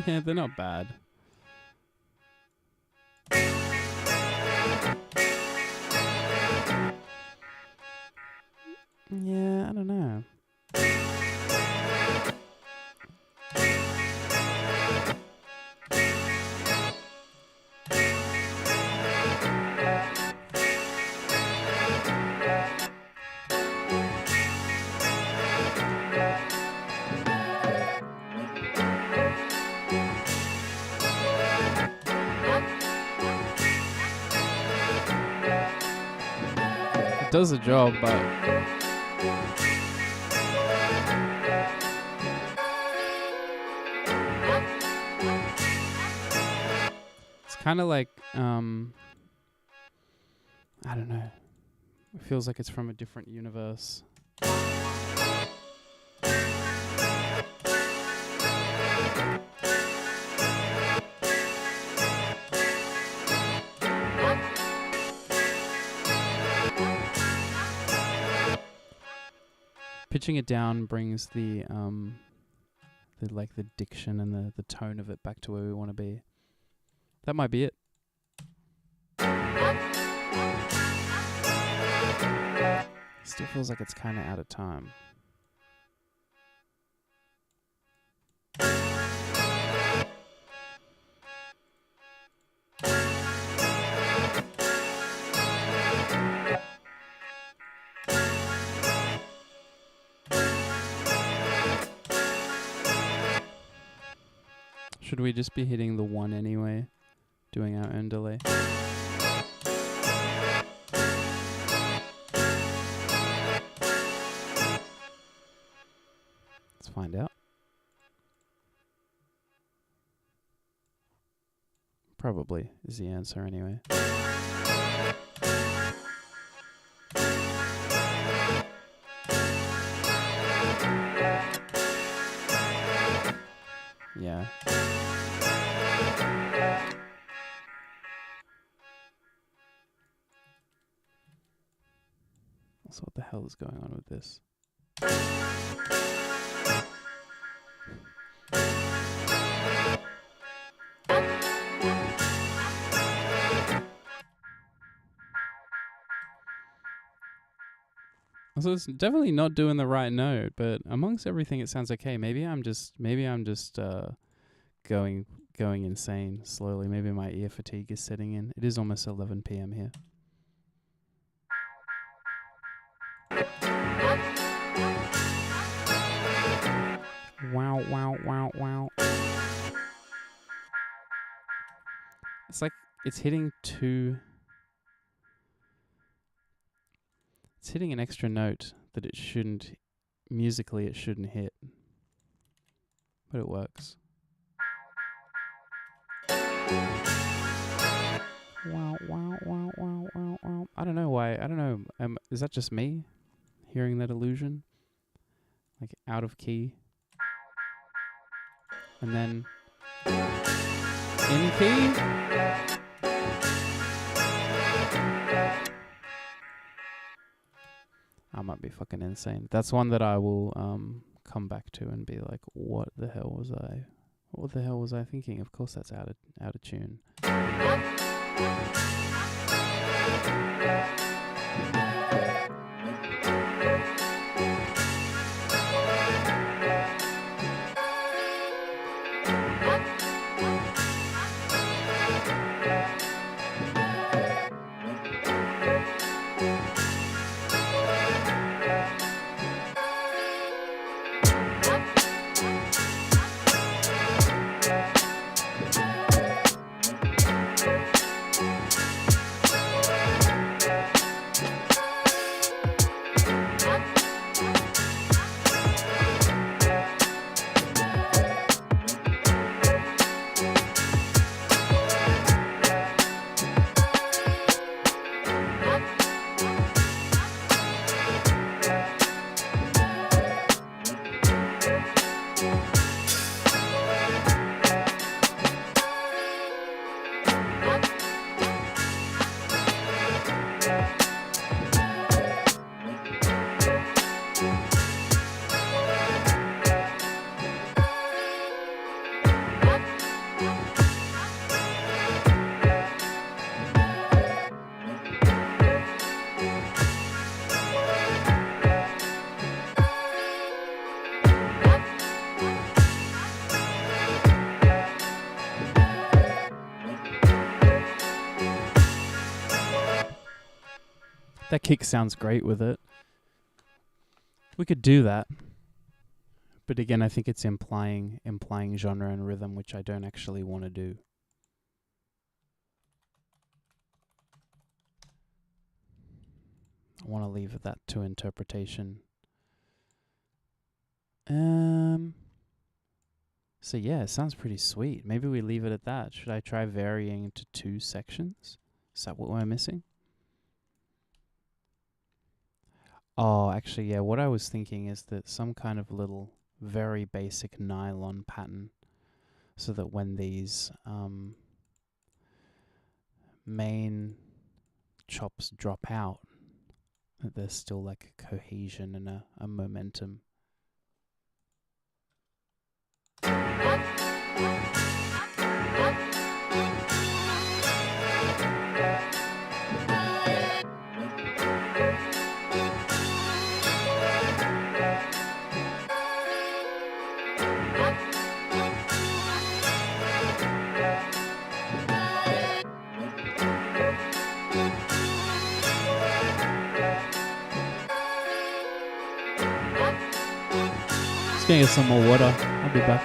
S1: Yeah, they're not bad. Yeah, I don't know. It does the job, but it's kind of like I don't know. It feels like it's from a different universe. Pitching it down brings the diction and the tone of it back to where we want to be. That might be it. Still feels like it's kind of out of time. Should we just be hitting the 1 anyway? Doing our own delay? Let's find out. Probably is the answer anyway. Yeah. So what the hell is going on with this? So it's definitely not doing the right note, but amongst everything, it sounds okay. Maybe I'm just going insane slowly. Maybe my ear fatigue is setting in. It is almost 11 p.m. here. Wow, wow, wow, wow. It's like it's hitting it's hitting an extra note that it shouldn't, musically it shouldn't hit. But it works. Wow, wow, wow, wow, wow, wow. I don't know why. I don't know. Is that just me hearing that illusion? Like out of key. And then in key. I might be fucking insane. That's one that I will come back to and be like, what the hell was I thinking? Of course that's out of tune. That kick sounds great with it. We could do that. But again, I think it's implying genre and rhythm, which I don't actually want to do. I want to leave that to interpretation. So yeah, it sounds pretty sweet. Maybe we leave it at that. Should I try varying to 2 sections? Is that what we're missing? Oh, actually, yeah, what I was thinking is that some kind of little very basic nylon pattern, so that when these main chops drop out, that there's still like a cohesion and a momentum. gonna get some more water. I'll be back.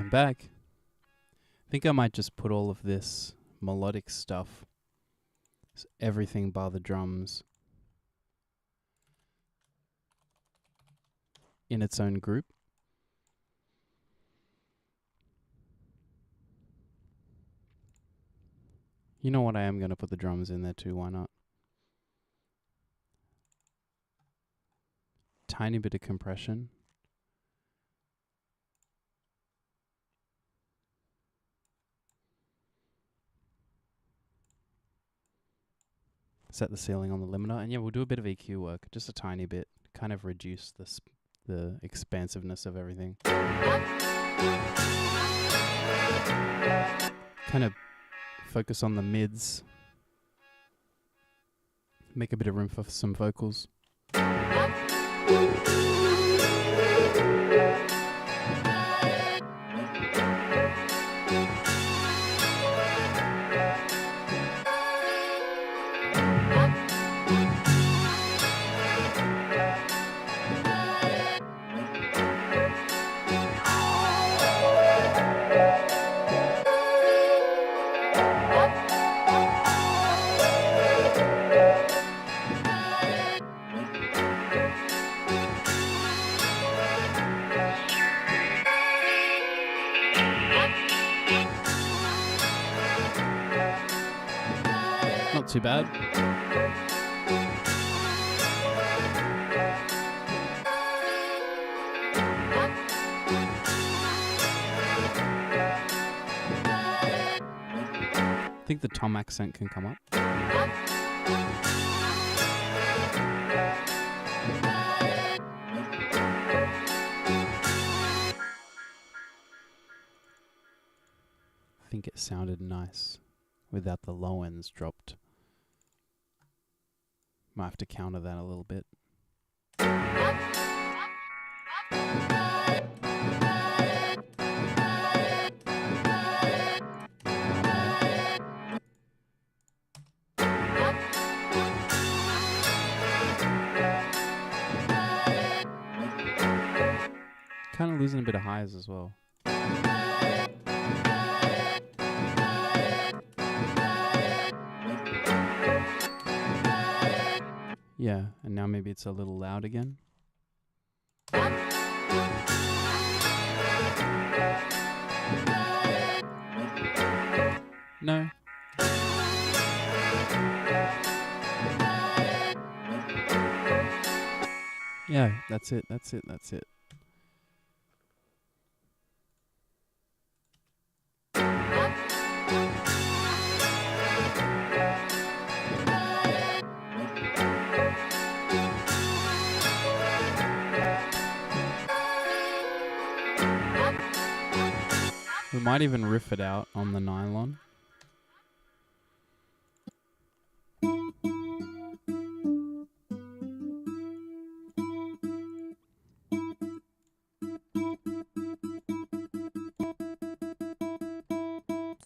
S1: I'm back. I think I might just put all of this melodic stuff, everything bar the drums, in its own group. You know what, I am going to put the drums in there too, why not? Tiny bit of compression. Set the ceiling on the limiter, and yeah, we'll do a bit of EQ work, just a tiny bit, kind of reduce the expansiveness of everything. Kind of focus on the mids. Make a bit of room for some vocals. Not too bad. I think the tom accent can come up. I think it sounded nice without the low ends dropped. Might have to counter that a little bit. Kind of losing a bit of highs as well. Yeah, and now maybe it's a little loud again. No. Yeah, that's it. We might even riff it out on the nylon.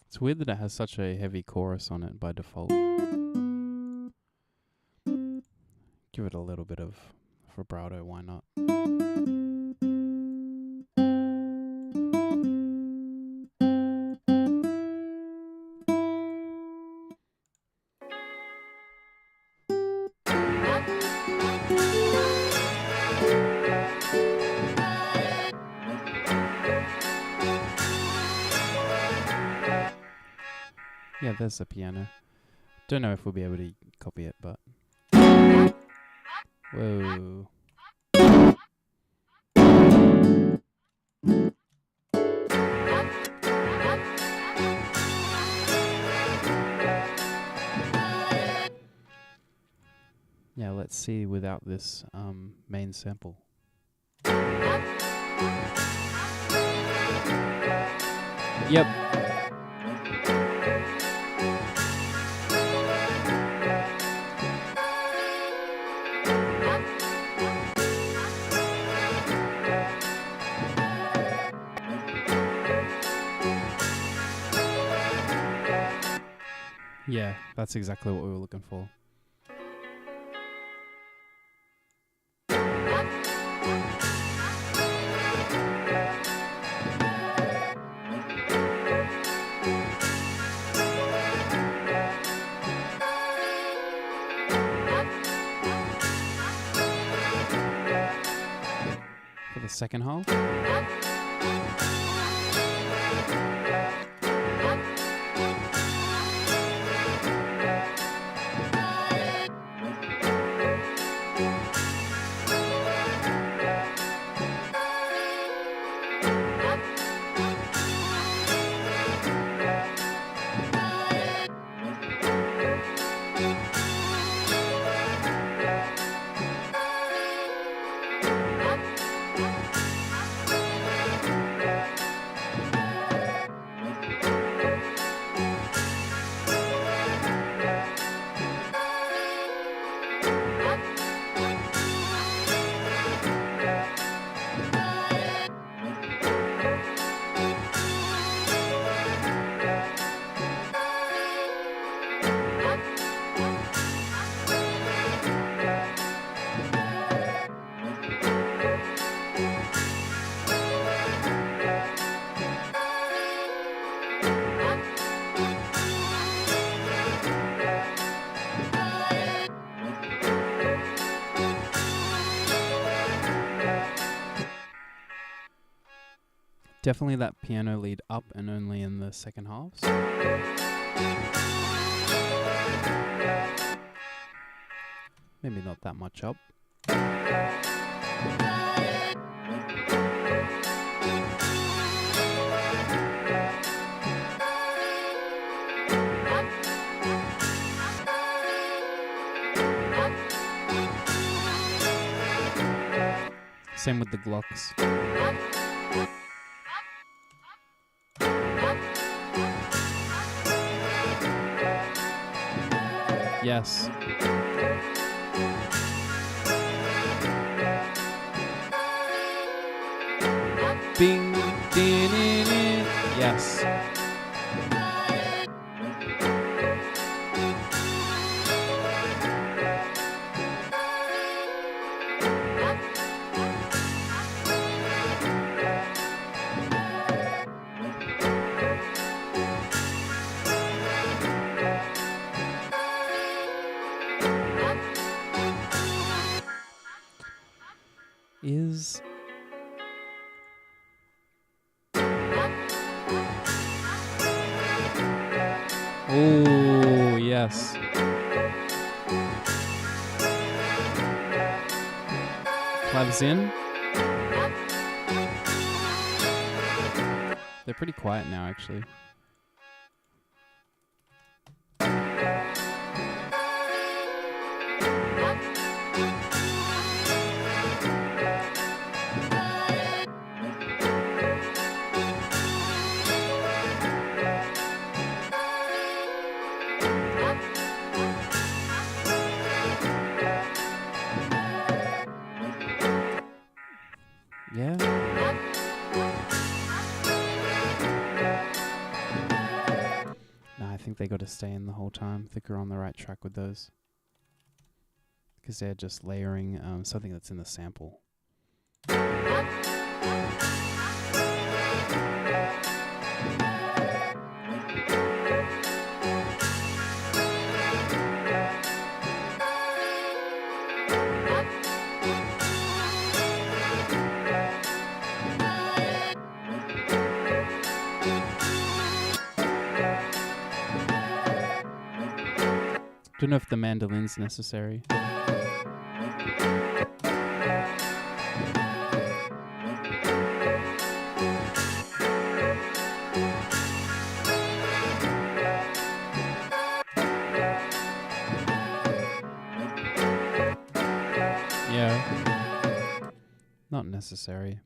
S1: It's weird that it has such a heavy chorus on it by default. Give it a little bit of vibrato, why not? Yeah, there's the piano. Don't know if we'll be able to copy it, but... Whoa. Yeah, let's see without this main sample. Yep. Yeah, that's exactly what we were looking for. For the second half. Definitely that piano lead up and only in the second halves. Maybe not that much up. Same with the glocks. Yes. Bing, ding, ding, ding. Yes. Is oh yes. Clavs in. They're pretty quiet now, actually. Yeah. Nah, I think they got to stay in the whole time. I think we're on the right track with those. Because they're just layering something that's in the sample. Don't know if the mandolin's necessary. Yeah. Not necessary.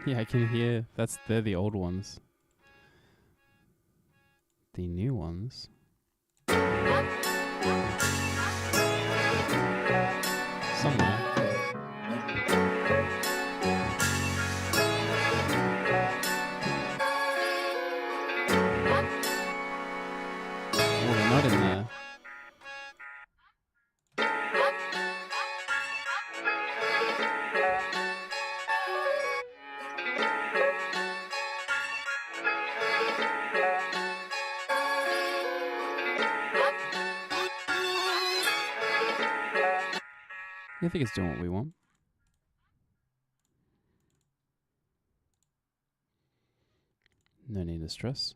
S1: Yeah, I can hear. They're the old ones. The new ones. Somewhere. Oh, they're not in there. I think it's doing what we want. No need to stress.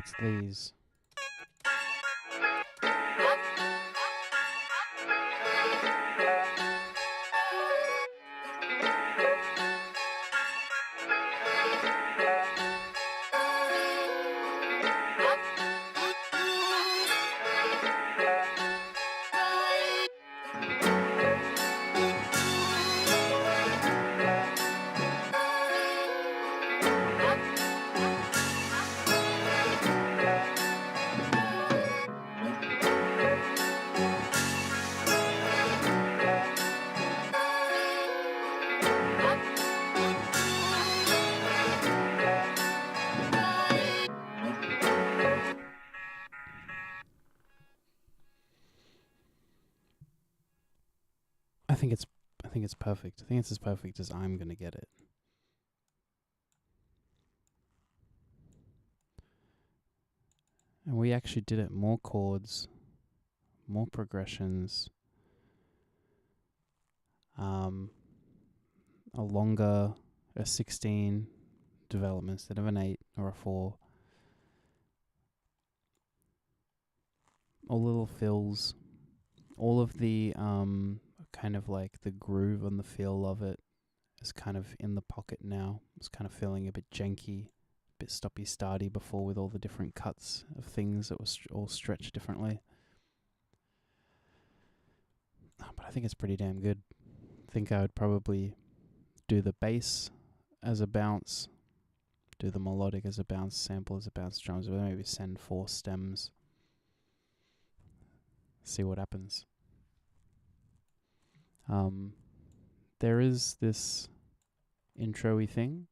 S1: It's these. I think it's perfect. I think it's as perfect as I'm gonna get it. And we actually did it more chords, more progressions, a longer, a 16 development instead of an 8 or a 4. All little fills, all of the kind of like the groove and the feel of it is kind of in the pocket now. It's kind of feeling a bit janky, a bit stoppy starty before with all the different cuts of things that was all stretched differently. But I think it's pretty damn good. I think I would probably do the bass as a bounce, do the melodic as a bounce, sample as a bounce, drums, but maybe send 4 stems. See what happens. There is this intro-y thing.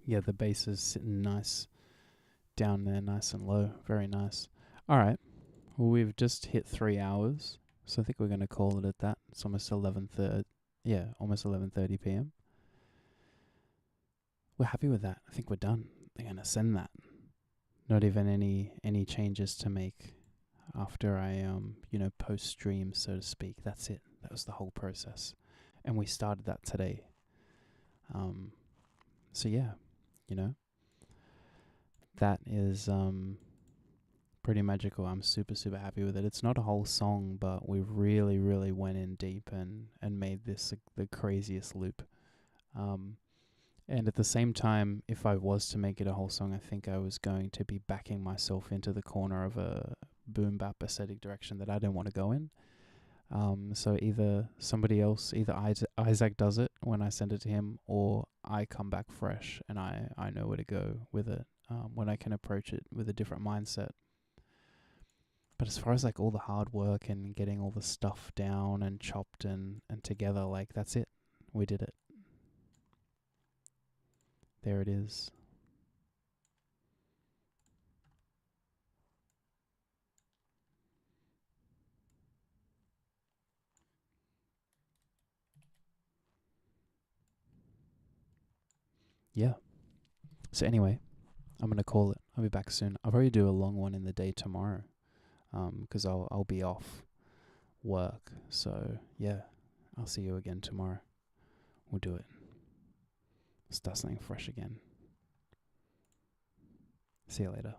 S1: Yeah, the bass is sitting nice down there, nice and low. Very nice. All right. Well, we've just hit 3 hours, so I think we're going to call it at that. It's almost 11:30. Yeah, almost 11:30 p.m. We're happy with that. I think we're done. They're going to send that. Not even any changes to make after I post stream, so to speak. That's it. That was the whole process, and we started that today. So yeah, that is pretty magical. I'm super happy with it. It's not a whole song, but we really went in deep and made this the craziest loop. And at the same time, if I was to make it a whole song, I think I was going to be backing myself into the corner of a boom bap aesthetic direction that I didn't want to go in. So either somebody else, either Isaac does it when I send it to him, or I come back fresh and I know where to go with it when I can approach it with a different mindset. But as far as like all the hard work and getting all the stuff down and chopped and together, like that's it. We did it. There it is. Yeah. So anyway, I'm going to call it. I'll be back soon. I'll probably do a long one in the day tomorrow. because I'll be off work. So yeah, I'll see you again tomorrow. We'll do it. Start something fresh again. See you later.